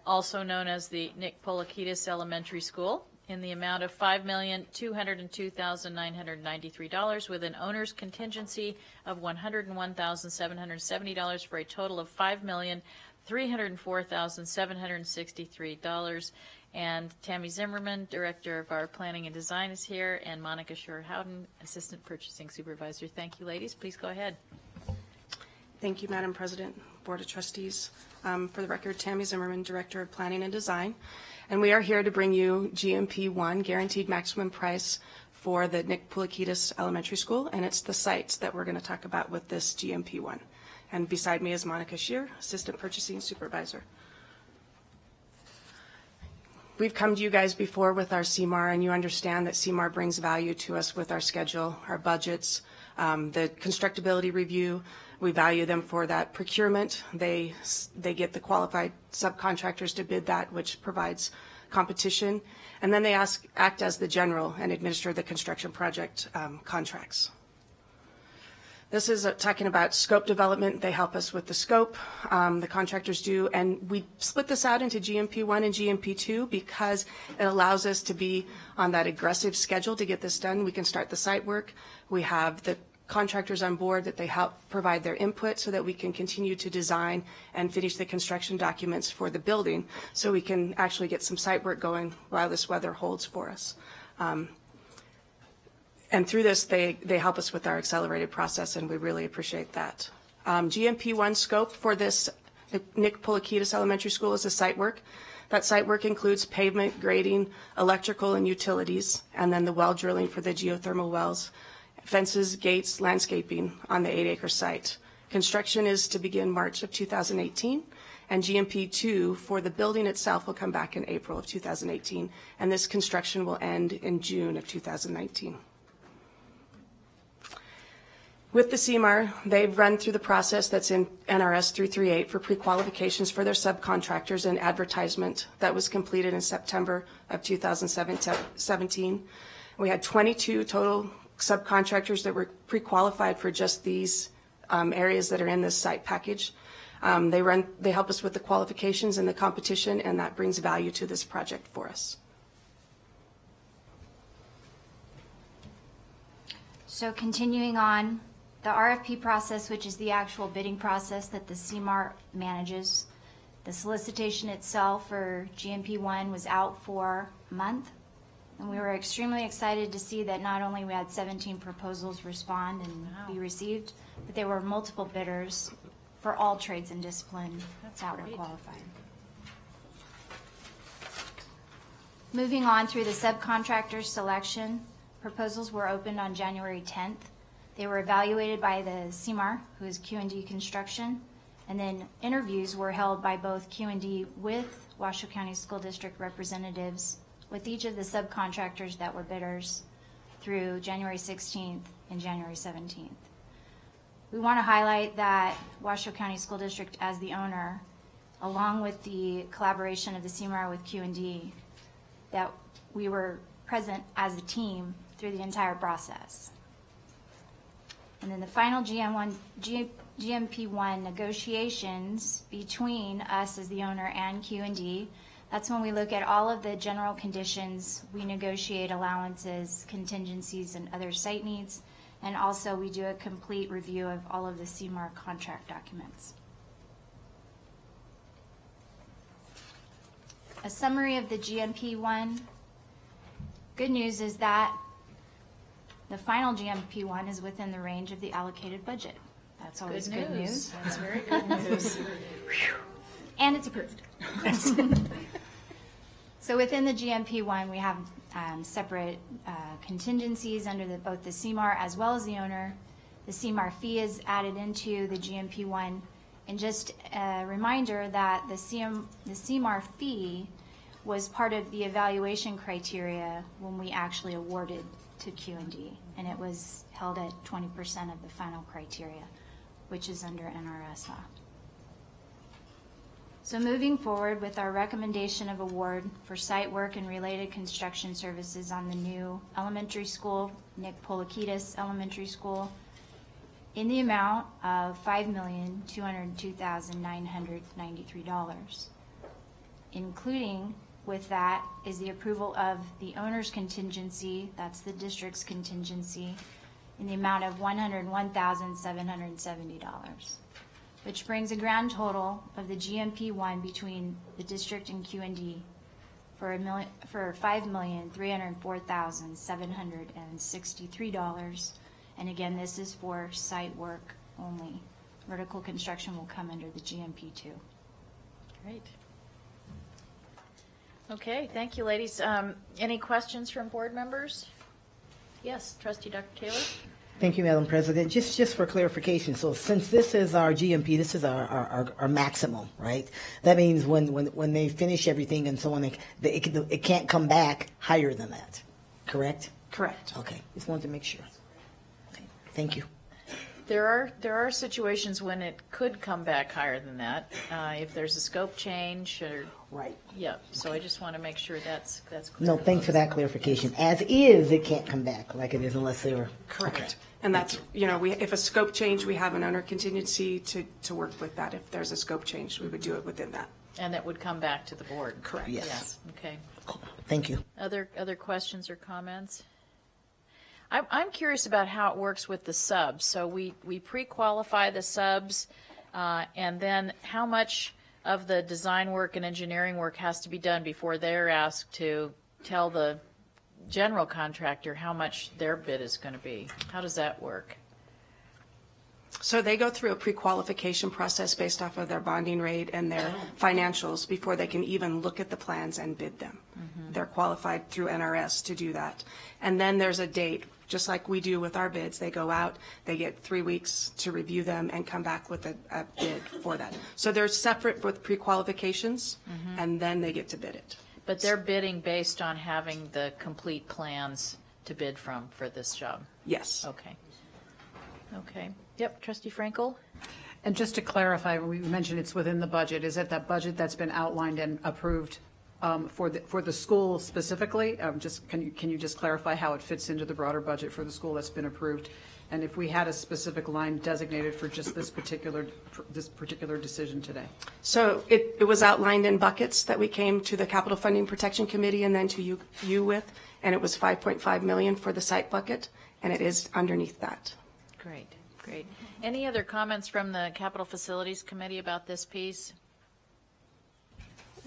also known as the Nick Polikitis Elementary School, in the amount of $5,202,993 with an owner's contingency of $101,770 for a total of $5,304,763. And Tammy Zimmerman, Director of our Planning and Design, is here, and Monica Schur-Howden, Assistant Purchasing Supervisor. Thank you, ladies. Please go ahead. Thank you, Madam President, Board of Trustees. For the record, Tammy Zimmerman, Director of Planning and Design. And we are here to bring you GMP 1, Guaranteed Maximum Price, for the Nick Polikitis Elementary School, and it's the sites that we're going to talk about with this GMP 1. And beside me is Monica Scheer, Assistant Purchasing Supervisor. We've come to you guys before with our CMAR, and you understand that CMAR brings value to us with our schedule, our budgets, the constructability review. We value them for that procurement. They get the qualified subcontractors to bid that, which provides competition. And then they act as the general and administer the construction project contracts. This is talking about scope development. They help us with the scope, the contractors do, and we split this out into GMP 1 and GMP 2 because it allows us to be on that aggressive schedule to get this done. We can start the site work. We have the contractors on board that they help provide their input so that we can continue to design and finish the construction documents for the building so we can actually get some site work going while this weather holds for us. And through this, they help us with our accelerated process, and we really appreciate that. GMP 1 scope for this Nick Polikitis Elementary School is the site work. That site work includes pavement, grading, electrical, and utilities, and then the well drilling for the geothermal wells, fences, gates, landscaping on the 8-acre site. Construction is to begin March of 2018, and GMP 2 for the building itself will come back in April of 2018, and this construction will end in June of 2019. With the CMAR, they've run through the process that's in NRS 338 for pre-qualifications for their subcontractors and advertisement that was completed in September of 2017. We had 22 total subcontractors that were pre-qualified for just these areas that are in this site package. They help us with the qualifications and the competition, and that brings value to this project for us. So continuing on, the RFP process, which is the actual bidding process that the CMAR manages, the solicitation itself for GMP1 was out for a month, and we were extremely excited to see that not only we had 17 proposals respond and be received, but there were multiple bidders for all trades and disciplines that were qualified. Moving on through the subcontractor selection, proposals were opened on January 10th. They were evaluated by the CMAR, who is Q&D Construction, and then interviews were held by both Q&D with Washoe County School District representatives with each of the subcontractors that were bidders through January 16th and January 17th. We want to highlight that Washoe County School District as the owner, along with the collaboration of the CMAR with Q&D, that we were present as a team through the entire process. And then the final GMP1 negotiations between us as the owner and Q&D, that's when we look at all of the general conditions. We negotiate allowances, contingencies, and other site needs. And also we do a complete review of all of the CMAR contract documents. A summary of the GMP1. Good news is that the final GMP1 is within the range of the allocated budget. That's always good news. That's very good news. And it's approved. So within the GMP1, we have separate contingencies under both the CMAR as well as the owner. The CMAR fee is added into the GMP1. And just a reminder that the CMAR fee was part of the evaluation criteria when we actually awarded to Q&D, and it was held at 20% of the final criteria, which is under NRS law. So moving forward with our recommendation of award for site work and related construction services on the new elementary school, Nick Polikitis Elementary School, in the amount of $5,202,993, including with that is the approval of the owner's contingency, that's the district's contingency, in the amount of $101,770, which brings a grand total of the GMP1 between the district and Q&D for $5,304,763. And again, this is for site work only. Vertical construction will come under the GMP2. Great. Okay, thank you, ladies. Any questions from board members? Yes, Trustee Dr. Taylor? Thank you, Madam President. Just for clarification, so since this is our GMP, this is our maximum, right? That means when they finish everything and so on, it can't come back higher than that, correct? Correct. Okay, just wanted to make sure. Okay, thank you. There are situations when it could come back higher than that, if there's a scope change or. Right. Yeah, so I just want to make sure that's clear. No, thanks for that clarification. As is, it can't come back like it is unless they were. Correct. Okay. And that's, if a scope change, we have an owner contingency to work with that. If there's a scope change, we would do it within that. And that would come back to the board. Correct. Yes. Okay. Thank you. Other questions or comments? I'm curious about how it works with the subs. So we pre-qualify the subs, and then how much of the design work and engineering work has to be done before they're asked to tell the general contractor how much their bid is going to be? How does that work? So they go through a pre-qualification process based off of their bonding rate and their financials before they can even look at the plans and bid them. Mm-hmm. They're qualified through NRS to do that. And then there's a date, just like we do with our bids. They go out, they get 3 weeks to review them and come back with a bid for that. So they're separate with pre-qualifications, mm-hmm. and then they get to bid it. But they're bidding based on having the complete plans to bid from for this job? Yes. Okay. Okay. Yep, Trustee Frankel? And just to clarify, we mentioned it's within the budget. Is it that budget that's been outlined and approved for the school specifically? Can you just clarify how it fits into the broader budget for the school that's been approved? And if we had a specific line designated for just this particular decision today? So it was outlined in buckets that we came to the Capital Funding Protection Committee and then to you with, and it was $5.5 million for the site bucket, and it is underneath that. Great, great. Any other comments from the Capital Facilities Committee about this piece?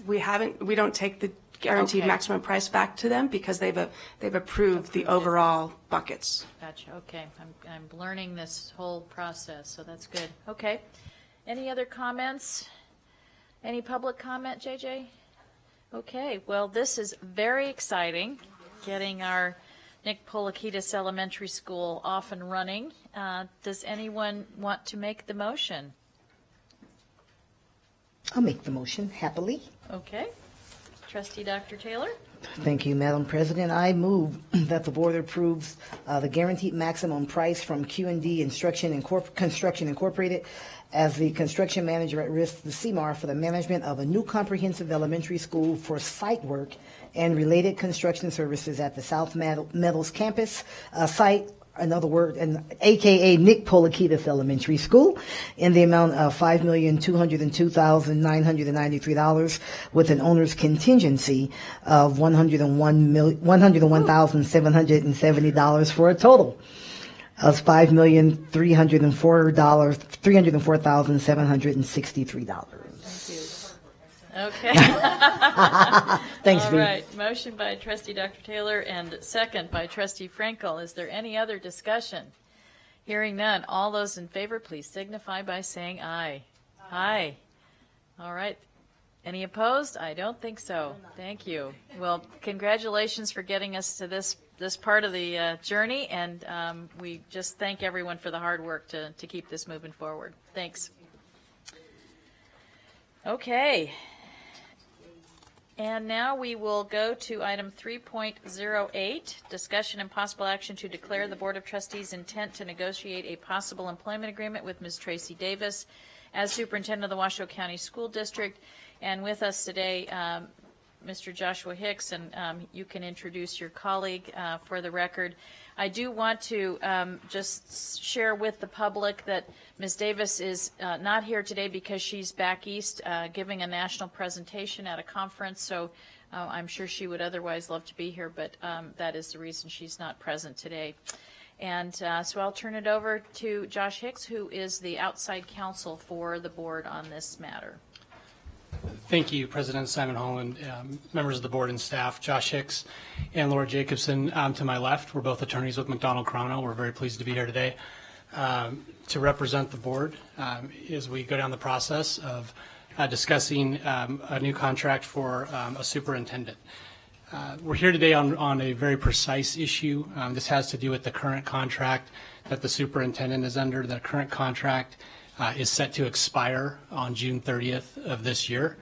We don't take the guaranteed maximum price back to them because they've approved the overall buckets. Gotcha, okay. I'm learning this whole process, so that's good. Okay. Any other comments? Any public comment, JJ? Okay, well, this is very exciting, getting our Nick Polikitis Elementary School off and running. Does anyone want to make the motion? I'll make the motion happily. Okay. Trustee Dr. Taylor? Thank you, Madam President. I move that the board approves the guaranteed maximum price from Q&D Construction Incorporated as the construction manager at risk, the CMAR, for the management of a new comprehensive elementary school for site work and related construction services at the South Meadows campus site, another word, AKA Nick Polikitis Elementary School, in the amount of $5,202,993 with an owner's contingency of $101,770 for a total of $5,304,763. Okay. Thanks, All V. right. Motion by Trustee Dr. Taylor and second by Trustee Frankel. Is there any other discussion? Hearing none. All those in favor, please signify by saying aye. Aye. All right. Any opposed? I don't think so. Thank you. Well, congratulations for getting us to this part of the journey, and we just thank everyone for the hard work to keep this moving forward. Thanks. Okay. And now we will go to item 3.08, discussion and possible action to declare the Board of Trustees' intent to negotiate a possible employment agreement with Ms. Tracy Davis as Superintendent of the Washoe County School District. And with us today, Mr. Joshua Hicks, and you can introduce your colleague for the record. I do want to just share with the public that Ms. Davis is not here today because she's back east giving a national presentation at a conference, so I'm sure she would otherwise love to be here, but that is the reason she's not present today. And so I'll turn it over to Josh Hicks, who is the outside counsel for the board on this matter. Thank you, President Simon Holland, members of the board and staff, Josh Hicks and Laura Jacobson to my left. We're both attorneys with McDonald Crono. We're very pleased to be here today to represent the board as we go down the process of discussing a new contract for a superintendent. We're here today on a very precise issue. This has to do with the current contract that the superintendent is under. The current contract is set to expire on June 30th of this year.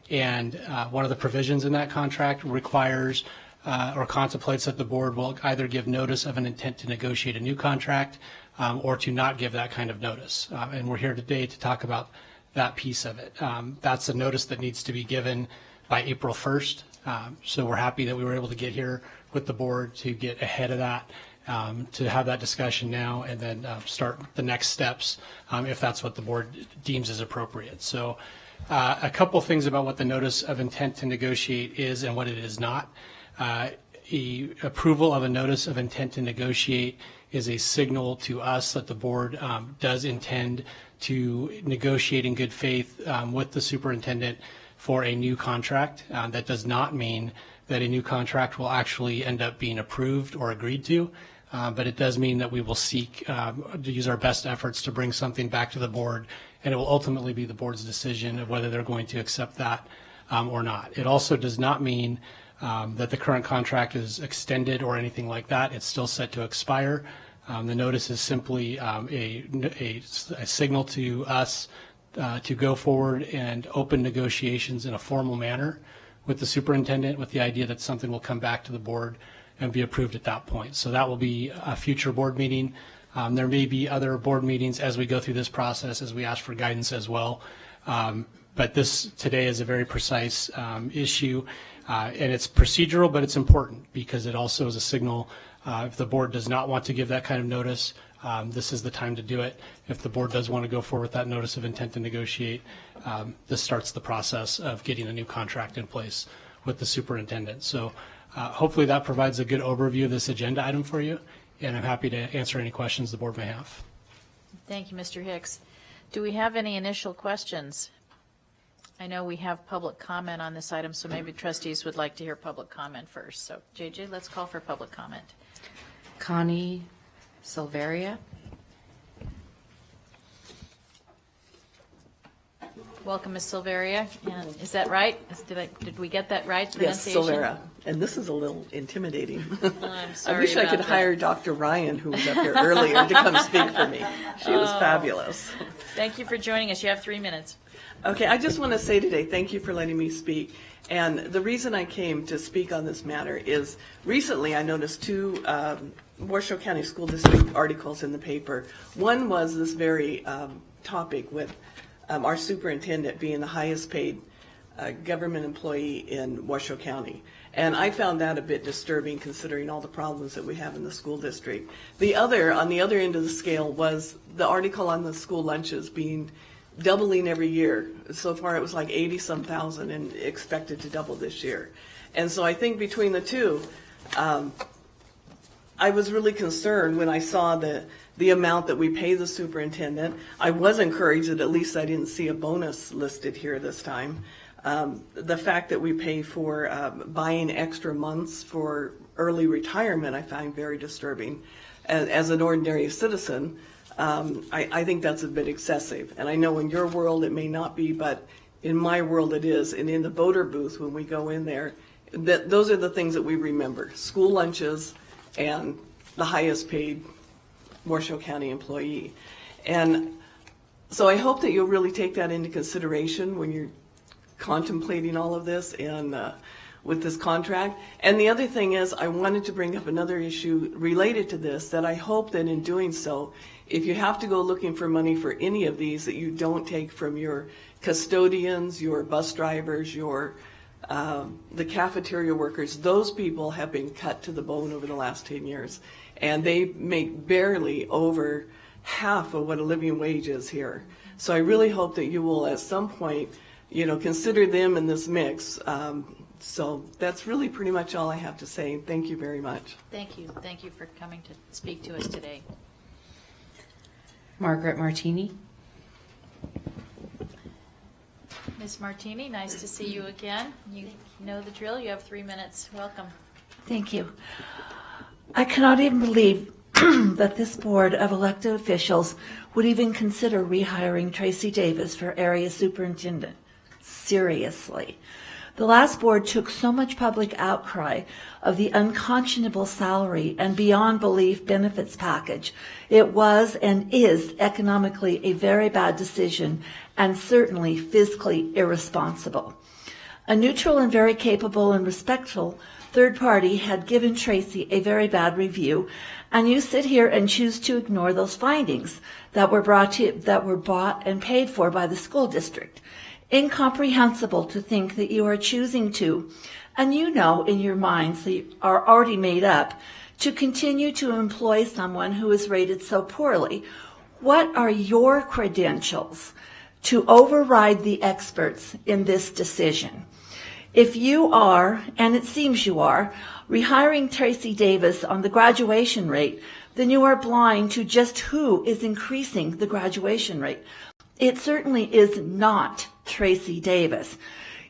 And one of the provisions in that contract requires or contemplates that the board will either give notice of an intent to negotiate a new contract or to not give that kind of notice. And we're here today to talk about that piece of it. That's a notice that needs to be given by April 1st. So we're happy that we were able to get here with the board to get ahead of that. To have that discussion now and then start the next steps if that's what the board deems is appropriate. So a couple things about what the notice of intent to negotiate is and what it is not. Approval of a notice of intent to negotiate is a signal to us that the board does intend to negotiate in good faith with the superintendent for a new contract. That does not mean that a new contract will actually end up being approved or agreed to. But it does mean that we will seek to use our best efforts to bring something back to the board, and it will ultimately be the board's decision of whether they're going to accept that or not. It also does not mean that the current contract is extended or anything like that. It's still set to expire. The notice is simply a signal to us to go forward and open negotiations in a formal manner with the superintendent with the idea that something will come back to the board and be approved at that point. So that will be a future board meeting There may be other board meetings as we go through this process, as we ask for guidance as well. But this today is a very precise issue, and it's procedural, but it's important because it also is a signal. If the board does not want to give that kind of notice, this is the time to do it. If the board does want to go forward with that notice of intent to negotiate, this starts the process of getting a new contract in place with the superintendent. So hopefully that provides a good overview of this agenda item for you, and I'm happy to answer any questions the board may have. Thank you, Mr. Hicks. Do we have any initial questions? I know we have public comment on this item, so maybe trustees would like to hear public comment first. So, JJ, let's call for public comment. Connie Silveria. Welcome, Ms. Silveria. And is that right? Did we get that right? Yes, Silvera. And this is a little intimidating. I'm sorry. I wish I could about hire Dr. Ryan, who was up here earlier, to come speak for me. She was fabulous. Thank you for joining us. You have 3 minutes. Okay, I just want to say today, thank you for letting me speak. And the reason I came to speak on this matter is recently I noticed two Washoe County School District articles in the paper. One was this very topic with our superintendent being the highest paid government employee in Washoe County. And I found that a bit disturbing considering all the problems that we have in the school district. The other, on the other end of the scale, was the article on the school lunches being doubling every year. So far it was like 80-some thousand and expected to double this year. And so I think between the two, I was really concerned when I saw the amount that we pay the superintendent. I was encouraged that at least I didn't see a bonus listed here this time. The fact that we pay for buying extra months for early retirement I find very disturbing. As an ordinary citizen, I think that's a bit excessive. And I know in your world it may not be, but in my world it is. And in the voter booth when we go in there, those are the things that we remember. School lunches and the highest paid Washoe County employee. And so I hope that you'll really take that into consideration when you're contemplating all of this and with this contract. And the other thing is I wanted to bring up another issue related to this, that I hope that in doing so, if you have to go looking for money for any of these, that you don't take from your custodians, your bus drivers, your the cafeteria workers. Those people have been cut to the bone over the last 10 years. And they make barely over half of what a living wage is here. So I really hope that you will at some point, consider them in this mix. So that's really pretty much all I have to say. Thank you very much. Thank you. Thank you for coming to speak to us today. Margaret Martini. Ms. Martini, nice to see you again. You know the drill. You have 3 minutes. Welcome. Thank you. I cannot even believe that this board of elected officials would even consider rehiring Tracy Davis for area superintendent. Seriously. The last board took so much public outcry of the unconscionable salary and beyond belief benefits package. It was and is economically a very bad decision and certainly fiscally irresponsible. A neutral and very capable and respectful third party had given Tracy a very bad review, and you sit here and choose to ignore those findings that were bought and paid for by the school district. Incomprehensible to think that you are choosing to, and you know in your minds that you are already made up, to continue to employ someone who is rated so poorly. What are your credentials to override the experts in this decision? If you are, and it seems you are, rehiring Tracy Davis on the graduation rate, then you are blind to just who is increasing the graduation rate. It certainly is not Tracy Davis.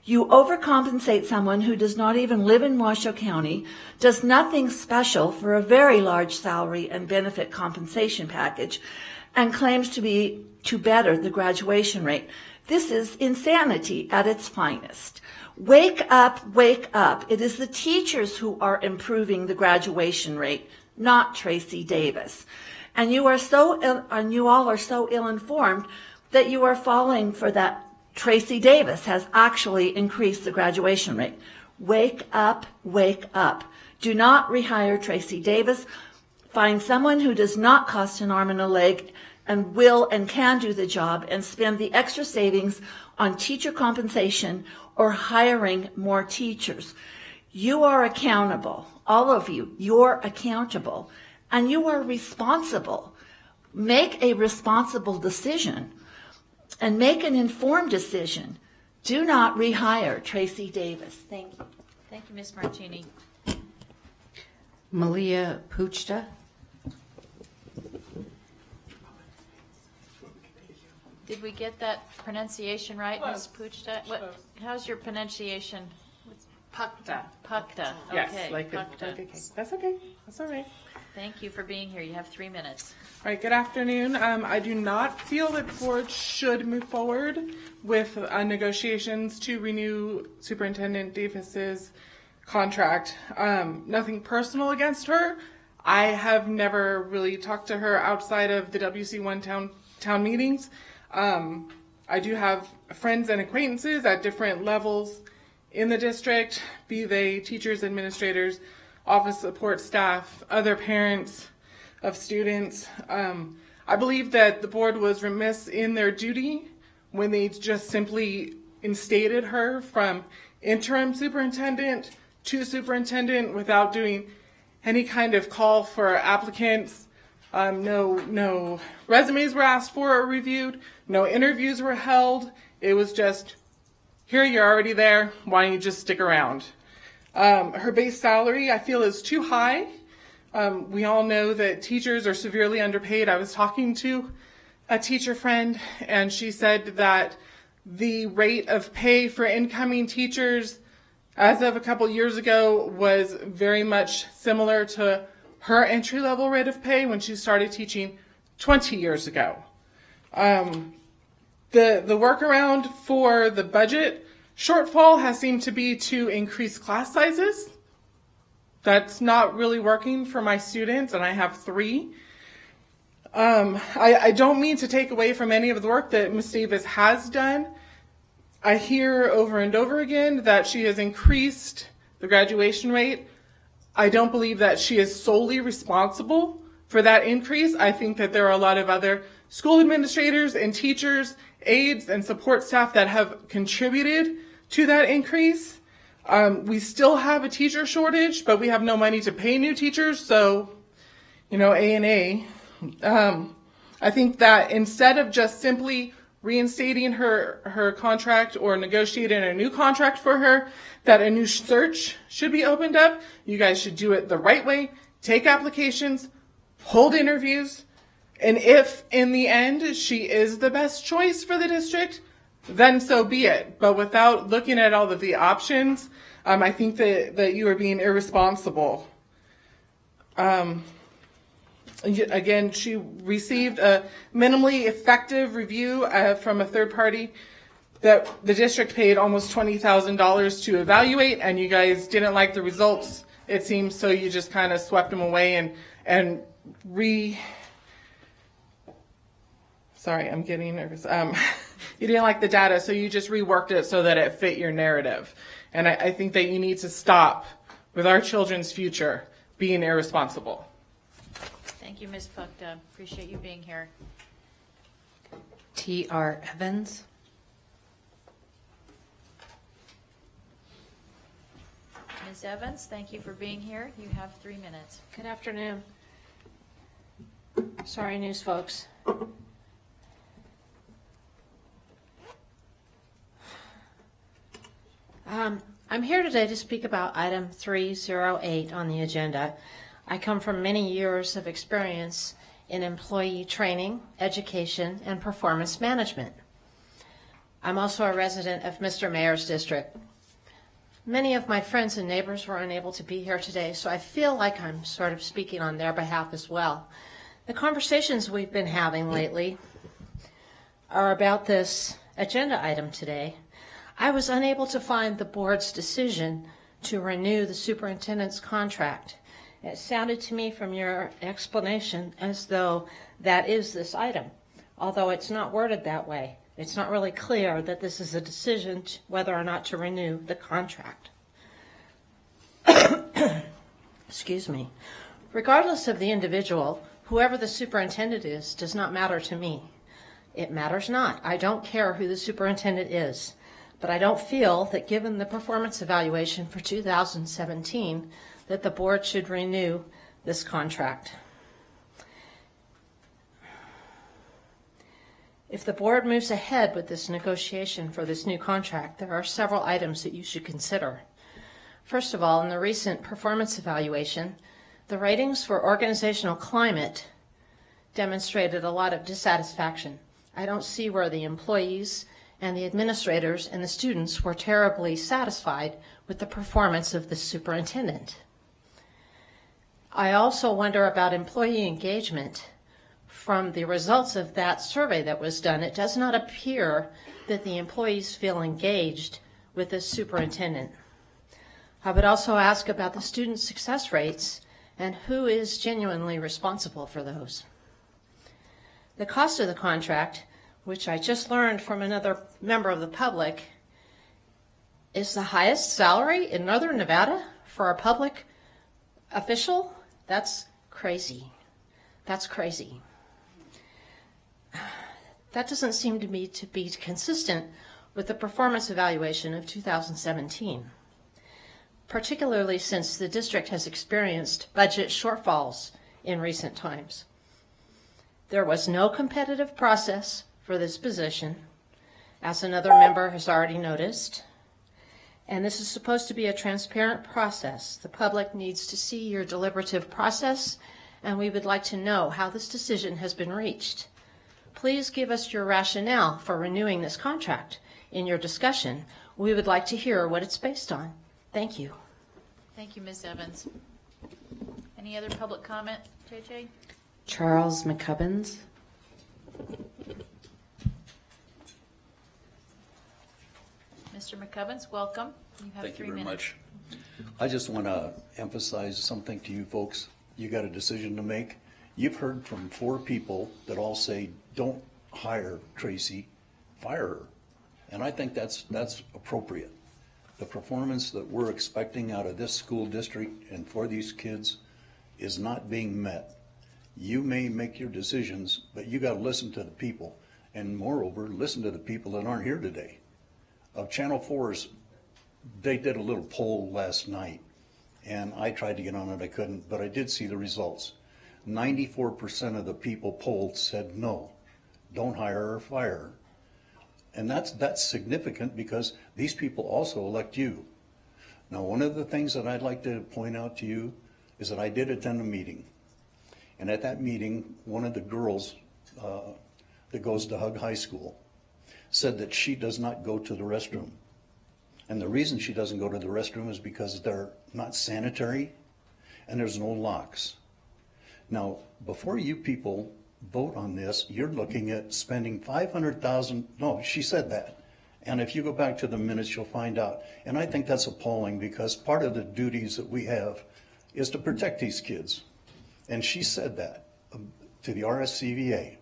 You overcompensate someone who does not even live in Washoe County, does nothing special for a very large salary and benefit compensation package, and claims to better the graduation rate. This is insanity at its finest. Wake up, wake up. It is the teachers who are improving the graduation rate, not Tracy Davis. And you all are so ill-informed that you are falling for that Tracy Davis has actually increased the graduation rate. Wake up, wake up. Do not rehire Tracy Davis. Find someone who does not cost an arm and a leg and will and can do the job, and spend the extra savings on teacher compensation or hiring more teachers. You are accountable, all of you, you're accountable, and you are responsible. Make a responsible decision and make an informed decision. Do not rehire Tracy Davis. Thank you. Thank you, Ms. Martini. Malia Puchta. Did we get that pronunciation right, Ms. Puchta? How's your pronunciation? Pakta. Pakta. Yes, Okay. like Pakta. okay. That's okay. That's all right. Thank you for being here. You have 3 minutes. All right, good afternoon. I do not feel that the board should move forward with negotiations to renew Superintendent Davis's contract. Nothing personal against her. I have never really talked to her outside of the WC1 town meetings. I do have friends and acquaintances at different levels in the district, be they teachers, administrators, office support staff, other parents of students. I believe that the board was remiss in their duty when they just simply instated her from interim superintendent to superintendent without doing any kind of call for applicants. No resumes were asked for or reviewed. No interviews were held. It was just, here, you're already there. Why don't you just stick around? Her base salary, I feel, is too high. We all know that teachers are severely underpaid. I was talking to a teacher friend, and she said that the rate of pay for incoming teachers as of a couple years ago was very much similar to her entry-level rate of pay when she started teaching 20 years ago. The workaround for the budget shortfall has seemed to be to increase class sizes. That's not really working for my students, and I have 3. I don't mean to take away from any of the work that Ms. Davis has done. I hear over and over again that she has increased the graduation rate. I don't believe that she is solely responsible for that increase. I think that there are a lot of other school administrators and teachers, aides, and support staff that have contributed to that increase. We still have a teacher shortage, but we have no money to pay new teachers, so, A&A. I think that instead of just simply reinstating her contract or negotiating a new contract for her, that a new search should be opened up. You guys should do it the right way. Take applications, hold interviews, and if in the end she is the best choice for the district, then so be it. But without looking at all of the options, I think that you are being irresponsible. Again, she received a minimally effective review from a third party that the district paid almost $20,000 to evaluate, and you guys didn't like the results, it seems, so you just kind of swept them away and sorry, I'm getting nervous. You didn't like the data, so you just reworked it so that it fit your narrative. And I think that you need to stop with our children's future being irresponsible. Thank you, Ms. Pakta. Appreciate you being here. T.R. Evans. Ms. Evans, thank you for being here. You have 3 minutes. Good afternoon. Sorry, news folks. I'm here today to speak about item 308 on the agenda. I come from many years of experience in employee training, education, and performance management. I'm also a resident of Mr. Mayor's district. Many of my friends and neighbors were unable to be here today, so I feel like I'm sort of speaking on their behalf as well. The conversations we've been having lately are about this agenda item today. I was unable to find the board's decision to renew the superintendent's contract. It sounded to me from your explanation as though that is this item, although it's not worded that way. It's not really clear that this is a decision whether or not to renew the contract. Excuse me. Regardless of the individual, whoever the superintendent is does not matter to me. It matters not. I don't care who the superintendent is. But I don't feel that given the performance evaluation for 2017, that the board should renew this contract. If the board moves ahead with this negotiation for this new contract, there are several items that you should consider. First of all, in the recent performance evaluation, the ratings for organizational climate demonstrated a lot of dissatisfaction. I don't see where the employees and the administrators and the students were terribly satisfied with the performance of the superintendent. I also wonder about employee engagement. From the results of that survey that was done, it does not appear that the employees feel engaged with the superintendent. I would also ask about the student success rates and who is genuinely responsible for those. The cost of the contract, which I just learned from another member of the public, is the highest salary in Northern Nevada for a public official. That's crazy. That's crazy. That doesn't seem to me to be consistent with the performance evaluation of 2017, particularly since the district has experienced budget shortfalls in recent times. There was no competitive process for this position, as another member has already noticed, and this is supposed to be a transparent process. The public needs to see your deliberative process, and we would like to know how this decision has been reached. Please give us your rationale for renewing this contract. In your discussion, we would like to hear what it's based on. Thank you. Thank you, Ms. Evans. Any other public comment, JJ? Charles McCubbins. Mr. McCubbins, welcome. You have Thank you 3 very minutes. much. I just want to emphasize something to you folks. You got a decision to make. You've heard from 4 people that all say, don't hire Tracy, fire her. And I think that's appropriate. The performance that we're expecting out of this school district and for these kids is not being met. You may make your decisions, but you got to listen to the people. And moreover, listen to the people that aren't here today. Channel 4's, they did a little poll last night, and I tried to get on it, I couldn't, but I did see the results. 94% of the people polled said no, don't hire her or fire her. And that's significant because these people also elect you. Now, one of the things that I'd like to point out to you is that I did attend a meeting. And at that meeting, one of the girls that goes to Hug High School said that she does not go to the restroom. And the reason she doesn't go to the restroom is because they're not sanitary and there's no locks. Now, before you people vote on this, you're looking at spending $500,000. No, she said that. And if you go back to the minutes, you'll find out. And I think that's appalling because part of the duties that we have is to protect these kids. And she said that to the RSCVA.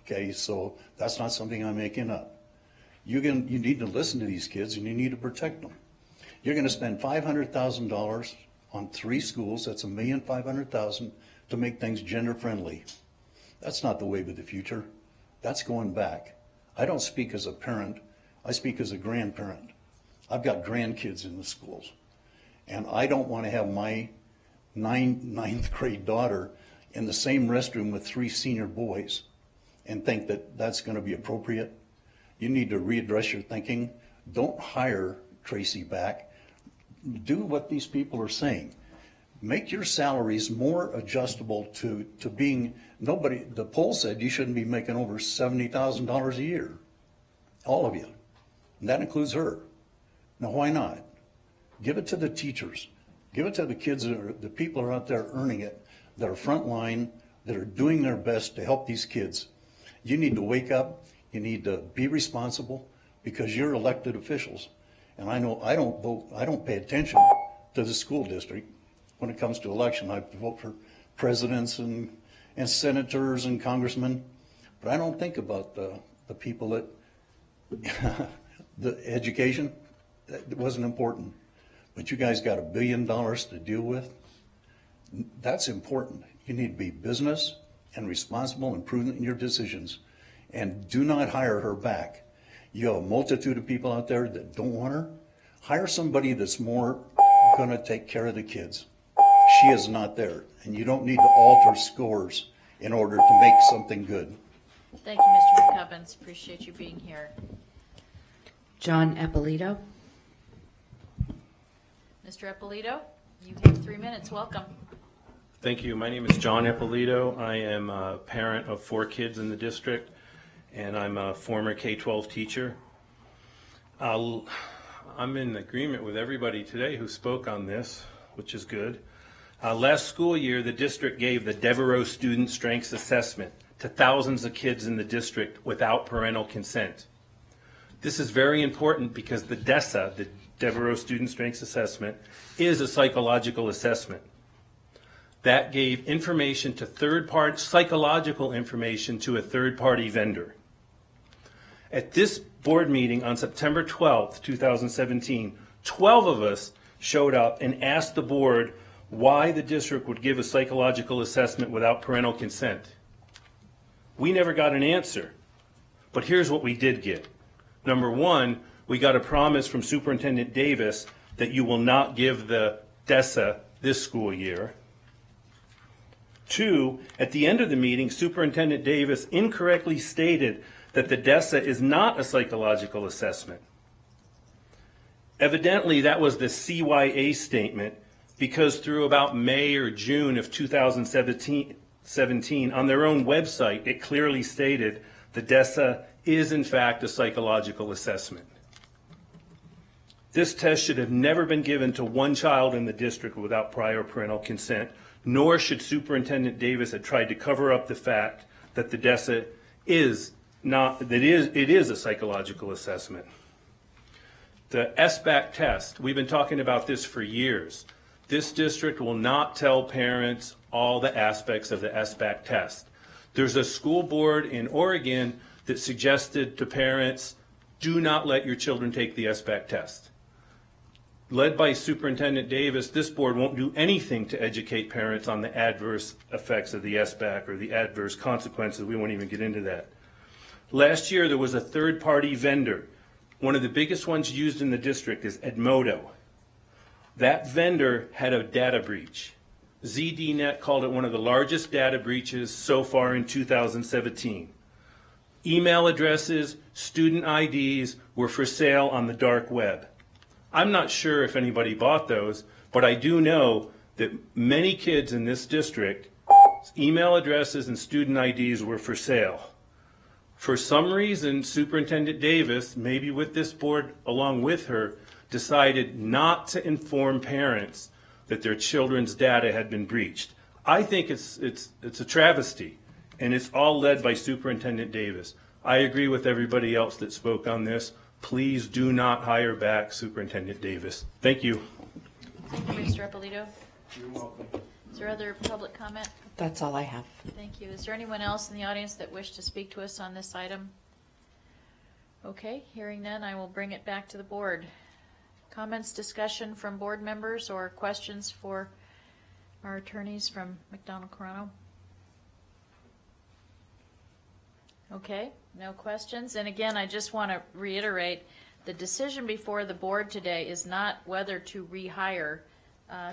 Okay, so that's not something I'm making up. You need to listen to these kids and you need to protect them. You're going to spend $500,000 on 3 schools. That's $1,500,000 to make things gender friendly. That's not the wave of the future. That's going back. I don't speak as a parent. I speak as a grandparent. I've got grandkids in the schools. And I don't want to have my ninth grade daughter in the same restroom with 3 senior boys and think that that's going to be appropriate. You need to readdress your thinking. Don't hire Tracy back. Do what these people are saying. Make your salaries more adjustable to being, the poll said you shouldn't be making over $70,000 a year. All of you. And that includes her. Now, why not? Give it to the teachers. Give it to the kids, the people who are out there earning it, that are frontline, that are doing their best to help these kids. You need to wake up. You need to be responsible because you're elected officials. And I know I don't vote, I don't pay attention to the school district when it comes to election. I vote for presidents and senators and congressmen, but I don't think about the people that, the education, that wasn't important. But you guys got $1 billion to deal with. That's important. You need to be business and responsible and prudent in your decisions, and do not hire her back. You have a multitude of people out there that don't want her. Hire somebody that's more going to take care of the kids. She is not there, and you don't need to alter scores in order to make something good. Thank you, Mr. McCubbins. Appreciate you being here. John Eppolito. Mr. Eppolito, you have 3 minutes. Welcome. Thank you. My name is John Eppolito. I am a parent of 4 kids in the district, and I'm a former K-12 teacher. I'm in agreement with everybody today who spoke on this, which is good. Last school year, the district gave the Devereaux Student Strengths Assessment to thousands of kids in the district without parental consent. This is very important because the DESA, the Devereaux Student Strengths Assessment, is a psychological assessment. That gave information to psychological information to a third-party vendor. At this board meeting on September 12th, 2017, 12 of us showed up and asked the board why the district would give a psychological assessment without parental consent. We never got an answer, but here's what we did get. Number one, we got a promise from Superintendent Davis that you will not give the DESA this school year. 2, at the end of the meeting, Superintendent Davis incorrectly stated that the DESA is not a psychological assessment. Evidently, that was the CYA statement, because through about May or June of 2017, on their own website, it clearly stated the DESA is in fact a psychological assessment. This test should have never been given to one child in the district without prior parental consent, nor should Superintendent Davis have tried to cover up the fact that the DESA is a psychological assessment. The SBAC test, we've been talking about this for years. This district will not tell parents all the aspects of the SBAC test. There's a school board in Oregon that suggested to parents, do not let your children take the SBAC test. Led by Superintendent Davis, this board won't do anything to educate parents on the adverse effects of the SBAC or the adverse consequences. We won't even get into that. Last year, there was a third-party vendor. One of the biggest ones used in the district is Edmodo. That vendor had a data breach. ZDNet called it one of the largest data breaches so far in 2017. Email addresses, student IDs were for sale on the dark web. I'm not sure if anybody bought those, but I do know that many kids in this district, email addresses and student IDs were for sale. For some reason, Superintendent Davis, maybe with this board along with her, decided not to inform parents that their children's data had been breached. I think it's a travesty, and it's all led by Superintendent Davis. I agree with everybody else that spoke on this. Please do not hire back Superintendent Davis. Thank you. Thank you, Mr. Eppolito. You're welcome. Is there other public comment? That's all I have. Thank you. Is there anyone else in the audience that wished to speak to us on this item? Okay, hearing none, I will bring it back to the board. Comments, discussion from board members, or questions for our attorneys from McDonald-Corano? Okay, no questions. And again, I just want to reiterate, the decision before the board today is not whether to rehire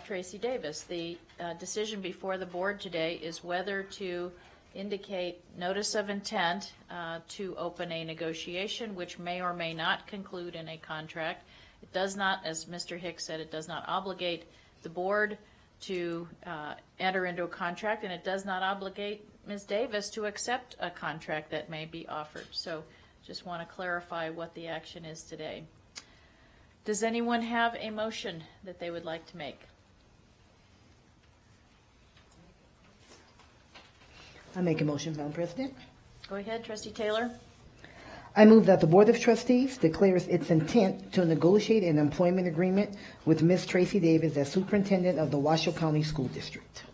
Tracy Davis. The decision before the board today is whether to indicate notice of intent to open a negotiation, which may or may not conclude in a contract. It does not, as Mr. Hicks said, it does not obligate the board to enter into a contract, and it does not obligate Ms. Davis to accept a contract that may be offered. So just want to clarify what the action is today. Does anyone have a motion that they would like to make? I make a motion, Madam President. Go ahead, Trustee Taylor. I move that the Board of Trustees declares its intent to negotiate an employment agreement with Ms. Tracy Davis as Superintendent of the Washoe County School District.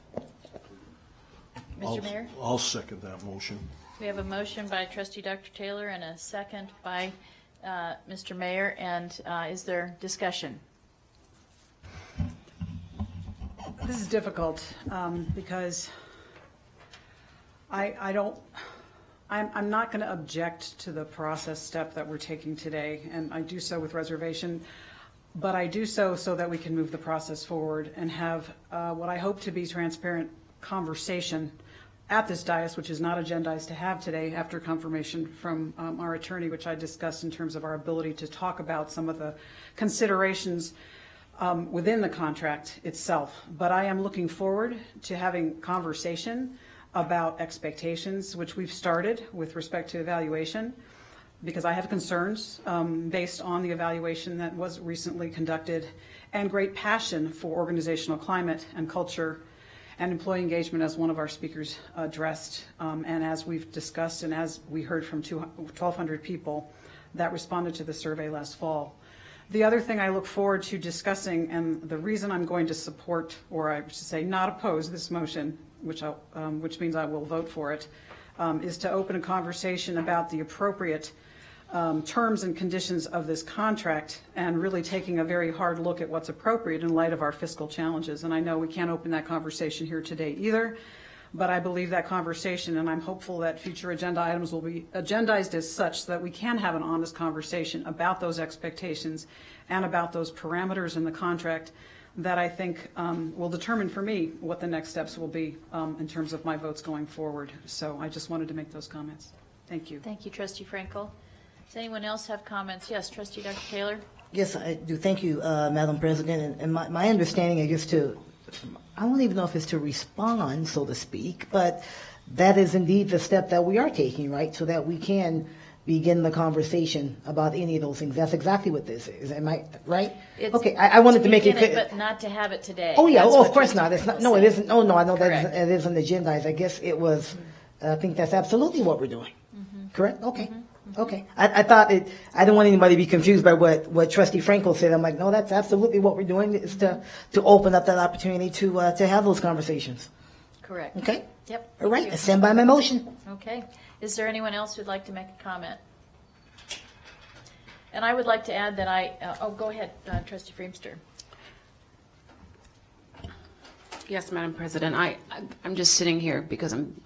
Mr. Mayor? I'll second that motion. We have a motion by Trustee Dr. Taylor and a second by Mr. Mayor. And is there discussion? This is difficult because I'm not going to object to the process step that we're taking today, and I do so with reservation, but I do so that we can move the process forward and have what I hope to be transparent conversation at this dais, which is not agendized to have today after confirmation from our attorney, which I discussed in terms of our ability to talk about some of the considerations within the contract itself. But I am looking forward to having conversation about expectations, which we've started with respect to evaluation, because I have concerns based on the evaluation that was recently conducted, and great passion for organizational climate and culture and employee engagement, as one of our speakers addressed, and as we've discussed and as we heard from 1,200 people that responded to the survey last fall. The other thing I look forward to discussing, and the reason I'm going to support, or I should say not oppose this motion, which means I will vote for it, is to open a conversation about the appropriate terms and conditions of this contract, and really taking a very hard look at what's appropriate in light of our fiscal challenges. And I know we can't open that conversation here today either, but I believe that conversation, and I'm hopeful that future agenda items will be agendized as such so that we can have an honest conversation about those expectations and about those parameters in the contract that I think will determine for me what the next steps will be in terms of my votes going forward. So I just wanted to make those comments. Thank you. Thank you, Trustee Frankel. Does anyone else have comments? Yes, Trustee Dr. Taylor. Yes, I do. Thank you, Madam President. And my understanding is just I don't even know if it's to respond, so to speak, but that is indeed the step that we are taking, right? So that we can begin the conversation about any of those things. That's exactly what this is. Am I right? Okay, I wanted to make it clear. But not to have it today. Oh, yeah. That's Oh, what of course you're not. It's not. No, it isn't. Oh, no, I know Correct. that it isn't agendized. I guess it was, I think that's absolutely what we're doing. Correct? Okay. Okay. I thought I didn't want anybody to be confused by what Trustee Frankel said. I'm like, no, that's absolutely what we're doing, is to open up that opportunity to have those conversations. Correct. Okay? Yep. All right. Thank I you. stand by my motion. Okay. Is there anyone else who'd like to make a comment? And I would like to add that go ahead, Trustee Freemster. Yes, Madam President. I'm just sitting here because I'm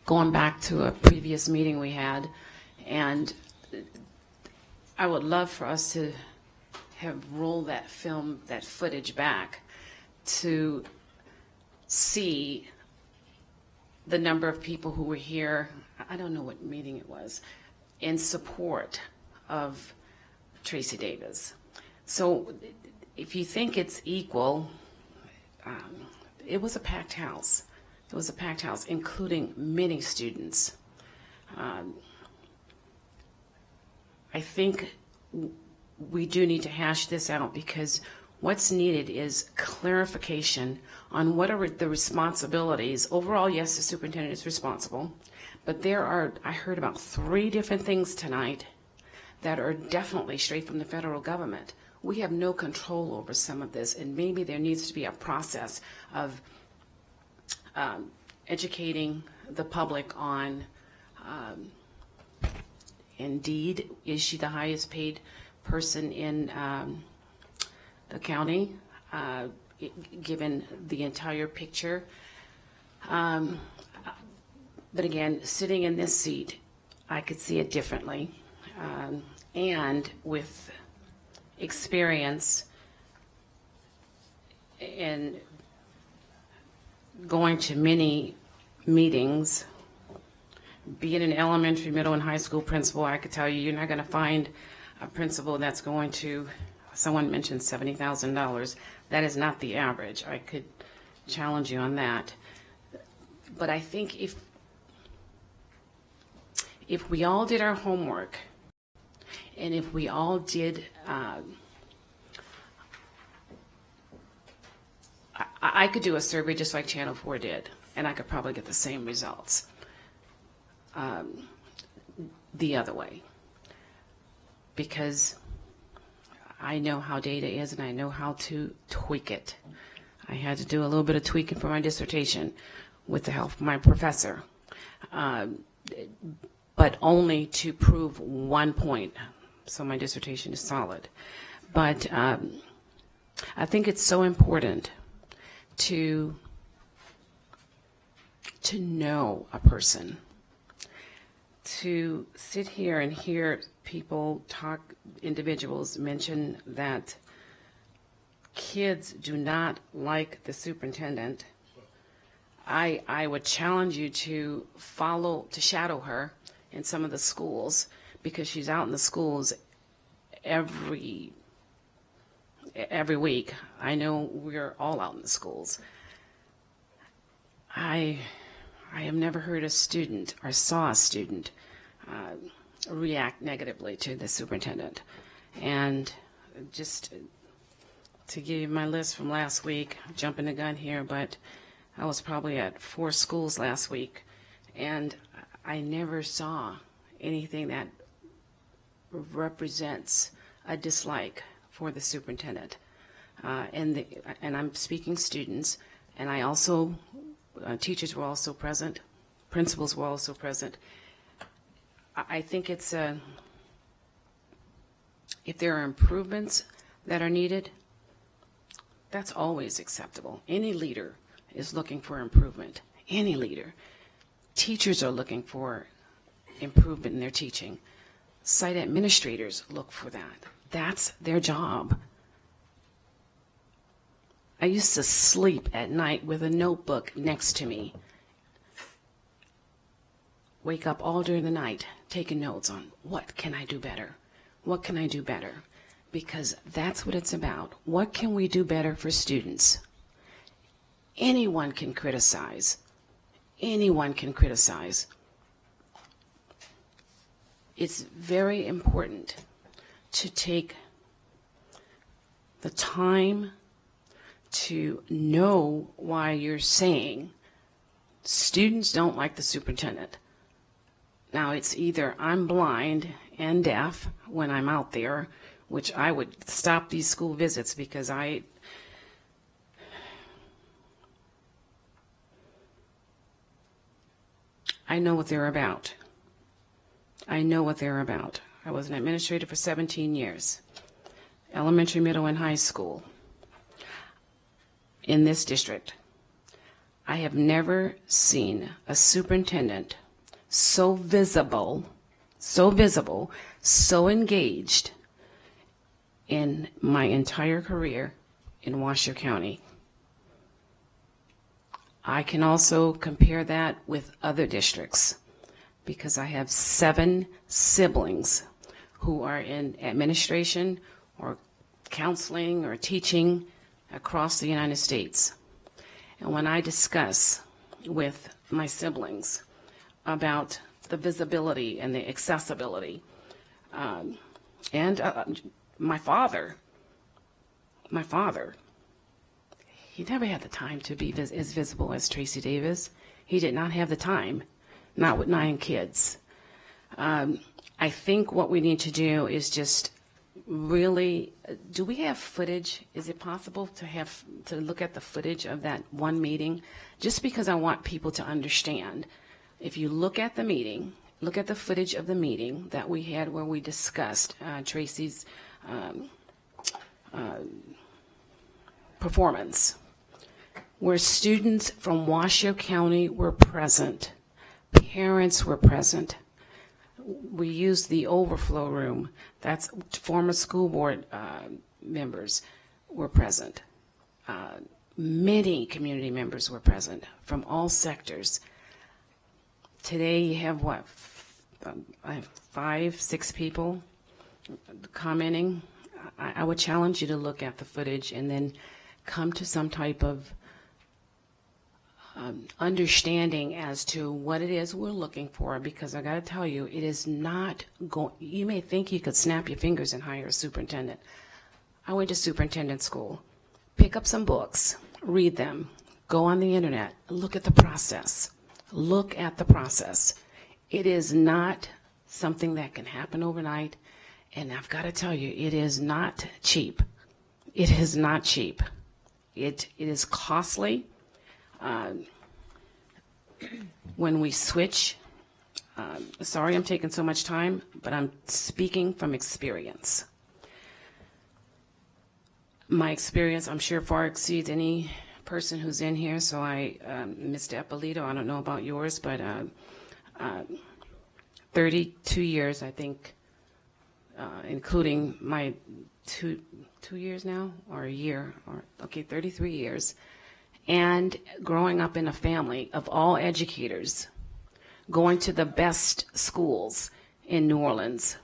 going back to a previous meeting we had, and I would love for us to have rolled that film, that footage back to see the number of people who were here, I don't know what meeting it was, in support of Tracy Davis. So if you think it's equal, it was a packed house. It was a packed house, including many students. I think we do need to hash this out, because what's needed is clarification on what are the responsibilities. Overall, yes, the superintendent is responsible, but I heard about 3 different things tonight that are definitely straight from the federal government. We have no control over some of this, and maybe there needs to be a process of educating the public on, indeed, is she the highest paid person in the county, given the entire picture. But again, sitting in this seat, I could see it differently. And with experience in going to many meetings, be it an elementary, middle, and high school principal, I could tell you, you're not going to find a principal that's going to, someone mentioned $70,000. That is not the average. I could challenge you on that. But I think if we all did our homework, and if we all did, I could do a survey just like Channel 4 did, and I could probably get the same results the other way, because I know how data is and I know how to tweak it. I had to do a little bit of tweaking for my dissertation with the help of my professor, but only to prove one point. So my dissertation is solid. But I think it's so important to know a person. To sit here and hear people talk, individuals mention that kids do not like the superintendent, I would challenge you to shadow her in some of the schools, because she's out in the schools every week. I know we're all out in the schools. I have never heard a student or saw a student react negatively to the superintendent. And just to give you my list from last week, jumping the gun here, but I was probably at 4 schools last week, and I never saw anything that represents a dislike for the superintendent. And I'm speaking students, and I also, teachers were also present, principals were also present. I think it's if there are improvements that are needed, that's always acceptable. Any leader is looking for improvement. Any leader. Teachers are looking for improvement in their teaching. Site administrators look for that. That's their job. I used to sleep at night with a notebook next to me. Wake up all during the night taking notes on what can I do better? What can I do better? Because that's what it's about. What can we do better for students? Anyone can criticize. Anyone can criticize. It's very important to take the time to know why you're saying students don't like the superintendent. Now, it's either I'm blind and deaf when I'm out there, which I would stop these school visits because I know what they're about. I know what they're about. I was an administrator for 17 years, elementary, middle, and high school in this district. I have never seen a superintendent so visible, so engaged in my entire career in Washoe County. I can also compare that with other districts because I have 7 siblings who are in administration or counseling or teaching across the United States. And when I discuss with my siblings about the visibility and the accessibility, and my father, he never had the time to be as visible as Tracy Davis. He did not have the time, not with 9 kids. I think what we need to do is just really, do we have footage? Is it possible to look at the footage of that one meeting? Just because I want people to understand. If you look at the meeting, look at the footage of the meeting that we had where we discussed Tracy's performance, where students from Washoe County were present, parents were present. We used the overflow room. That's former school board members were present. Many community members were present from all sectors. Today you have what, 5, 6 people commenting. I would challenge you to look at the footage and then come to some type of understanding as to what it is we're looking for, because I got to tell you, it is not going. You may think you could snap your fingers and hire a superintendent. I went to superintendent school. Pick up some books, read them, go on the internet, look at the process. Look at the process. It is not something that can happen overnight, and I've got to tell you, it is not cheap. It is not cheap. It is costly. When we switch, sorry I'm taking so much time, but I'm speaking from experience. My experience, I'm sure, far exceeds any person who's in here, so Mr. Eppolito, I don't know about yours, but 32 years, I think, including my two years now, or a year, 33 years, and growing up in a family of all educators, going to the best schools in New Orleans.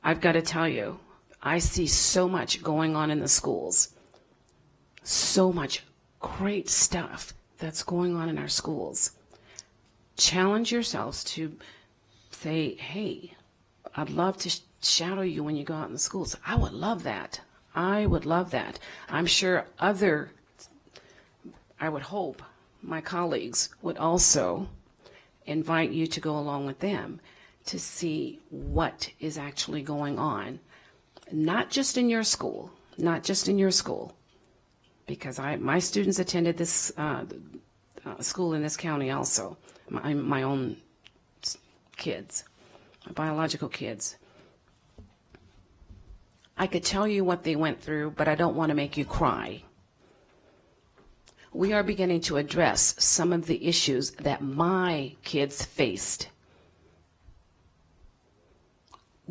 I've got to tell you, I see so much going on in the schools, so much great stuff that's going on in our schools. Challenge yourselves to say, hey, I'd love to shadow you when you go out in the schools. I would love that. I would love that. I'm sure I would hope my colleagues would also invite you to go along with them to see what is actually going on, not just in your school, because my students attended this school in this county also, my own kids, my biological kids. I could tell you what they went through, but I don't want to make you cry. We are beginning to address some of the issues that my kids faced.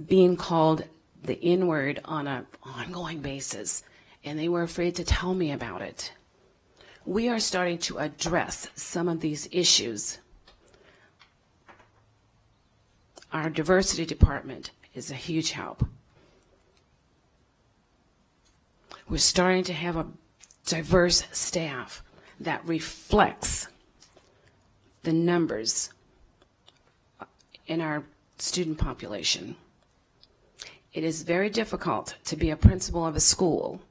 Being called the N-word on an ongoing basis, and they were afraid to tell me about it. We are starting to address some of these issues. Our diversity department is a huge help. We're starting to have a diverse staff that reflects the numbers in our student population. It is very difficult to be a principal of a school,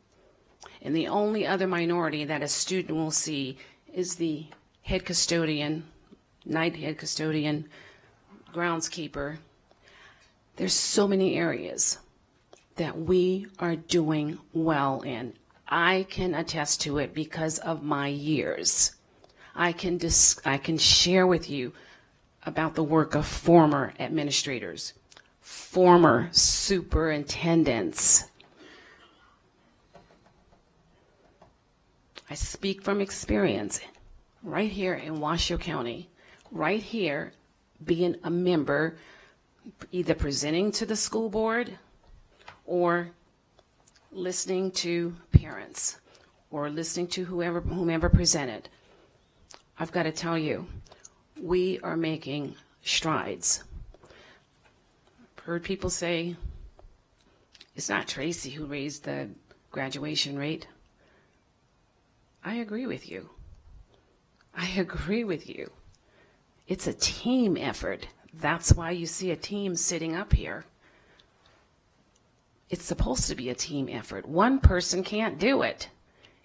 and the only other minority that a student will see is the head custodian, night head custodian, groundskeeper. There's so many areas that we are doing well in. I can attest to it because of my years. I can share with you about the work of former administrators, former superintendents. I speak from experience right here in Washoe County, right here being a member, either presenting to the school board or listening to parents or listening to whomever presented. I've got to tell you, we are making strides. I've heard people say, it's not Tracy who raised the graduation rate. I agree with you. It's a team effort. That's why you see a team sitting up here. It's supposed to be a team effort. One person can't do it.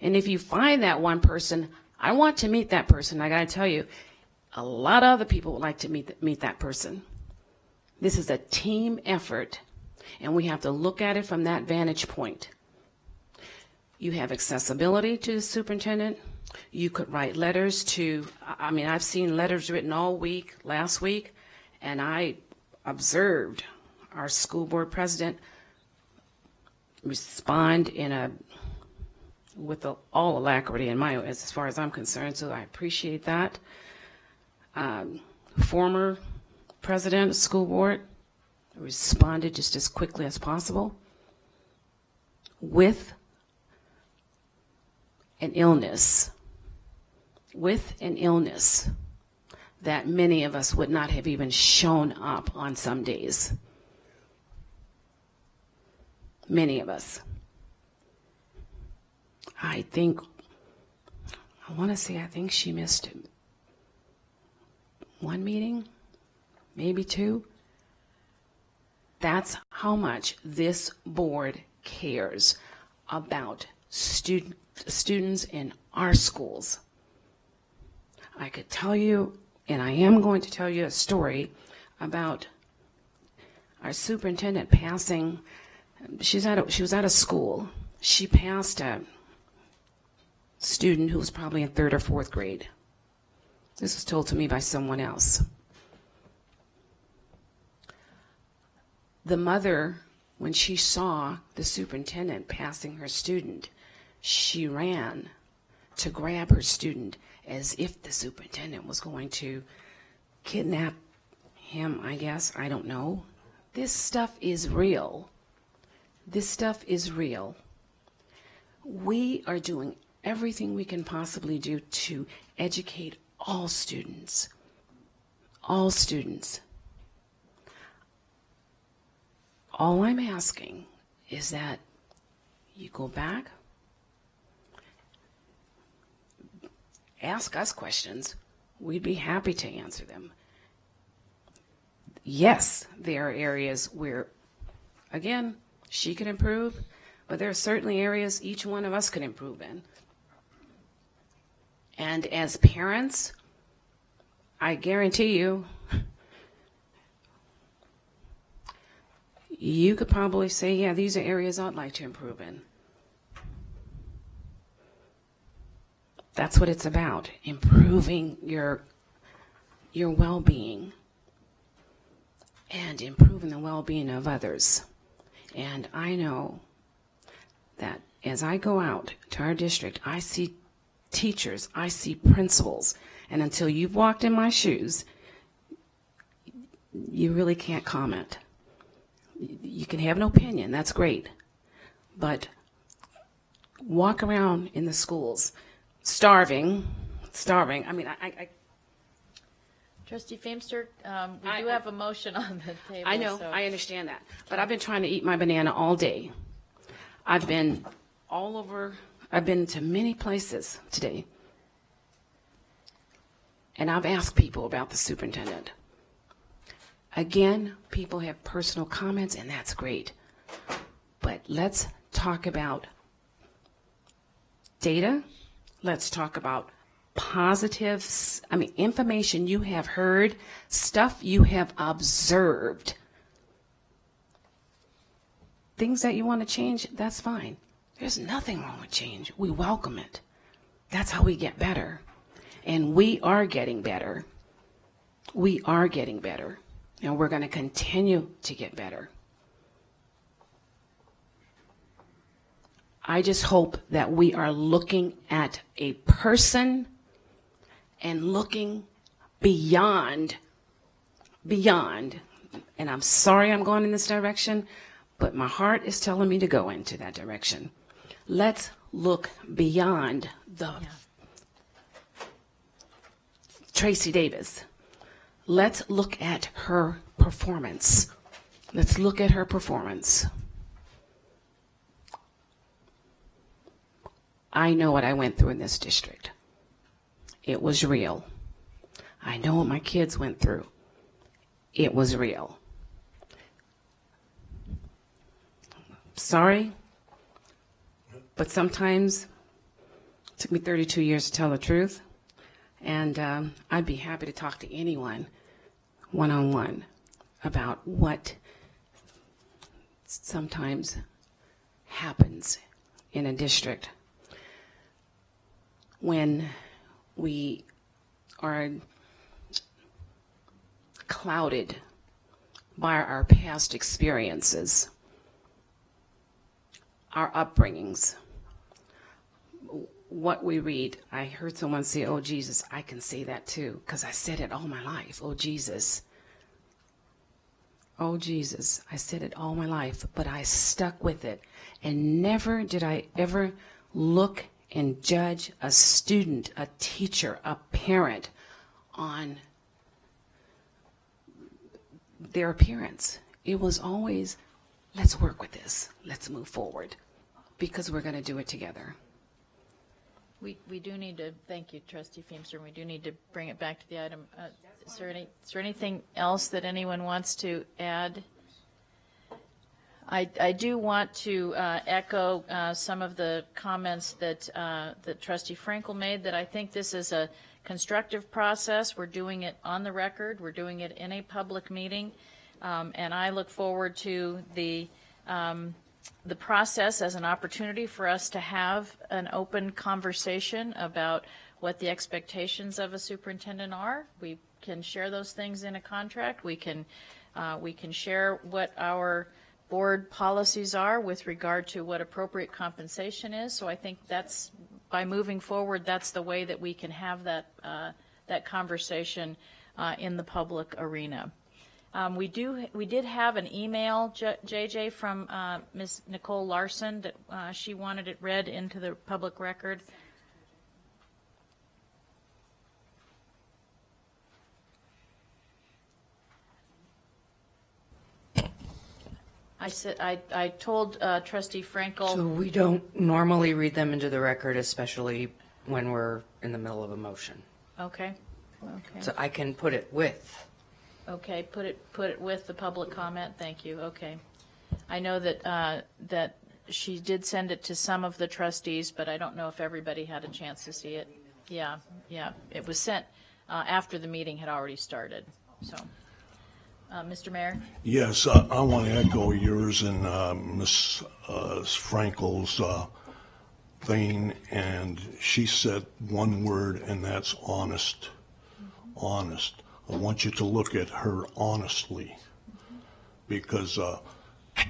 And if you find that one person, I want to meet that person. I got to tell you, a lot of other people would like to meet that person. This is a team effort, and we have to look at it from that vantage point. You have accessibility to the superintendent. You could write letters to, I've seen letters written all week, last week, and I observed our school board president respond with all alacrity as far as I'm concerned, so I appreciate that. Former president of the school board responded just as quickly as possible with an illness that many of us would not have even shown up on some days. Many of us. I think she missed one meeting, maybe two. That's how much this board cares about students in our schools. I could tell you, and I am going to tell you a story about our superintendent passing. She was at a school. She passed a student who was probably in 3rd or 4th grade. This was told to me by someone else. The mother, when she saw the superintendent passing her student, she ran to grab her student as if the superintendent was going to kidnap him, I guess. I don't know. This stuff is real. This stuff is real. We are doing everything we can possibly do to educate all students. All students. All I'm asking is that you go back, ask us questions. We'd be happy to answer them. Yes, there are areas where, again, she could improve, but there are certainly areas each one of us could improve in. And as parents, I guarantee you, you could probably say, yeah, these are areas I'd like to improve in. That's what it's about, improving your well-being and improving the well-being of others. And I know that as I go out to our district, I see teachers, I see principals, and until you've walked in my shoes, you really can't comment. You can have an opinion, that's great, but walk around in the schools starving. I mean, I Trustee Feimster, we do have a motion on the table. I know, so. I understand that, but I've been trying to eat my banana all day. I've been all over, I've been to many places today, and I've asked people about the superintendent. Again, people have personal comments, and that's great. But let's talk about data. Let's talk about positives. I mean, information you have heard, stuff you have observed. Things that you want to change, that's fine. There's nothing wrong with change. We welcome it. That's how we get better. And we are getting better. We are getting better. And we're going to continue to get better. I just hope that we are looking at a person and looking beyond, and I'm sorry I'm going in this direction, but my heart is telling me to go into that direction. Let's look beyond the Tracy Davis. Let's look at her performance. Let's look at her performance. I know what I went through in this district. It was real. I know what my kids went through. It was real. Sorry, but sometimes it took me 32 years to tell the truth, and I'd be happy to talk to anyone one-on-one about what sometimes happens in a district when we are clouded by our past experiences, our upbringings, what we read. I heard someone say, oh, Jesus. I can say that too, because I said it all my life. Oh, Jesus. Oh, Jesus. I said it all my life, but I stuck with it. And never did I ever look and judge a student, a teacher, a parent on their appearance. It was always, let's work with this. Let's move forward, because we're going to do it together. We do need to, thank you, Trustee Feimster, we do need to bring it back to the item. Is there anything else that anyone wants to add? I do want to echo some of the comments that Trustee Frankel made, that I think this is a constructive process. We're doing it on the record. We're doing it in a public meeting. And I look forward to the process as an opportunity for us to have an open conversation about what the expectations of a superintendent are. We can share those things in a contract. We can share what our board policies are with regard to what appropriate compensation is. So I think that's by moving forward, that's the way that we can have that, that conversation in the public arena. We did have an email, JJ, from Ms. Nicole Larson that she wanted it read into the public record. I told Trustee Frankel. So we don't normally read them into the record, especially when we're in the middle of a motion. Okay. Okay. So I can put it with. Okay, put it with the public comment. Thank you. Okay. I know that that she did send it to some of the trustees, but I don't know if everybody had a chance to see it. Yeah, yeah. It was sent after the meeting had already started. So, Mr. Mayor? Yes, I want to echo yours and Ms. Frankel's thing, and she said one word, and that's honest. Honest. I want you to look at her honestly, because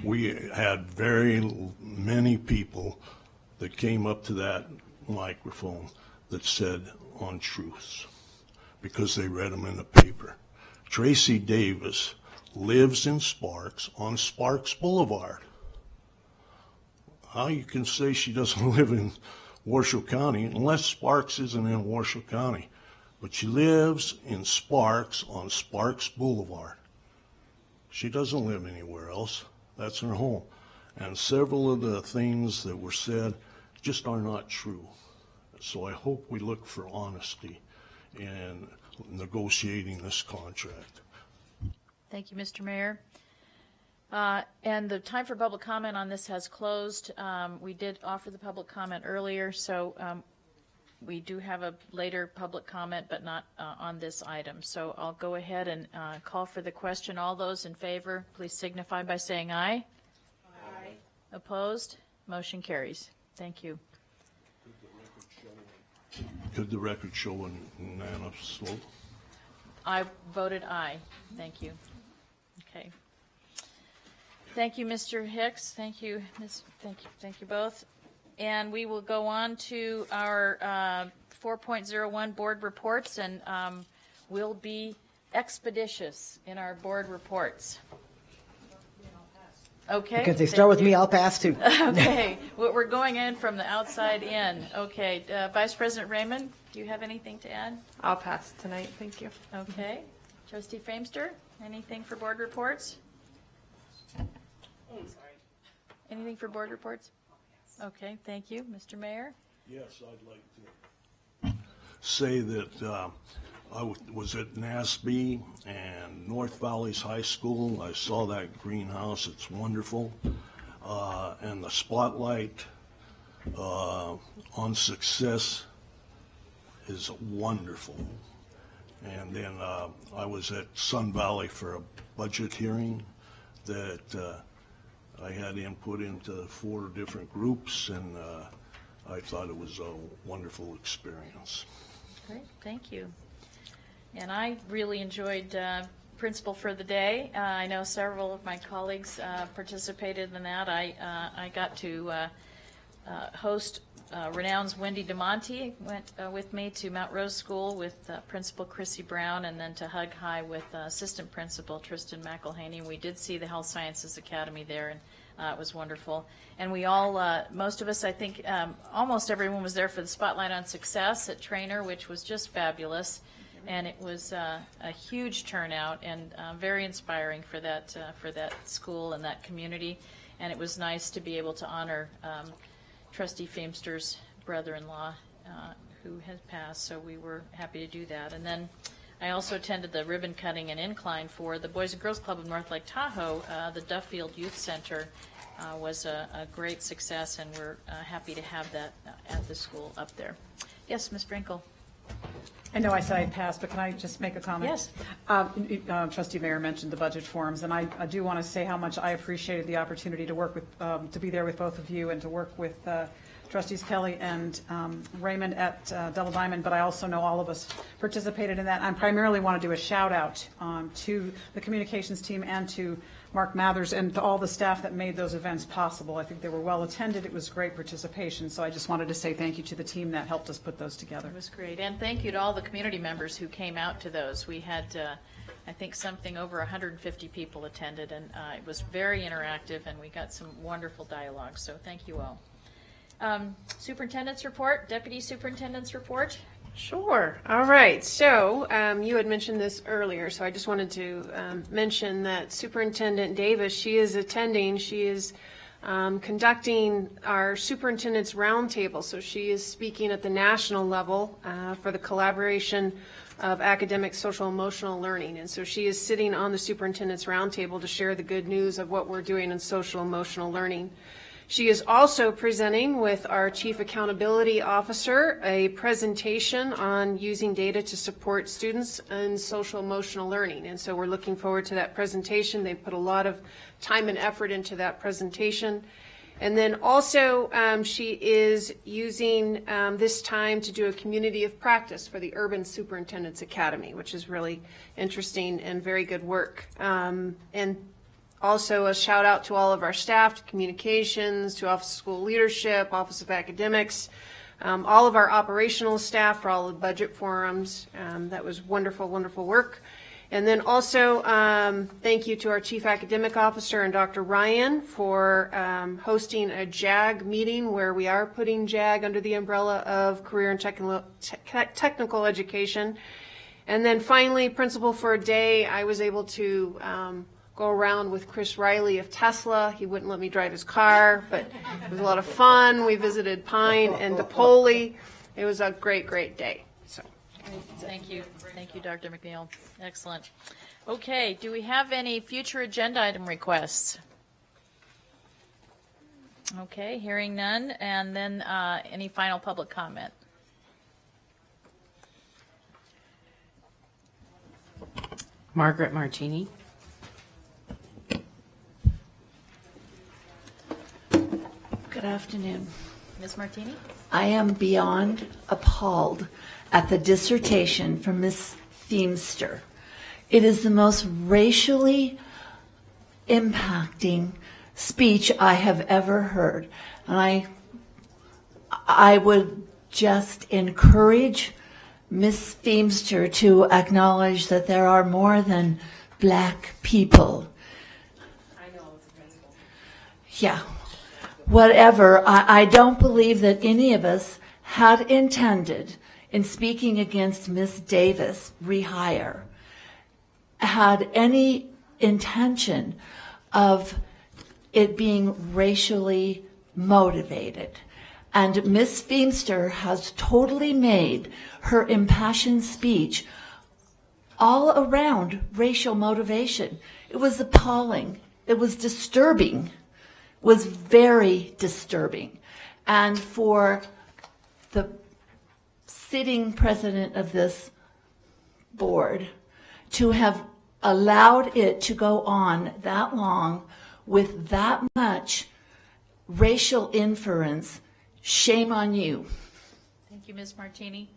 we had very many people that came up to that microphone that said untruths because they read them in the paper. Tracy Davis lives in Sparks on Sparks Boulevard. How you can say she doesn't live in Washoe County unless Sparks isn't in Washoe County. But she lives in Sparks on Sparks Boulevard. She doesn't live anywhere else. That's her home. And several of the things that were said just are not true. So I hope we look for honesty in negotiating this contract. Thank you, Mr. Mayor. And the time for public comment on this has closed. We did offer the public comment earlier, so we do have a later public comment, but not on this item. So I'll go ahead and call for the question. All those in favor, please signify by saying aye. Aye. Opposed? Motion carries. Thank you. Could the record show a unanimous vote? I voted aye. Thank you. Okay. Thank you, Mr. Hicks. Thank you, Ms. Thank you both. And we will go on to our 4.01 board reports, and we'll be expeditious in our board reports. Okay. Because they start with me, I'll pass too. Okay. We're going in from the outside in. Okay. Vice President Raymond, do you have anything to add? I'll pass tonight. Thank you. Okay. Trustee Famester, anything for board reports? Anything for board reports? Okay, thank you. Mr. Mayor? Yes, I'd like to say that I was at NASB and North Valley's High School. I saw that greenhouse. It's wonderful. And the spotlight on success is wonderful. And then I was at Sun Valley for a budget hearing that I had input into 4 different groups, and I thought it was a wonderful experience. Great, thank you. And I really enjoyed Principal for the Day. I know several of my colleagues participated in that. I got to host Renown's Wendy DeMonte, went with me to Mount Rose School with Principal Chrissy Brown, and then to Hug High with Assistant Principal Tristan McElhaney. We did see the Health Sciences Academy there, and it was wonderful. And we all, most of us, I think, almost everyone was there for the Spotlight on Success at Trainer, which was just fabulous. And it was a huge turnout and very inspiring for that school and that community. And it was nice to be able to honor Trustee Famster's brother-in-law who has passed, so we were happy to do that. And then I also attended the ribbon cutting and incline for the Boys and Girls Club of North Lake Tahoe. The Duffield Youth Center was a great success, and we're happy to have that at the school up there. Yes, Ms. Brinkle. I know I said I'd pass, but can I just make a comment? Yes. Trustee Mayor mentioned the budget forums, and I do want to say how much I appreciated the opportunity to work with, to be there with both of you and to work with Trustees Kelly and Raymond at Double Diamond, but I also know all of us participated in that. I primarily want to do a shout out to the communications team and to Mark Mathers, and to all the staff that made those events possible. I think they were well attended. It was great participation. So I just wanted to say thank you to the team that helped us put those together. It was great. And thank you to all the community members who came out to those. We had, I think, something over 150 people attended, and it was very interactive, and we got some wonderful dialogue. So thank you all. Superintendent's report, Deputy Superintendent's report. Sure. All right. So you had mentioned this earlier, so I just wanted to mention that Superintendent Davis, she is attending. She is conducting our Superintendent's Roundtable. So she is speaking at the national level for the collaboration of academic, social, emotional learning. And so she is sitting on the Superintendent's Roundtable to share the good news of what we're doing in social, emotional learning. She is also presenting with our Chief Accountability Officer a presentation on using data to support students in social emotional learning. And so we're looking forward to that presentation. They've put a lot of time and effort into that presentation. And then also she is using this time to do a community of practice for the Urban Superintendent's Academy, which is really interesting and very good work. And also a shout out to all of our staff, to communications, to Office of School Leadership, Office of Academics, all of our operational staff for all the budget forums. That was wonderful, wonderful work. And then also thank you to our Chief Academic Officer and Dr. Ryan for hosting a JAG meeting where we are putting JAG under the umbrella of career and technical education. And then finally, Principal for a Day, I was able to go around with Chris Riley of Tesla. He wouldn't let me drive his car, but it was a lot of fun. We visited Pine and DePoli. It was a great, great day. So, thank you. Thank you, Dr. McNeil. Excellent. Okay, do we have any future agenda item requests? Okay, hearing none. And then any final public comment? Margaret Martini. Good afternoon. Ms. Martini? I am beyond appalled at the dissertation from Ms. Feemster. It is the most racially impacting speech I have ever heard. And I would just encourage Ms. Feemster to acknowledge that there are more than black people. I know it's a principle. Yeah. Whatever, I don't believe that any of us had intended, in speaking against Ms. Davis' rehire, had any intention of it being racially motivated. And Ms. Feemster has totally made her impassioned speech all around racial motivation. It was appalling. It was disturbing. Was very disturbing. And for the sitting president of this board to have allowed it to go on that long with that much racial inference, shame on you. Thank you, Ms. Martini.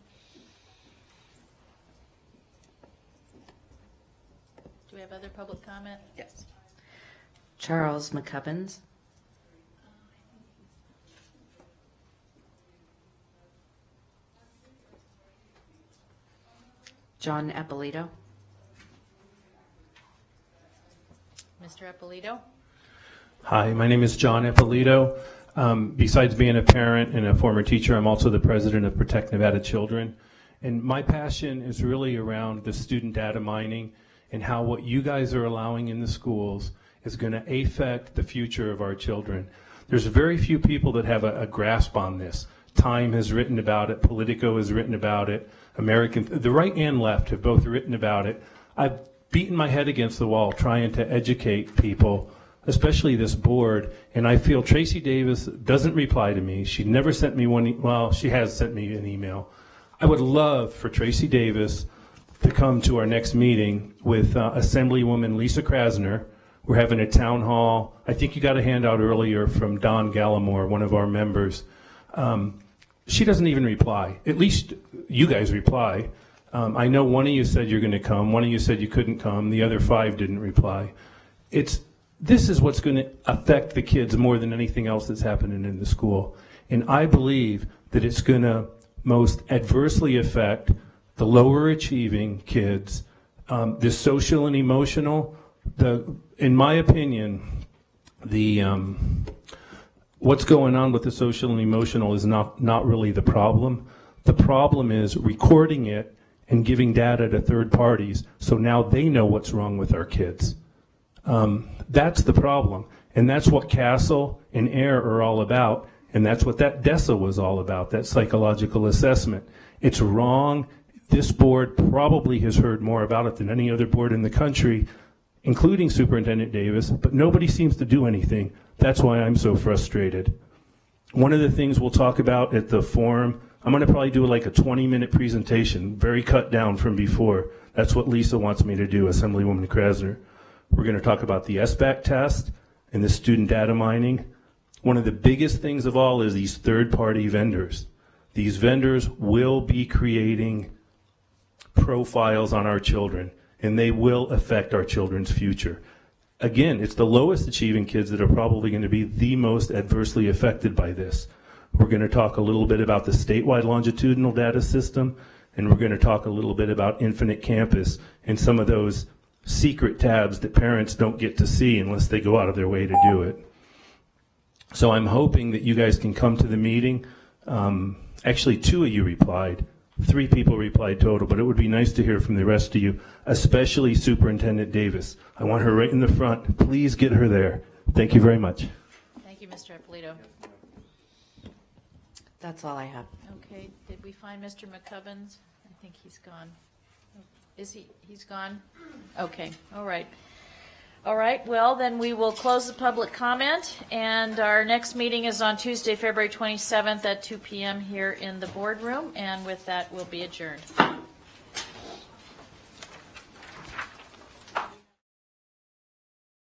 Do we have other public comment? Yes. Charles McCubbins. John Eppolito. Mr. Eppolito? Hi, my name is John Eppolito. Besides being a parent and a former teacher, I'm also the president of Protect Nevada Children. And my passion is really around the student data mining and how what you guys are allowing in the schools is going to affect the future of our children. There's very few people that have a grasp on this. Time has written about it, Politico has written about it, the right and left have both written about it. I've beaten my head against the wall trying to educate people, especially this board, and I feel Tracy Davis doesn't reply to me. She never sent me one, well, she has sent me an email. I would love for Tracy Davis to come to our next meeting with Assemblywoman Lisa Krasner. We're having a town hall. I think you got a handout earlier from Don Gallimore, one of our members. She doesn't even reply. At least you guys reply. I know one of you said you're going to come. One of you said you couldn't come. The other 5 didn't reply. It's this is what's going to affect the kids more than anything else that's happening in the school. And I believe that it's going to most adversely affect the lower achieving kids, the social and emotional. In my opinion, what's going on with the social and emotional is not really the problem. The problem is recording it and giving data to third parties, so now they know what's wrong with our kids. That's the problem, and that's what CASEL and AIR are all about, and that's what that DESA was all about, that psychological assessment. It's wrong. This board probably has heard more about it than any other board in the country, including Superintendent Davis, but nobody seems to do anything. That's why I'm so frustrated. One of the things we'll talk about at the forum, I'm going to probably do like a 20-minute presentation, very cut down from before. That's what Lisa wants me to do, Assemblywoman Krasner. We're going to talk about the SBAC test and the student data mining. One of the biggest things of all is these third-party vendors. These vendors will be creating profiles on our children, and they will affect our children's future. Again, it's the lowest achieving kids that are probably going to be the most adversely affected by this. We're going to talk a little bit about the statewide longitudinal data system, and we're going to talk a little bit about Infinite Campus and some of those secret tabs that parents don't get to see unless they go out of their way to do it. So I'm hoping that you guys can come to the meeting. Actually, 2 of you replied. 3 people replied total, but it would be nice to hear from the rest of you, especially Superintendent Davis. I want her right in the front. Please get her there. Thank you very much. Thank you, Mr. Ippolito. That's all I have. Okay, did we find Mr. McCubbins? I think he's gone. Is he? He's gone? Okay, all right. All right, well, then we will close the public comment, and our next meeting is on Tuesday, February 27th at 2 p.m. here in the boardroom, and with that, we'll be adjourned.